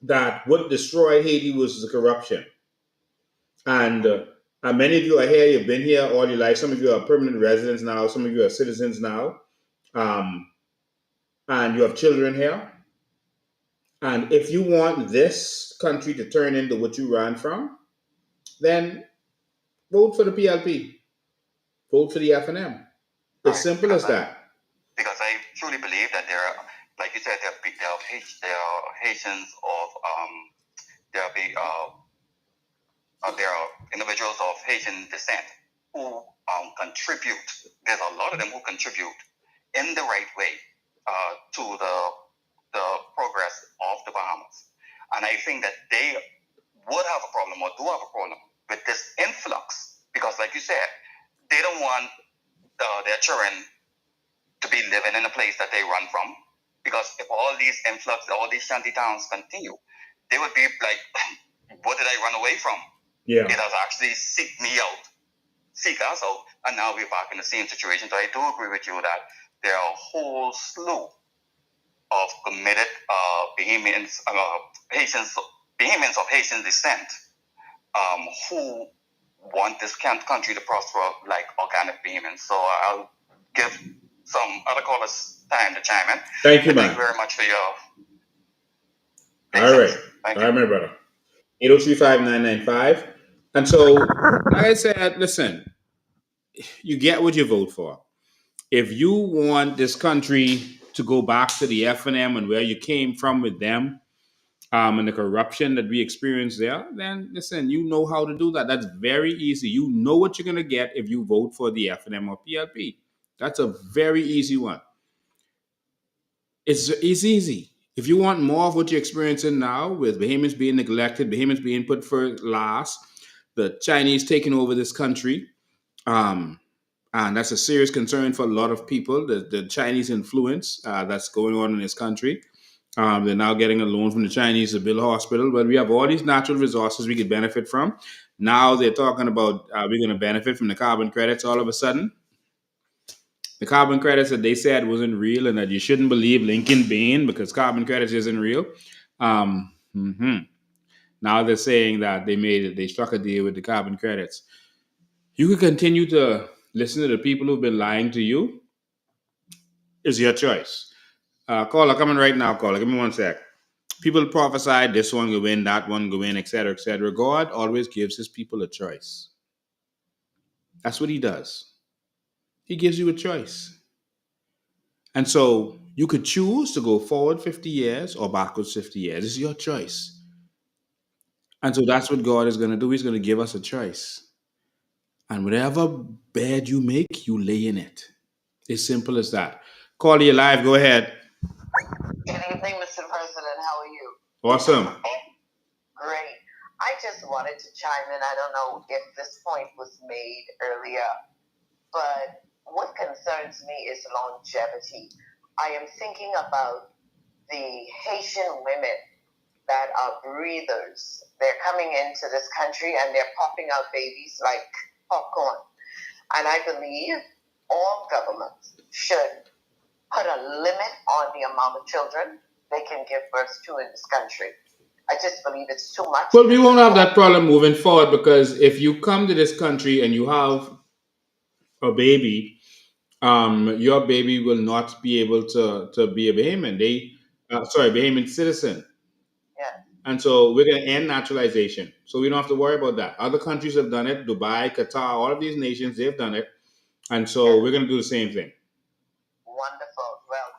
that what destroyed Haiti was the corruption. And many of you are here, you've been here all your life. Some of you are permanent residents now, some of you are citizens now. Um, and you have children here. And if you want this country to turn into what you ran from, then vote for the PLP. Vote for the FNM. As simple as that. Because I truly believe that there are, like you said, there are Haitians there are individuals of Haitian descent who contribute. There's a lot of them who contribute in the right way to the progress of the Bahamas. And I think that they would have a problem or do have a problem with this influx because, like you said, they don't want their children to be living in a place that they run from. Because if all these influx, all these shanty towns continue, they would be like, what did I run away from? Yeah. It has actually seek us out, and now we're back in the same situation. So I do agree with you that there are a whole slew of committed Bahamians of Haitian descent who want this country to prosper like organic Bahamians. So I'll give some other callers time to chime in. Thank you, man. Thank you very much for your... All right. All right, my brother. 803-5995. And so, like I said, listen, you get what you vote for. If you want this country to go back to the FNM and where you came from with them, and the corruption that we experienced there, then listen, you know how to do that. That's very easy. You know what you're going to get if you vote for the FNM or PLP. That's a very easy one. It's easy. If you want more of what you're experiencing now with Bahamians being neglected, Bahamians being put for last, the Chinese taking over this country, and that's a serious concern for a lot of people, the Chinese influence that's going on in this country. They're now getting a loan from the Chinese to build a hospital, but we have all these natural resources we could benefit from. Now they're talking about we're going to benefit from the carbon credits all of a sudden. The carbon credits that they said wasn't real and that you shouldn't believe Lincoln Bain because carbon credits isn't real. Now they're saying that they struck a deal with the carbon credits. You could continue to listen to the people who've been lying to you. It's your choice. Caller, coming right now, caller. Give me 1 sec. People prophesy this one go win, that one go win, etc., etc. God always gives his people a choice. That's what he does. He gives you a choice. And so you could choose to go forward 50 years or backwards 50 years. It's your choice. And so that's what God is going to do. He's going to give us a choice. And whatever bed you make, you lay in it. It's simple as that. Call you live. Go ahead. Good evening, Mr. President. How are you? Awesome. Great. I just wanted to chime in. I don't know if this point was made earlier, but what concerns me is longevity. I am thinking about the Haitian women that are breathers. They're coming into this country and they're popping out babies like popcorn. And I believe all governments should put a limit on the amount of children they can give birth to in this country. I just believe it's too much. Well, we won't have that problem moving forward because if you come to this country and you have a baby, your baby will not be able to be a Bahamian. Bahamian citizen. Yeah. And so we're going to end naturalization. So we don't have to worry about that. Other countries have done it. Dubai, Qatar, all of these nations, they've done it. And so we're going to do the same thing. Wonderful. Well,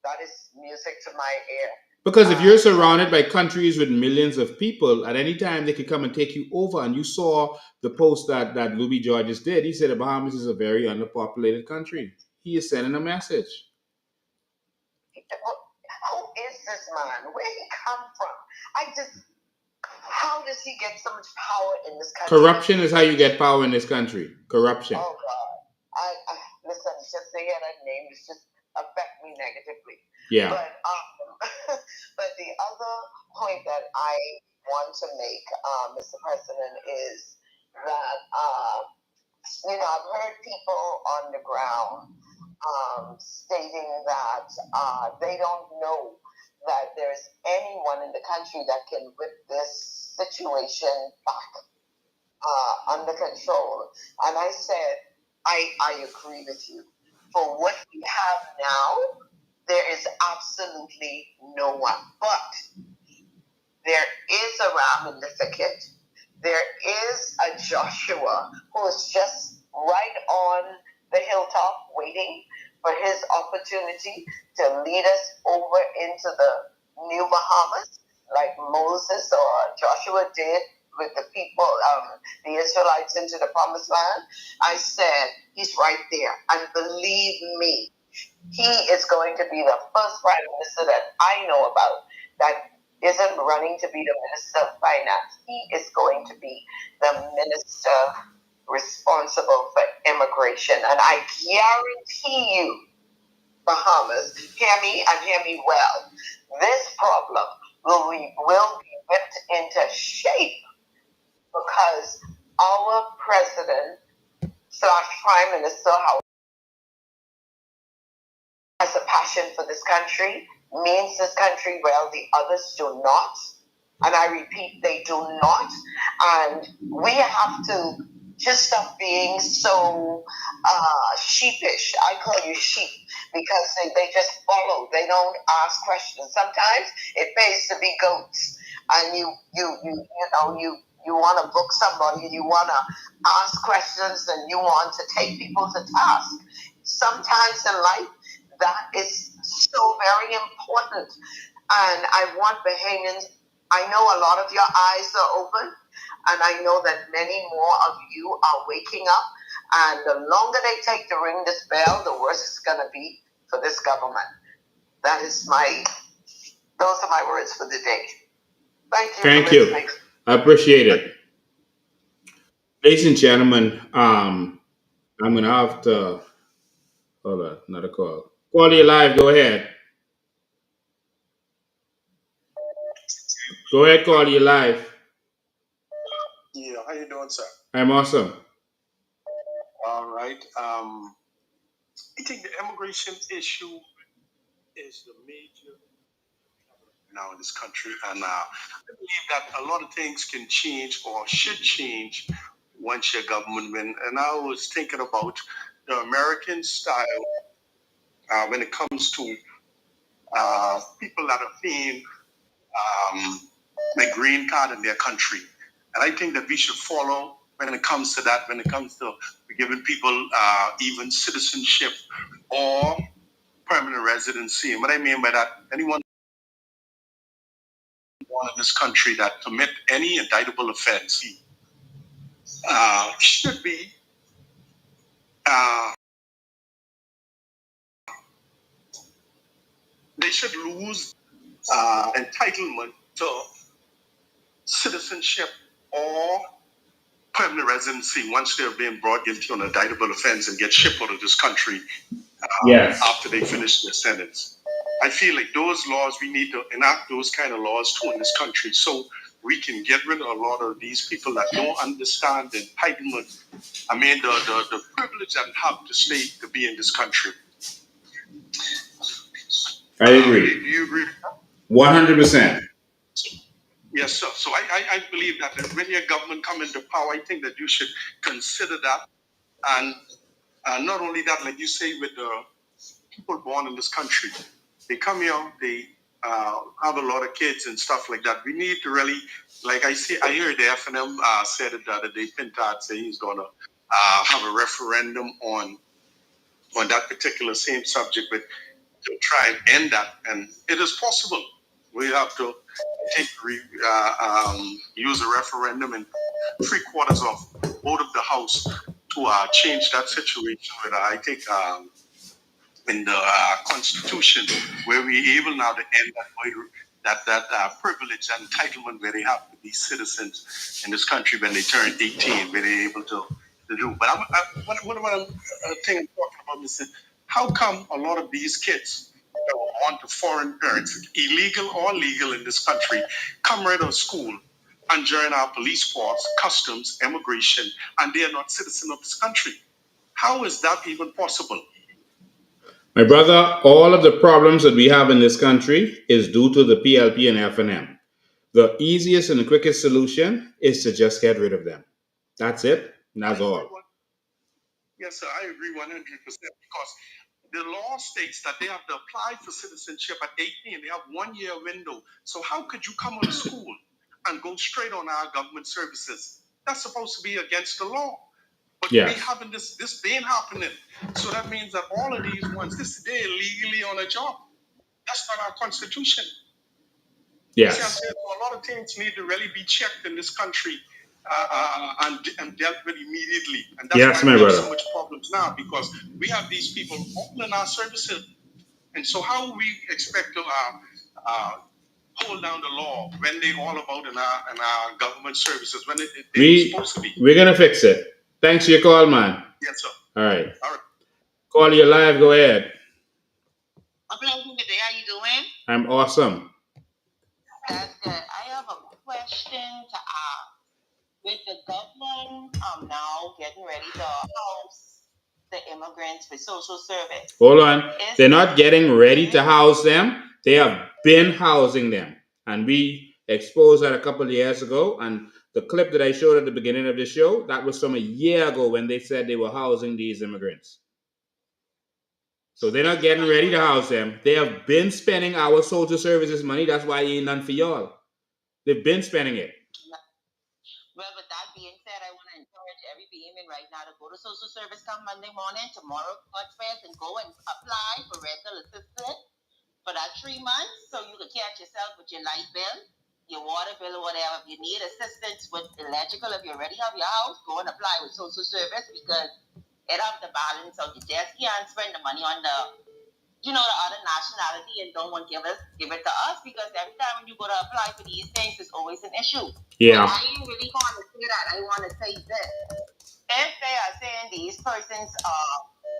that is music to my ear. Because if you're surrounded by countries with millions of people, at any time they could come and take you over. And you saw the post that Louis Georges did. He said the Bahamas is a very underpopulated country. He is sending a message. Who is this man? Where he come from? How does he get so much power in this country? Corruption is how you get power in this country. Corruption. Oh God! I listen. Just to hear that name is just affect me negatively. Yeah. But the other point that I want to make, Mr. President, is that I've heard people on the ground stating that they don't know that there's anyone in the country that can whip this situation back under control. And I said, I agree with you. For what we have now, there is absolutely no one. But there is a ram in the thicket. There is a Joshua who is just right on the hilltop waiting for his opportunity to lead us over into the new Bahamas, like Moses or Joshua did with the people, the Israelites into the promised land. I said, he's right there. And believe me, he is going to be the first prime minister that I know about that isn't running to be the minister of finance. He is going to be the minister responsible for immigration. And I guarantee you, Bahamas, hear me and hear me well, this problem will be whipped into shape because our president / prime minister has a passion for this country, means this country well, the others do not. And I repeat, they do not. And we have to just stop being so sheepish. I call you sheep because they just follow. They don't ask questions. Sometimes it pays to be goats. And you want to book somebody and you want to ask questions and you want to take people to task. Sometimes in life, that is so very important. And I want Bahamians, I know a lot of your eyes are open, and I know that many more of you are waking up. And the longer they take to ring this bell, the worse it's going to be for this government. Those are my words for the day. Thank you. Thank you. I appreciate it. Ladies and gentlemen, I'm going to have to, hold on, another call. Quality Live, go ahead. Go ahead, Quality Live. Yeah, how you doing, sir? I'm awesome. All right. I think the immigration issue is the major now in this country, and I believe that a lot of things can change or should change once your government win. And I was thinking about the American style when it comes to people that are paying a green card in their country. And I think that we should follow when it comes to that, when it comes to giving people even citizenship or permanent residency. And what I mean by that, anyone born in this country that commit any indictable offense should be they should lose entitlement to citizenship or permanent residency once they're being brought guilty on an indictable offense and get shipped out of this country after they finish their sentence. I feel like those laws, we need to enact those kind of laws too in this country so we can get rid of a lot of these people that don't understand the entitlement. I mean, the privilege that have to stay to be in this country. I agree. Do you agree? 100%. Yes, sir. So I believe that when your government come into power, I think that you should consider that. And not only that, like you say, with the people born in this country, they come here, they have a lot of kids and stuff like that. We need to really, like I hear the FNM said it the other day, Pintard said he's going to have a referendum on that particular same subject, but to try and end that. And it is possible. We have to use a referendum and 3/4 of vote of the House to change that situation. With I think in the Constitution, where we're able now to end that privilege, that entitlement, where they have to be citizens in this country when they turn 18, where they're able to do. But what I'm talking about is how come a lot of these kids that were born to foreign parents, illegal or legal in this country, come right out of school and join our police force, customs, immigration, and they are not citizens of this country? How is that even possible? My brother, all of the problems that we have in this country is due to the PLP and FNM. The easiest and the quickest solution is to just get rid of them. That's it. And that's all. Yes, sir, I agree 100% because the law states that they have to apply for citizenship at 18. They have 1 year window. So how could you come out of school and go straight on our government services? That's supposed to be against the law. But we having this been happening. So that means that all of these ones, they're legally on a job. That's not our constitution. Yes. See, I'm saying, so a lot of things need to really be checked in this country and dealt with immediately. And that's why we have so much problems now, because we have these people all in our services. And so how we expect to hold down the law when they all about in our government services, when they're supposed to be? We're going to fix it. Thanks for your call, man. Yes, sir. All right. Call you live. Go ahead. Hello, good day. How you doing? I'm awesome. That's good. I have a question to ask. With the government now getting ready to house the immigrants with social service. Hold on. They're not getting ready to house them. They have been housing them. And we exposed that a couple of years ago. And the clip that I showed at the beginning of the show, that was from a year ago when they said they were housing these immigrants. So they're not getting ready to house them. They have been spending our social services money. That's why ain't none for y'all. They've been spending it. Well, with that being said, I want to encourage every Bahamian right now to go to social service come Monday morning, tomorrow, God first, and go and apply for rental assistance for that 3 months so you can catch yourself with your light bill, your water bill, or whatever. If you need assistance with electrical, if you already have your house, go and apply with social service because it have the balance out. You just can't spend the money on the the other nationality and don't want to give it to us because every time when you go to apply for these things, it's always an issue. Yeah. So I ain't really going to say that. I want to say this. If they are saying these persons are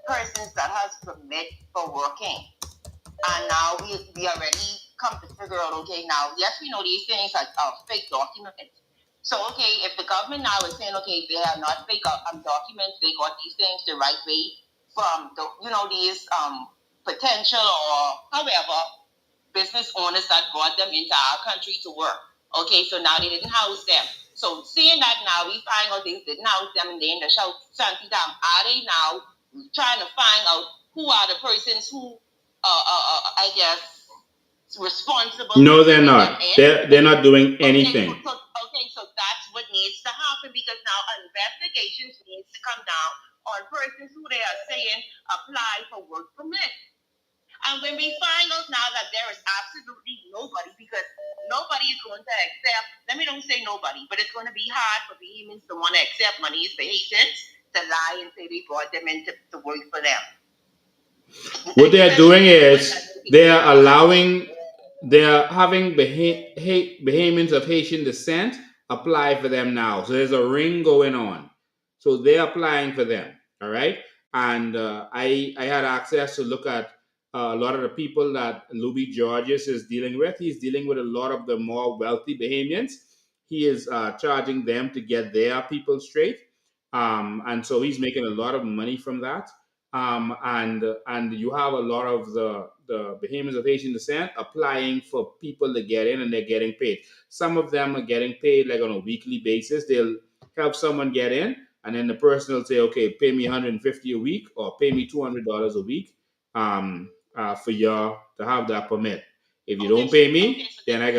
persons that has permit for working, and now we already come to figure out, okay, now, yes, we know these things are fake documents. So, okay, if the government now is saying, okay, they are not fake documents, they got these things the right way from, these potential or however business owners that brought them into our country to work. Okay, so now they didn't house them. So seeing that now we find out they didn't house them and they in the Shanty Town, are they now trying to find out who are the persons who I guess responsible? No, they're not. They're not doing anything. Okay, so that's what needs to happen because now investigations needs to come down on persons who they are saying apply for work permit. And when we find out now that there is absolutely nobody, because nobody is going to accept, let me don't say nobody, but it's going to be hard for Bahamians to want to accept monies for Haitians to lie and say they brought them in to work for them. What they're doing is they're having Bahamians of Haitian descent apply for them now. So there's a ring going on. So they're applying for them. All right. And I had access to look at a lot of the people that Louis Georges is dealing with. He's dealing with a lot of the more wealthy Bahamians. He is charging them to get their people straight. And so he's making a lot of money from that. And you have a lot of the Bahamians of Haitian descent applying for people to get in and they're getting paid. Some of them are getting paid like on a weekly basis. They'll help someone get in and then the person will say, okay, pay me $150 a week or pay me $200 a week for you to have that permit. If you don't pay me, then I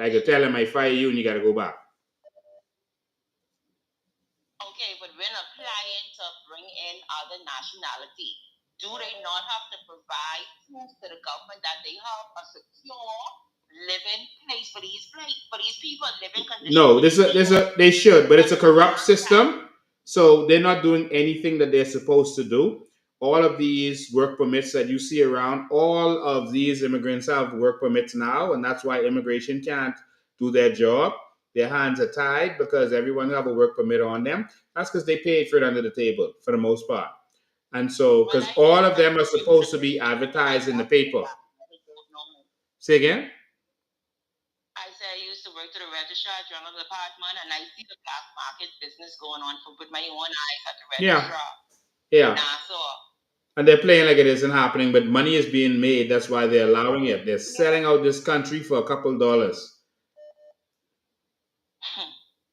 could tell them I fire you and you got to go back. Okay, but when applying to bring in other nationality, do they not have to provide proof to the government that they have a secure living place for these people, living conditions? No, they should, but it's a corrupt system, so they're not doing anything that they're supposed to do. All of these work permits that you see around, all of these immigrants have work permits now, and that's why immigration can't do their job. Their hands are tied because everyone have a work permit on them. That's because they paid for it under the table for the most part. And so, because all of them are supposed to be advertised in the paper. Say again? I say I used to work to the registrar general department, and I see the black market business going on with my own eyes at the registrar. Yeah. Nah, so And they're playing like it isn't happening, but money is being made. That's why they're allowing it. They're selling out this country for a couple dollars.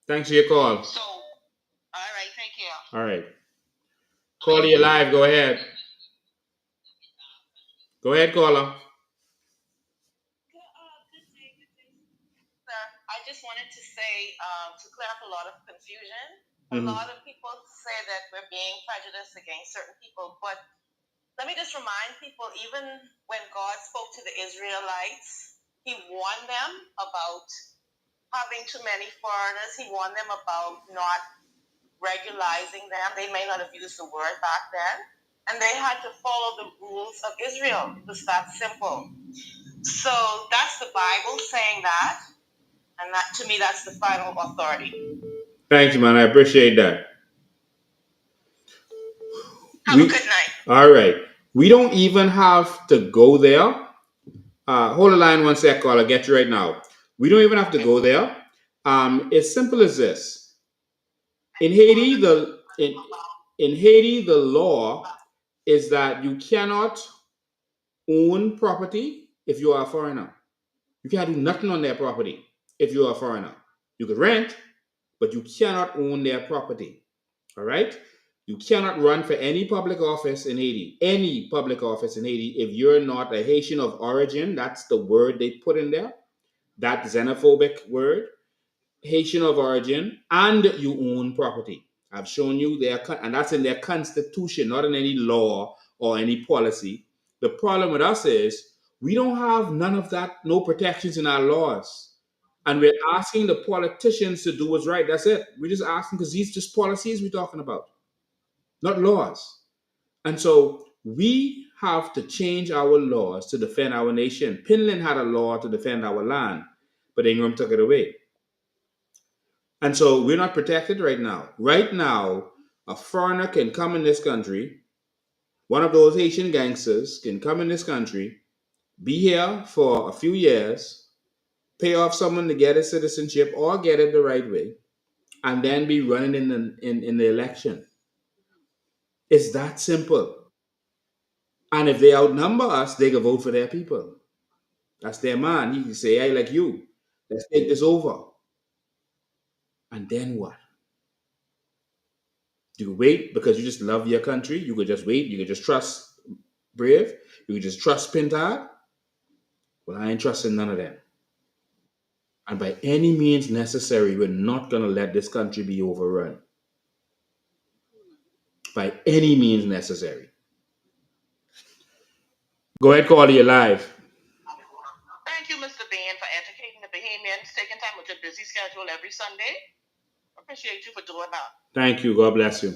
Thanks for your call. So, all right, thank you. All right. Caller, you live. Go ahead. Go ahead, caller. Sir, I just wanted to say, to clear up a lot of confusion. A Mhm. lot of people say that we're being prejudiced against certain people, but let me just remind people, even when God spoke to the Israelites, he warned them about having too many foreigners. He warned them about not regularizing them. They may not have used the word back then. And they had to follow the rules of Israel. It was that simple. So that's the Bible saying that. And that, to me, that's the final authority. Thank you, man. I appreciate that. Have a good night. All right. We don't even have to go there. Hold the line one sec, caller. I'll get you right now. We don't even have to go there. It's simple as this. In Haiti, in Haiti, the law is that you cannot own property if you are a foreigner. You can't do nothing on their property if you are a foreigner. You could rent, but you cannot own their property. All right? You cannot run for any public office in Haiti, any public office in Haiti, if you're not a Haitian of origin. That's the word they put in there, that xenophobic word, Haitian of origin, and you own property. I've shown you their, and that's in their constitution, not in any law or any policy. The problem with us is we don't have none of that, no protections in our laws. And we're asking the politicians to do what's right. That's it. We're just asking because these just policies we're talking about, not laws. And so we have to change our laws to defend our nation. Finland had a law to defend our land, but Ingram took it away. And so we're not protected right now. Right now, a foreigner can come in this country, one of those Haitian gangsters can come in this country, be here for a few years, pay off someone to get a citizenship or get it the right way, and then be running in the election. It's that simple. And if they outnumber us, they can vote for their people. That's their man. He can say, hey, like you, let's take this over. And then what? You wait because you just love your country. You could just wait. You could just trust Brave. You could just trust Pintard. Well, I ain't trusting none of them. And by any means necessary, we're not going to let this country be overrun. By any means necessary. Go ahead, call you live. Thank you, Mr. Bean, for educating the Bahamians, taking time with your busy schedule every Sunday. Appreciate you for doing that. Thank you. God bless you.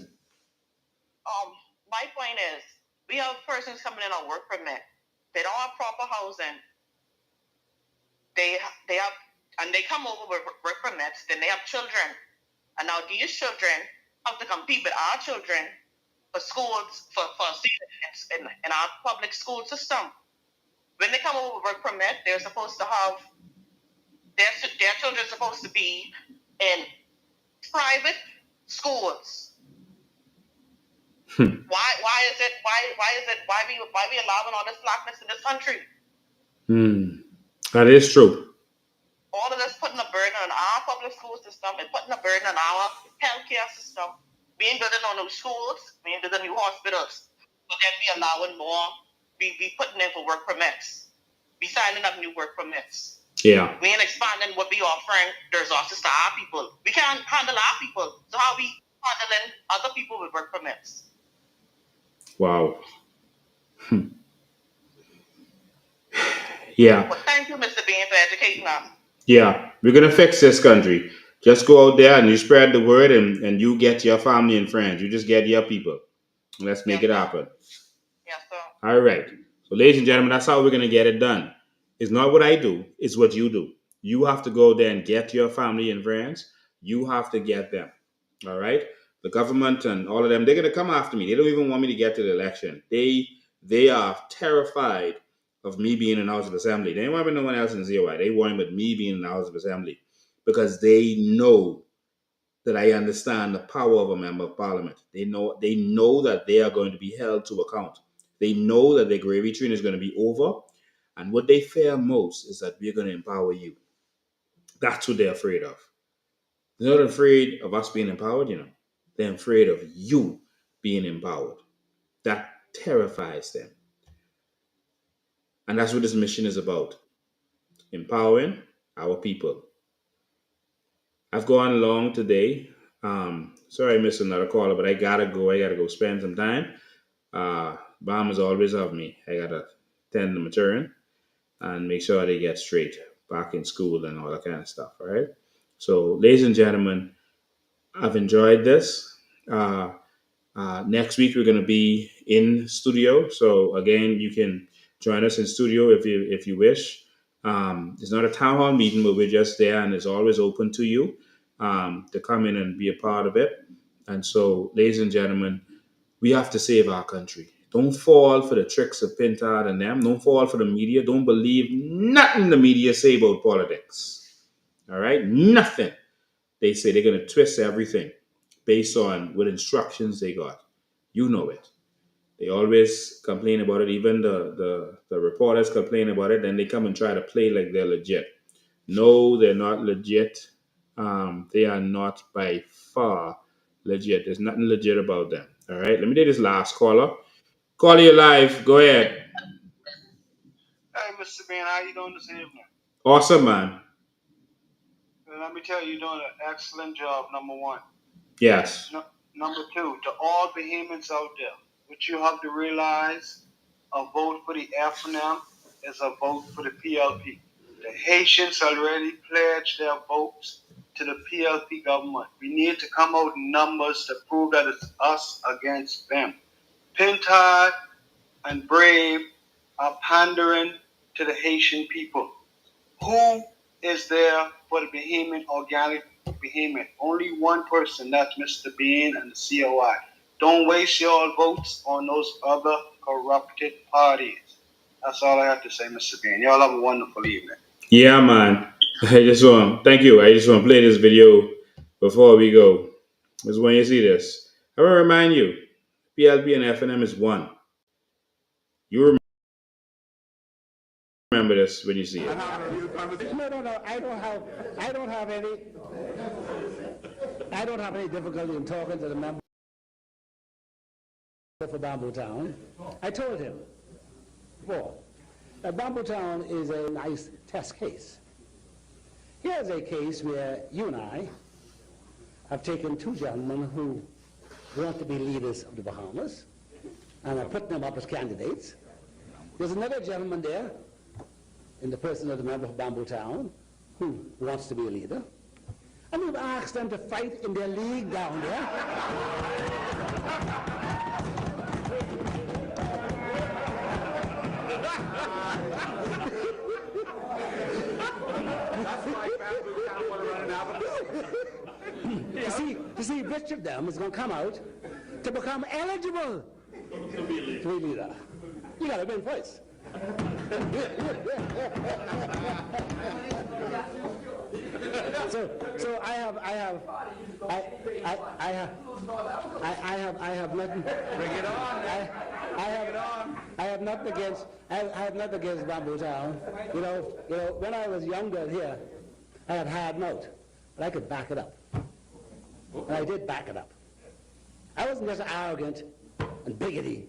My point is, we have persons coming in on work permit. They don't have proper housing. They have, and they come over with work permits. Then they have children, and now these children have to compete with our children for schools, for seats in our public school system. When they come over with work permit, they're supposed to have their children are supposed to be in private schools. Why we allowing all this blackness in this country? That is true. All of this putting a burden on our public school system and putting a burden on our healthcare system. We ain't building no new schools. We ain't building new hospitals. But then we allowing more. We putting in for work permits. We signing up new work permits. Yeah. We ain't expanding what we offering the resources to our people. We can't handle our people. So how we handling other people with work permits? Wow. Yeah. Well, thank you, Mr. Bean, for educating us. Yeah. We're going to fix this country. Just go out there and you spread the word and you get your family and friends. You just get your people. Let's make it happen. Yes, sir. All right. So, ladies and gentlemen, that's how we're going to get it done. It's not what I do. It's what you do. You have to go there and get your family and friends. You have to get them. All right. The government and all of them, they're going to come after me. They don't even want me to get to the election. They are terrified of me being in the House of Assembly. They don't want no one else in ZY. They want but me being in the House of Assembly because they know that I understand the power of a member of parliament. They know that they are going to be held to account. They know that their gravy train is going to be over. And what they fear most is that we're going to empower you. That's what they're afraid of. They're not afraid of us being empowered, They're afraid of you being empowered. That terrifies them. And that's what this mission is about. Empowering our people. I've gone long today. Sorry I missed another caller, but I gotta go. I gotta go spend some time. Bahamas always have me. I gotta tend to my children and make sure they get straight back in school and all that kind of stuff. All right. So, ladies and gentlemen, I've enjoyed this. Next week we're gonna be in studio. So again, you can join us in studio if you wish. It's not a town hall meeting, but we're just there, and it's always open to you to come in and be a part of it. And so, ladies and gentlemen, we have to save our country. Don't fall for the tricks of Pintard and them. Don't fall for the media. Don't believe nothing the media say about politics. All right? Nothing. They say they're going to twist everything based on what instructions they got. You know it. They always complain about it. Even the reporters complain about it. Then they come and try to play like they're legit. No, they're not legit. They are not by far legit. There's nothing legit about them. All right. Let me take this last caller. Caller, you live. Go ahead. Hey, Mr. Bean, how you doing this evening? Awesome, man. Let me tell you, you're doing an excellent job, number one. Yes. Number two, to all Bahamians out there, what you have to realize, a vote for the Referendum is a vote for the PLP. The Haitians already pledged their votes to the PLP government. We need to come out in numbers to prove that it's us against them. Pintard and Brave are pandering to the Haitian people. Who is there for the Bahamian, organic Bahamian? Only one person, that's Mr. Bean and the COI. Don't waste your votes on those other corrupted parties. That's all I have to say, Mr. Bean. Y'all have a wonderful evening. Yeah, man. Thank you. I just want to play this video before we go. Because when you see this, I want to remind you, PLP and FNM is one. You remember this when you see it. No. I don't have any difficulty in talking to the member for Bamboo Town. I told him before that Bamboo Town is a nice test case. Here's a case where you and I have taken two gentlemen who want to be leaders of the Bahamas and are putting them up as candidates. There's another gentleman there in the person of the member of Bamboo Town who wants to be a leader. And we've asked them to fight in their league down there. You see, which of them is going to come out to become eligible to be leader? You got to win first. So I have nothing. Bring it on. I have nothing against Bamboo Town. You know, when I was younger here, I had hard mouth, but I could back it up. And I did back it up. I wasn't just arrogant and bigoty.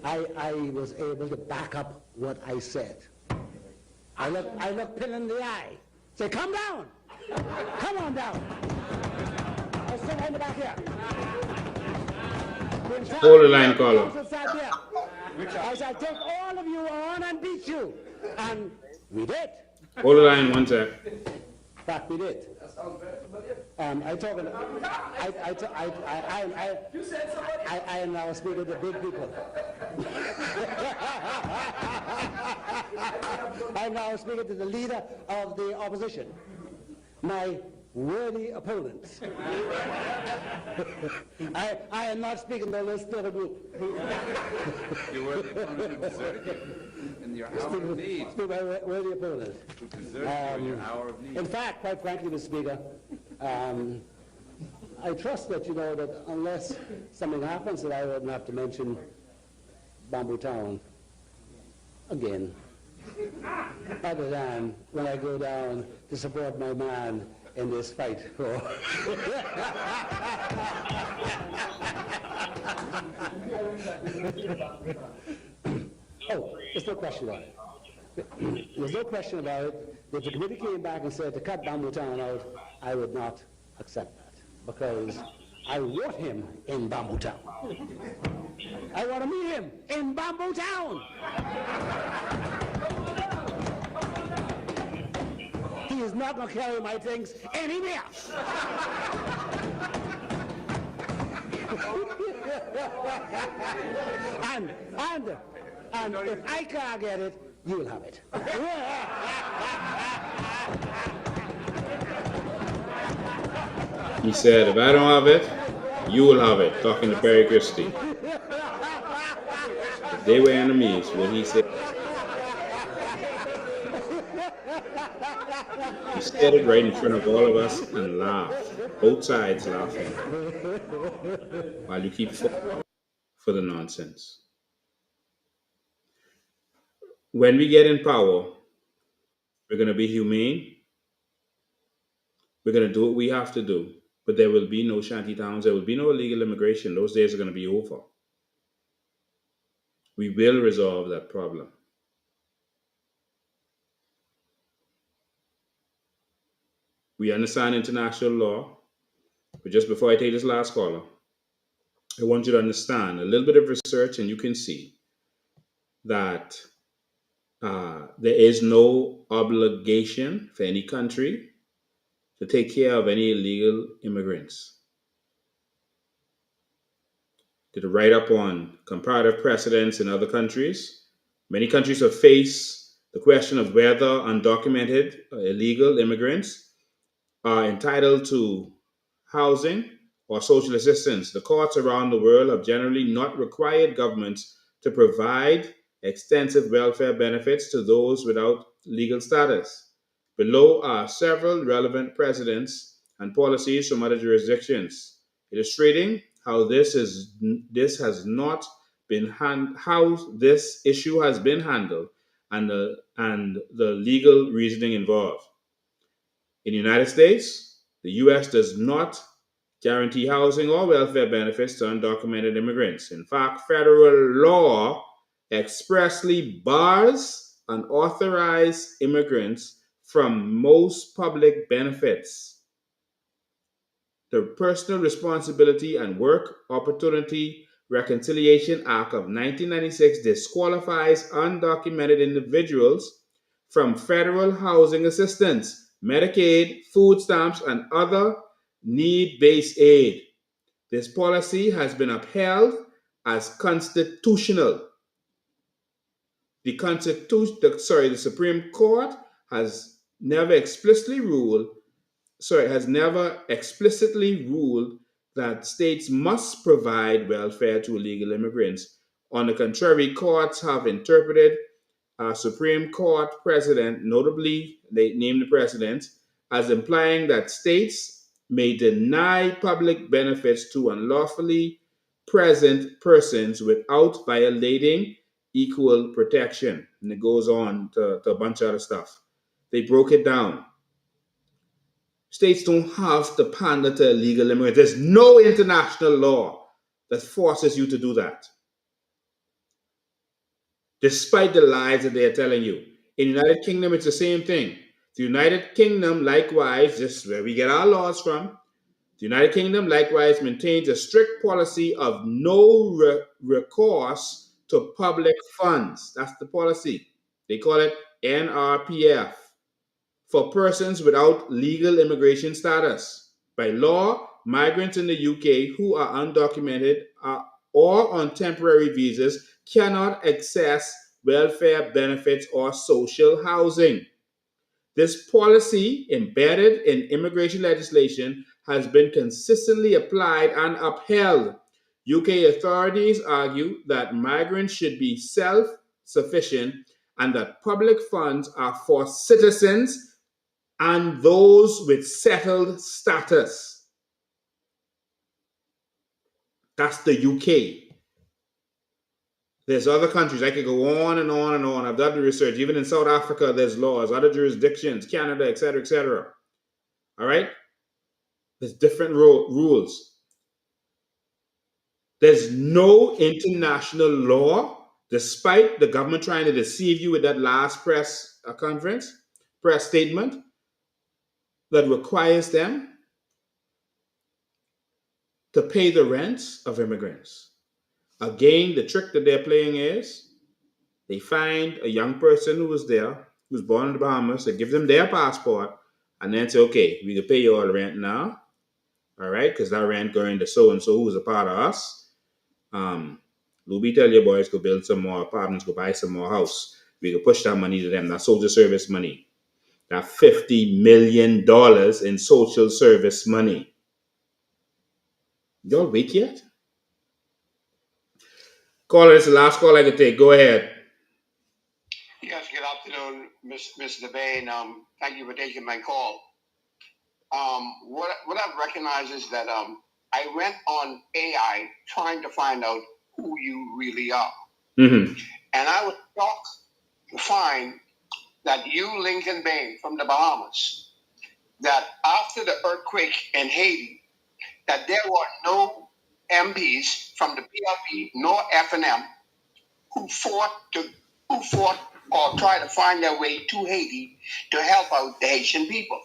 I was able to back up what I said. I look Pin in the eye. Say, come down. Come on down. I'll sit in the back here. Hold the line, caller. I said, take all of you on and beat you. And we did. Hold the line one sec. In fact, we did. I am now speaking to big people. I am now speaking to the leader of the opposition, my worthy opponents. I am not speaking to this little group. Your worthy opponent who deserted you in your hour of need. Speak my worthy opponent. Who deserted you in your hour of need. In fact, quite frankly, Mr. Speaker, I trust that you know that unless something happens that I wouldn't have to mention, Bamboo Town again, other than when I go down to support my man in this fight for oh, there's no question about it. There's no question about it. If the committee came back and said to cut Bamboo Town out, I would not accept that, because I want him in Bamboo Town. I want to meet him in Bamboo Town. He is not going to carry my things anywhere. and if I can't get it, you'll have it. He said, if I don't have it, you will have it, talking to Perry Christie. If they were enemies, what he said. He said it right in front of all of us and laughed. Both sides laughing. While you keep for the nonsense. When we get in power, we're going to be humane. We're going to do what we have to do. But there will be no shanty towns. There will be no illegal immigration. Those days are going to be over. We will resolve that problem. We understand international law. But just before I take this last caller, I want you to understand a little bit of research, and you can see that there is no obligation for any country to take care of any illegal immigrants. Did a write-up on comparative precedents in other countries. Many countries have faced the question of whether undocumented illegal immigrants are entitled to housing or social assistance. The courts around the world have generally not required governments to provide extensive welfare benefits to those without legal status. Below are several relevant precedents and policies from other jurisdictions, illustrating how this issue has been handled and the legal reasoning involved. In the United States, the U.S. does not guarantee housing or welfare benefits to undocumented immigrants. In fact, federal law expressly bars unauthorized immigrants from most public benefits. The Personal Responsibility and Work Opportunity Reconciliation Act of 1996 disqualifies undocumented individuals from federal housing assistance, Medicaid, food stamps, and other need-based aid. This policy has been upheld as constitutional. The Supreme Court has never explicitly ruled that states must provide welfare to illegal immigrants. On the contrary, courts have interpreted Supreme Court precedent, notably they named the precedent, as implying that states may deny public benefits to unlawfully present persons without violating equal protection. And it goes on to a bunch of other stuff. They broke it down. States don't have to pander to illegal immigrants. There's no international law that forces you to do that, despite the lies that they are telling you. In the United Kingdom, it's the same thing. The United Kingdom, likewise, this is where we get our laws from. The United Kingdom, likewise, maintains a strict policy of no recourse to public funds. That's the policy. They call it NRPF. For persons without legal immigration status. By law, migrants in the UK who are undocumented or on temporary visas cannot access welfare benefits or social housing. This policy, embedded in immigration legislation, has been consistently applied and upheld. UK authorities argue that migrants should be self-sufficient and that public funds are for citizens and those with settled status. That's the UK. There's other countries. I could go on and on and on. I've done the research. Even in South Africa, there's laws. Other jurisdictions, Canada, etc., etc. All right? There's different rules. There's no international law, despite the government trying to deceive you with that last press statement, that requires them to pay the rents of immigrants. Again, the trick that they're playing is they find a young person who was there, who was born in the Bahamas, they give them their passport, and then say, okay, we can pay you all the rent now, all right, because that rent going to so-and-so who's a part of us. Luby tell your boys go build some more apartments, go buy some more house. We can push that money to them, that social service money. That $50 million in social service money. Y'all wake yet? Caller, it's the last call I could take. Go ahead. Yes, good afternoon, Mr. Bain. Thank you for taking my call. What I've recognized is that I went on AI trying to find out who you really are. Mm-hmm. And I was shocked to find that you, Lincoln Bain from the Bahamas, that after the earthquake in Haiti, that there were no MPs from the PLP nor FNM who fought or tried to find their way to Haiti to help out the Haitian people.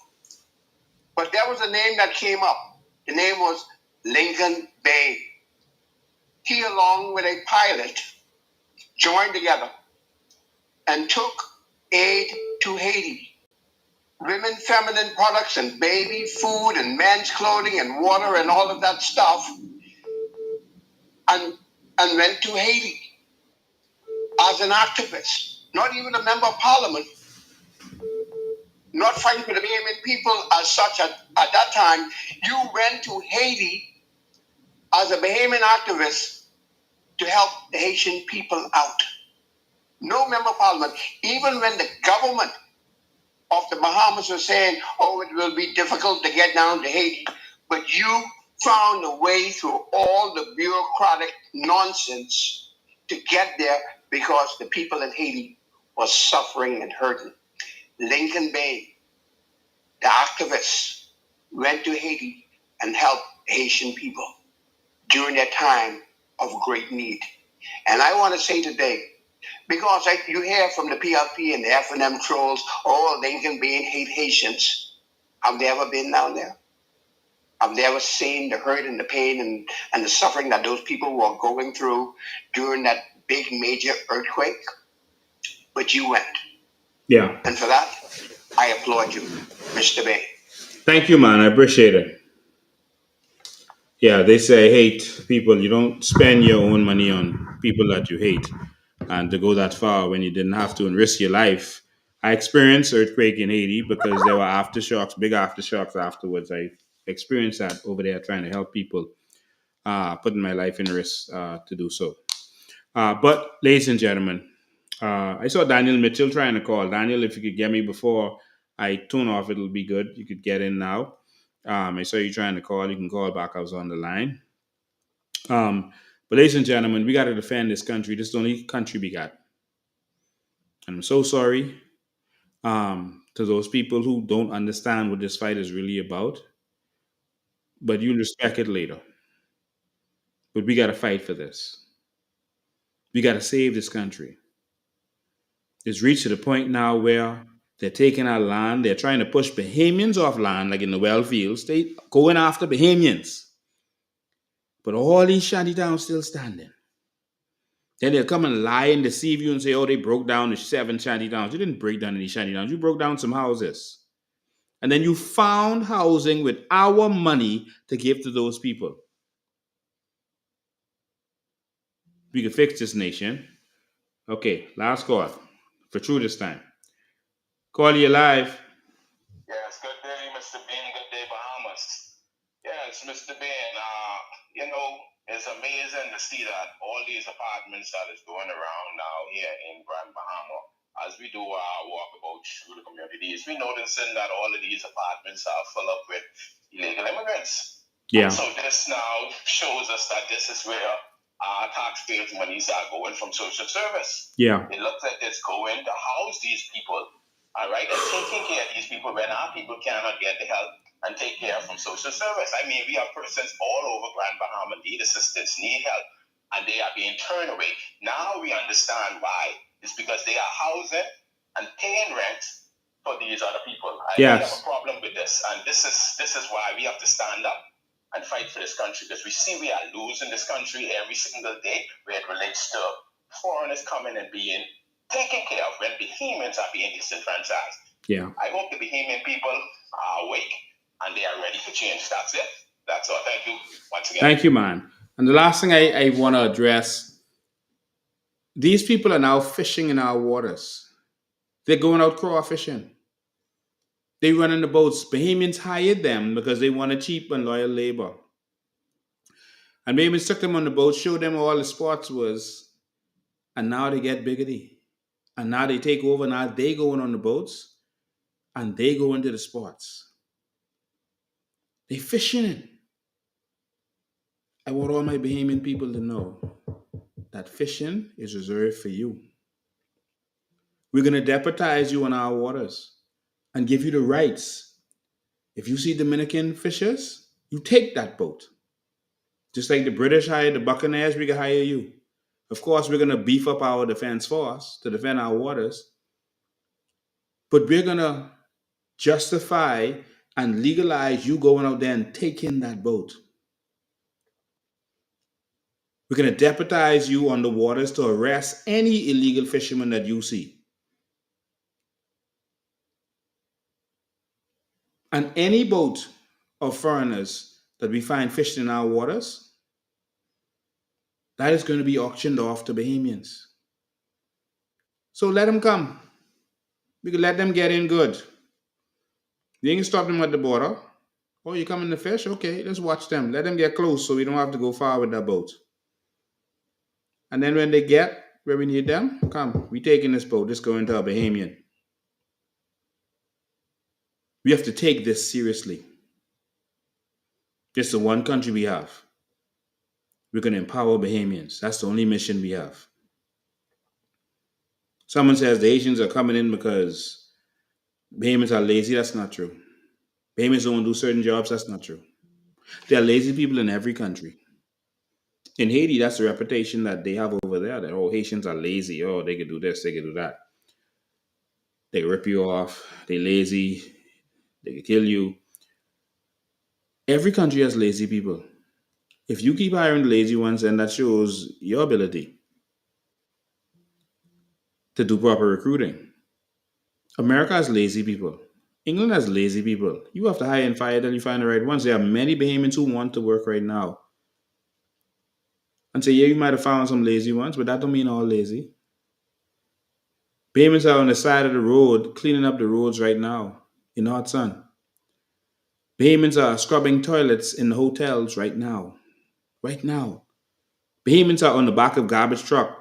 But there was a name that came up. The name was Lincoln Bain. He, along with a pilot, joined together and took aid to Haiti. Women, feminine products, and baby food, and men's clothing, and water, and all of that stuff, and went to Haiti as an activist, not even a member of parliament, not fighting for the Bahamian people as such at that time. You went to Haiti as a Bahamian activist to help the Haitian people out. No member of parliament, even when the government of the Bahamas was saying, oh, it will be difficult to get down to Haiti, but you found a way through all the bureaucratic nonsense to get there because the people in Haiti were suffering and hurting. Lincoln Bain, the activists, went to Haiti and helped Haitian people during their time of great need. And I want to say today, because you hear from the PLP and the FNM trolls, oh, Lincoln Bain hate Haitians. Have they ever been down there? Have they ever seen the hurt and the pain and the suffering that those people were going through during that big major earthquake? But you went. Yeah. And for that, I applaud you, Mr. Bain. Thank you, man. I appreciate it. Yeah, they say hate people. You don't spend your own money on people that you hate. And to go that far when you didn't have to and risk your life. I experienced earthquake in Haiti because there were aftershocks, big aftershocks afterwards. I experienced that over there trying to help people, putting my life in risk to do so. But, ladies and gentlemen, I saw Daniel Mitchell trying to call. Daniel, if you could get me before I tune off, it'll be good. You could get in now. I saw you trying to call. You can call back. I was on the line. But ladies and gentlemen, we got to defend this country. This is the only country we got. And I'm so sorry to those people who don't understand what this fight is really about. But you'll respect it later. But we got to fight for this. We got to save this country. It's reached to the point now where they're taking our land. They're trying to push Bahamians off land, like in the well fields. They going after Bahamians. But all these shanty towns still standing. Then they'll come and lie and deceive you and say, oh, they broke down the 7 shanty towns. You didn't break down any shanty towns. You broke down some houses. And then you found housing with our money to give to those people. We can fix this nation. Okay, last call. For true this time. Call you live. Yes, good day, Mr. Bean. Good day, Bahamas. Yes, Mr. Bean. It's amazing to see that all these apartments that is going around now here in Grand Bahama, as we do our walkabout through the communities, we noticing that all of these apartments are full up with illegal immigrants. Yeah. So this now shows us that this is where our taxpayers' monies are going from social service. Yeah. It looks like it's going to house these people, all right, and taking care of these people when our people cannot get the help and take care from social service. I mean, we have persons all over Grand Bahama need assistance, need help, and they are being turned away. Now we understand why. It's because they are housing and paying rent for these other people. We have a problem with this, and this is why we have to stand up and fight for this country, because we see we are losing this country every single day where it relates to foreigners coming and being taken care of when Bahamians are being disenfranchised. Yeah. I hope the Bahamian people are awake and they are ready for change. That's it. That's all. Thank you once again. Thank you, man. And the last thing I want to address, these people are now fishing in our waters. They're going out crawfishing. They run in the boats. Bahamians hired them because they wanted cheap and loyal labor. And Bahamians took them on the boat, showed them all the spots was, and now they get biggity. And now they take over. Now they going on the boats and they go into the spots. They fishing in. I want all my Bahamian people to know that fishing is reserved for you. We're going to deputize you in our waters and give you the rights. If you see Dominican fishers, you take that boat. Just like the British hired the Buccaneers, we can hire you. Of course, we're going to beef up our defense force to defend our waters. But we're going to justify and legalize you going out there and taking that boat. We're going to deputize you on the waters to arrest any illegal fisherman that you see. And any boat of foreigners that we find fishing in our waters, that is going to be auctioned off to Bahamians. So let them come. We can let them get in good. You can stop them at the border. Oh, you coming to fish? Okay, let's watch them. Let them get close so we don't have to go far with that boat. And then when they get where we need them, come. We taking this boat. Let's go into a Bahamian. We have to take this seriously. This is the one country we have. We're going to empower Bahamians. That's the only mission we have. Someone says the Asians are coming in because Bahamians are lazy. That's not true. Bahamians don't do certain jobs. That's not true. There are lazy people in every country. In Haiti, that's the reputation that they have over there, that, oh, Haitians are lazy. Oh, they can do this, they can do that. They rip you off. They're lazy. They can kill you. Every country has lazy people. If you keep hiring the lazy ones, then that shows your ability to do proper recruiting. America has lazy people. England has lazy people. You have to hire and fire till you find the right ones. There are many Bahamians who want to work right now. And say, yeah, you might have found some lazy ones, but that don't mean all lazy. Bahamians are on the side of the road cleaning up the roads right now in the hot sun. Bahamians are scrubbing toilets in the hotels right now. Right now. Bahamians are on the back of garbage truck.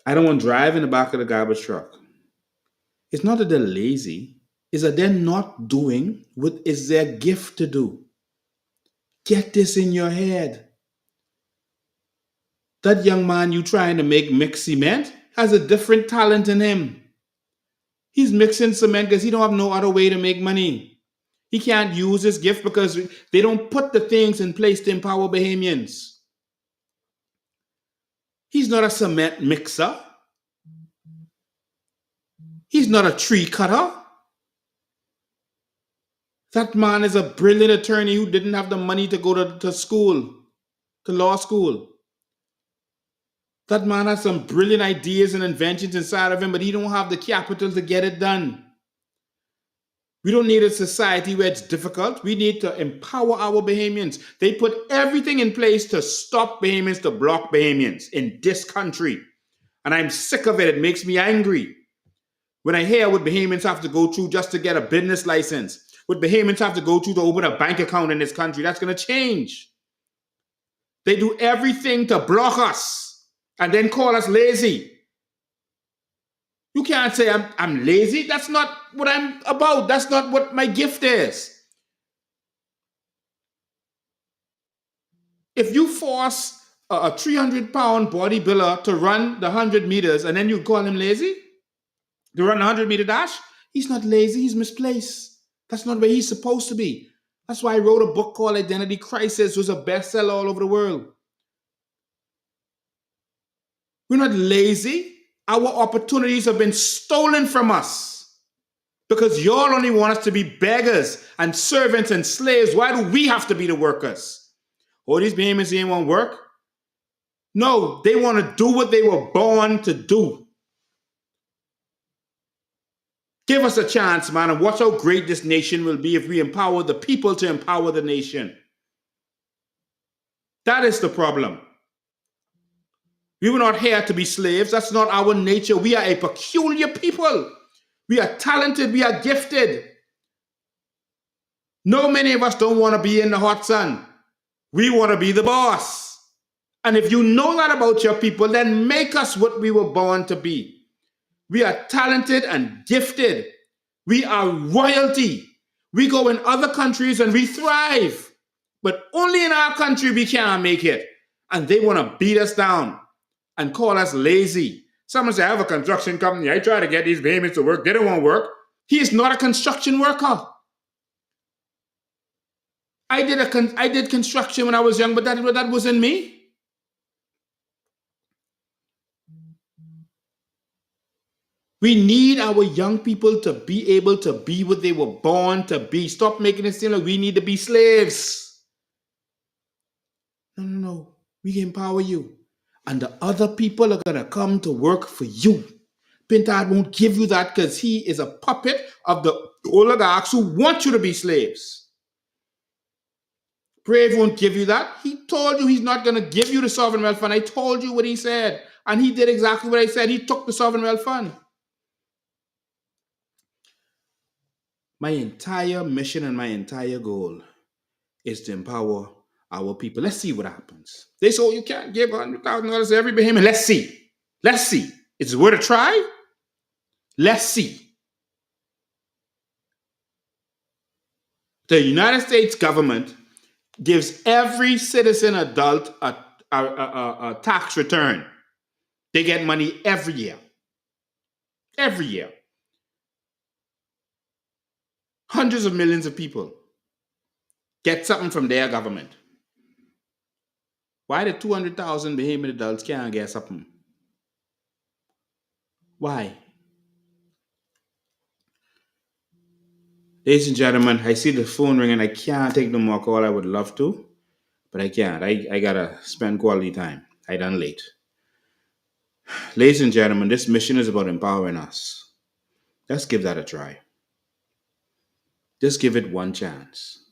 I don't want to drive in the back of the garbage truck. It's not that they're lazy. It's that they're not doing what is their gift to do. Get this in your head. That young man you trying to make mix cement has a different talent in him. He's mixing cement because he don't have no other way to make money. He can't use his gift because they don't put the things in place to empower Bahamians. He's not a cement mixer. He's not a tree cutter. That man is a brilliant attorney who didn't have the money to go to school, to law school. That man has some brilliant ideas and inventions inside of him, but he don't have the capital to get it done. We don't need a society where it's difficult. We need to empower our Bahamians. They put everything in place to stop Bahamians, to block Bahamians in this country. And I'm sick of it. It makes me angry. When I hear what Bahamians have to go through just to get a business license, what Bahamians have to go through to open a bank account in this country, that's going to change. They do everything to block us and then call us lazy. You can't say I'm lazy. That's not what I'm about. That's not what my gift is. If you force a 300-pound bodybuilder to run the 100 meters, and then you call him lazy to run a 100-meter dash? He's not lazy. He's misplaced. That's not where he's supposed to be. That's why I wrote a book called Identity Crisis. It was a bestseller all over the world. We're not lazy. Our opportunities have been stolen from us because y'all only want us to be beggars and servants and slaves. Why do we have to be the workers? Oh, these Bahamians ain't want work? No, they want to do what they were born to do. Give us a chance, man, and watch how great this nation will be if we empower the people to empower the nation. That is the problem. We were not here to be slaves. That's not our nature. We are a peculiar people. We are talented. We are gifted. No, many of us don't want to be in the hot sun. We want to be the boss. And if you know that about your people, then make us what we were born to be. We are talented and gifted. We are royalty. We go in other countries and we thrive. But only in our country we can't make it. And they want to beat us down and call us lazy. Someone say, I have a construction company. I try to get these Bahamians to work. They don't want to work. He is not a construction worker. I did construction when I was young, but that wasn't me. We need our young people to be able to be what they were born to be. Stop making it seem like we need to be slaves. No. We can empower you. And the other people are going to come to work for you. Pintard won't give you that because he is a puppet of the oligarchs who want you to be slaves. Brave won't give you that. He told you he's not going to give you the sovereign wealth fund. I told you what he said. And he did exactly what I said. He took the sovereign wealth fund. My entire mission and my entire goal is to empower our people. Let's see what happens. They say, oh, you can't give $100,000 to every Bahamian. Let's see. Let's see. It's worth a try. Let's see. The United States government gives every citizen adult a tax return. They get money every year. Every year. Hundreds of millions of people get something from their government. Why the 200,000 Bahamian adults can't get something? Why? Ladies and gentlemen, I see the phone ringing. I can't take no more call. I would love to, but I can't. I gotta spend quality time. I done late. Ladies and gentlemen, this mission is about empowering us. Let's give that a try. Just give it one chance.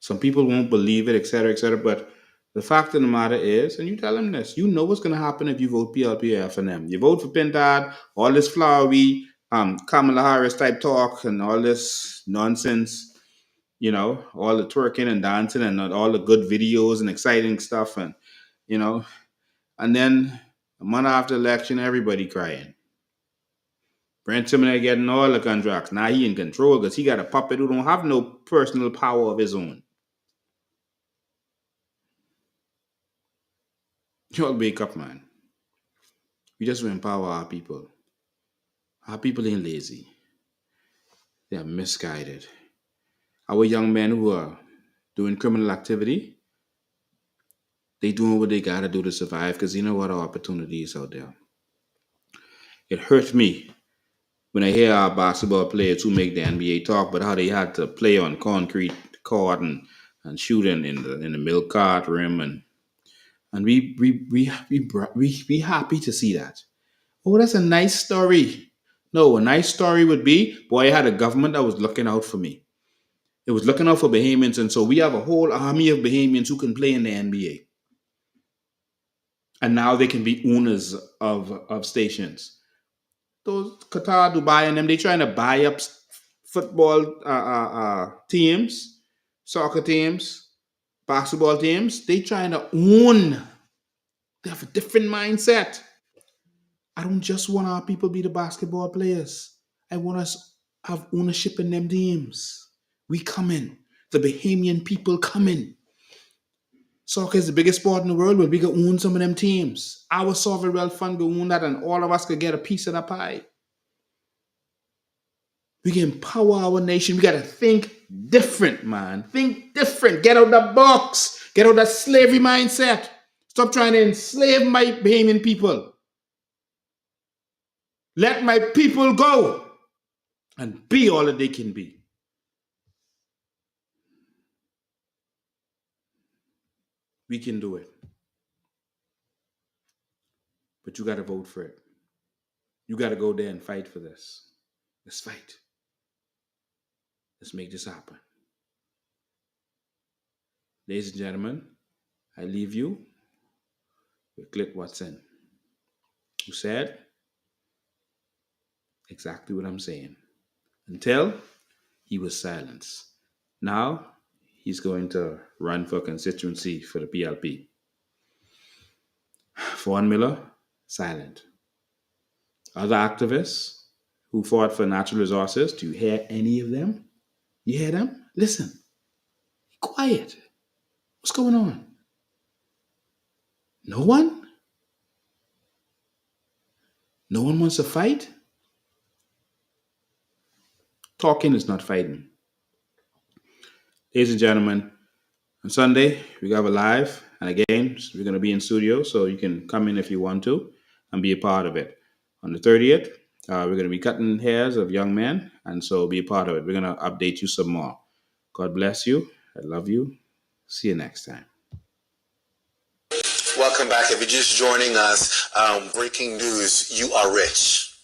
Some people won't believe it, etc., but the fact of the matter is, and you tell them this, you know what's going to happen if you vote PLP or FNM. You vote for Pintard, all this flowery, Kamala Harris type talk and all this nonsense, all the twerking and dancing and all the good videos and exciting stuff and then a month after the election, everybody crying. Brent Simon getting all the contracts. Now he in control because he got a puppet who don't have no personal power of his own. Y'all wake up, man. We just want to empower our people. Our people ain't lazy. They are misguided. Our young men who are doing criminal activity, they doing what they gotta do to survive because you know what, our opportunities out there. It hurts me when I hear our basketball players who make the NBA talk about how they had to play on concrete court and shoot in the milk cart rim and we happy to see that. Oh, that's a nice story. No, a nice story would be, boy, I had a government that was looking out for me. It was looking out for Bahamians, and so we have a whole army of Bahamians who can play in the NBA. And now they can be owners of stations. Those Qatar, Dubai, and them, they trying to buy up football teams, soccer teams, basketball teams. They trying to own. They have a different mindset. I don't just want our people to be the basketball players. I want us to have ownership in them teams. We coming. The Bahamian people coming. Soccer is the biggest sport in the world, but we could own some of them teams. Our sovereign wealth fund could own that, and all of us could get a piece of the pie. We can empower our nation. We got to think different, man. Think different. Get out the box. Get out that slavery mindset. Stop trying to enslave my Bahamian people. Let my people go and be all that they can be. We can do it. But you got to vote for it. You got to go there and fight for this. Let's fight. Let's make this happen. Ladies and gentlemen, I leave you with Clint Watson, who said exactly what I'm saying. Until he was silenced. Now he's going to run for constituency for the PLP. Fawn Miller, silent. Other activists who fought for natural resources, do you hear any of them? You hear them? Listen. Be quiet. What's going on? No one? No one wants to fight? Talking is not fighting. Ladies and gentlemen, on Sunday, we have a live. And again, we're going to be in studio, so you can come in if you want to and be a part of it. On the 30th, we're going to be cutting hairs of young men, and so be a part of it. We're going to update you some more. God bless you. I love you. See you next time. Welcome back. If you're just joining us, breaking news, you are rich.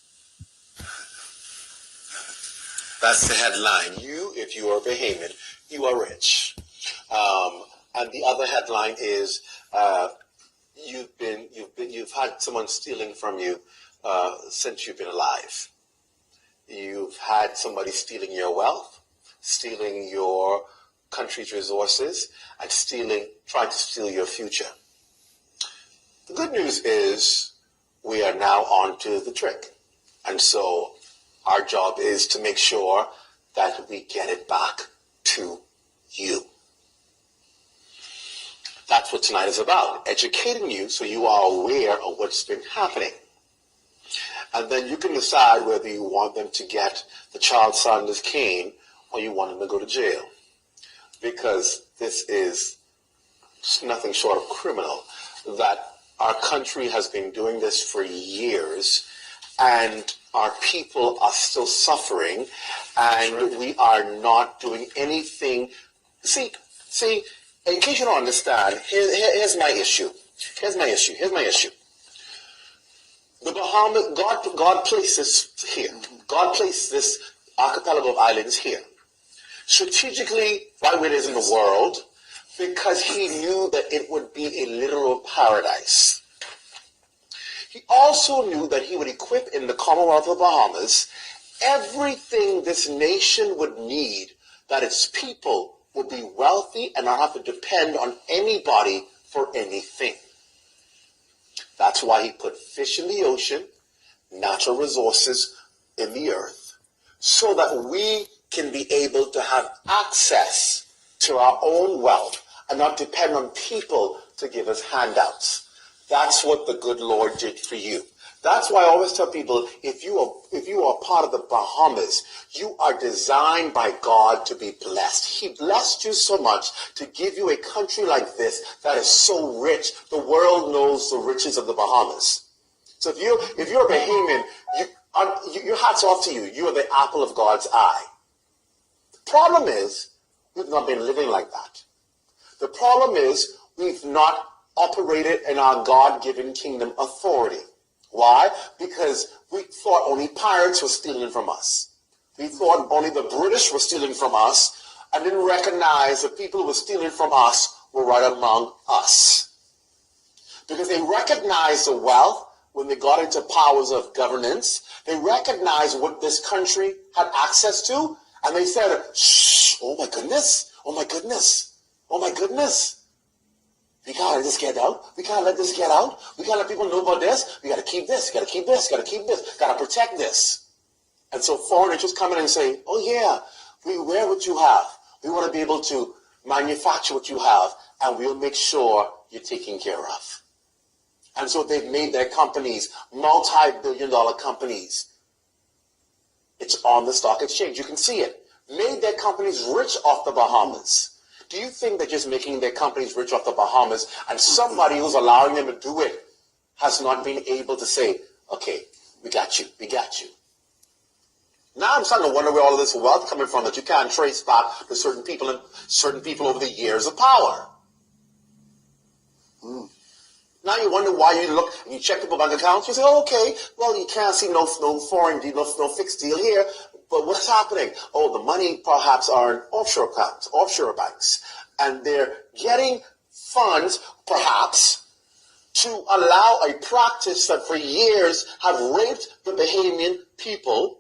That's the headline. You, if you are Bahamian, you are rich. And the other headline is you've had someone stealing from you since you've been alive. You've had somebody stealing your wealth, stealing your country's resources, and trying to steal your future. The good news is we are now on to the trick. And so our job is to make sure that we get it back to you. That's what tonight is about, educating you so you are aware of what's been happening. And then you can decide whether you want them to get the child Sanders cane or you want them to go to jail. Because this is nothing short of criminal, that our country has been doing this for years, and our people are still suffering, and we are not doing anything. See, in case you don't understand, here's my issue. Here's my issue. The Bahamas, God placed this here. God placed this archipelago of islands here, strategically, right where it is in the world, because he knew that it would be a literal paradise. He also knew that he would equip in the Commonwealth of Bahamas everything this nation would need, that its people would be wealthy and not have to depend on anybody for anything. That's why he put fish in the ocean, natural resources in the earth, so that we can be able to have access to our own wealth and not depend on people to give us handouts. That's what the good Lord did for you. That's why I always tell people, if you are part of the Bahamas, you are designed by God to be blessed. He blessed you so much to give you a country like this that is so rich. The world knows the riches of the Bahamas. So if you're a Bahamian, your hat's off to you. You are the apple of God's eye. The problem is, we've not been living like that. The problem is, we've not operated in our God-given kingdom authority. Why? Because we thought only pirates were stealing from us. We thought only the British were stealing from us, and didn't recognize the people who were stealing from us were right among us. Because they recognized the wealth when they got into powers of governance. They recognized what this country had access to, and they said, shh, oh my goodness, oh my goodness, oh my goodness. We can't let this get out. We can't let this get out. We can't let people know about this. We got to keep this. Got to keep this. Got to keep this. Got to protect this. And so foreign interests come in and say, oh yeah, we wear what you have. We want to be able to manufacture what you have, and we'll make sure you're taken care of. And so they've made their companies multi-billion-dollar companies. It's on the stock exchange. You can see it. Made their companies rich off the Bahamas. Do you think they're just making their companies rich off the Bahamas and somebody who's allowing them to do it has not been able to say, okay, we got you, we got you. Now I'm starting to wonder where all of this wealth coming from that you can't trace back to certain people and certain people over the years of power. Now you wonder why you look and you check people's bank accounts. You say, oh, okay, well, you can't see no foreign deal, no fixed deal here. But what's happening? Oh, the money perhaps are in offshore accounts, offshore banks. And they're getting funds, perhaps, to allow a practice that for years have raped the Bahamian people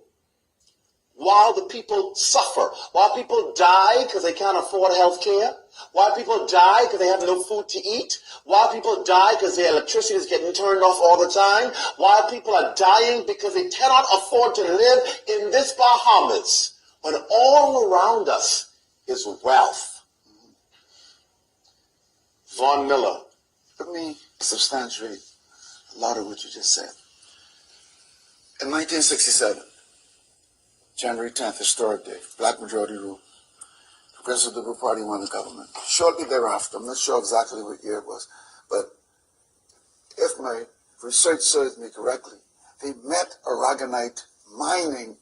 while the people suffer, while people die because they can't afford health care, while people die because they have no food to eat, while people die because their electricity is getting turned off all the time, while people are dying because they cannot afford to live in this Bahamas, when all around us is wealth. Von Miller. Let me substantiate a lot of what you just said. In 1967, January 10th, historic day, black majority rule. The Progressive Liberal Party won the government. Shortly thereafter, I'm not sure exactly what year it was, but if my research serves me correctly, they met Aragonite mining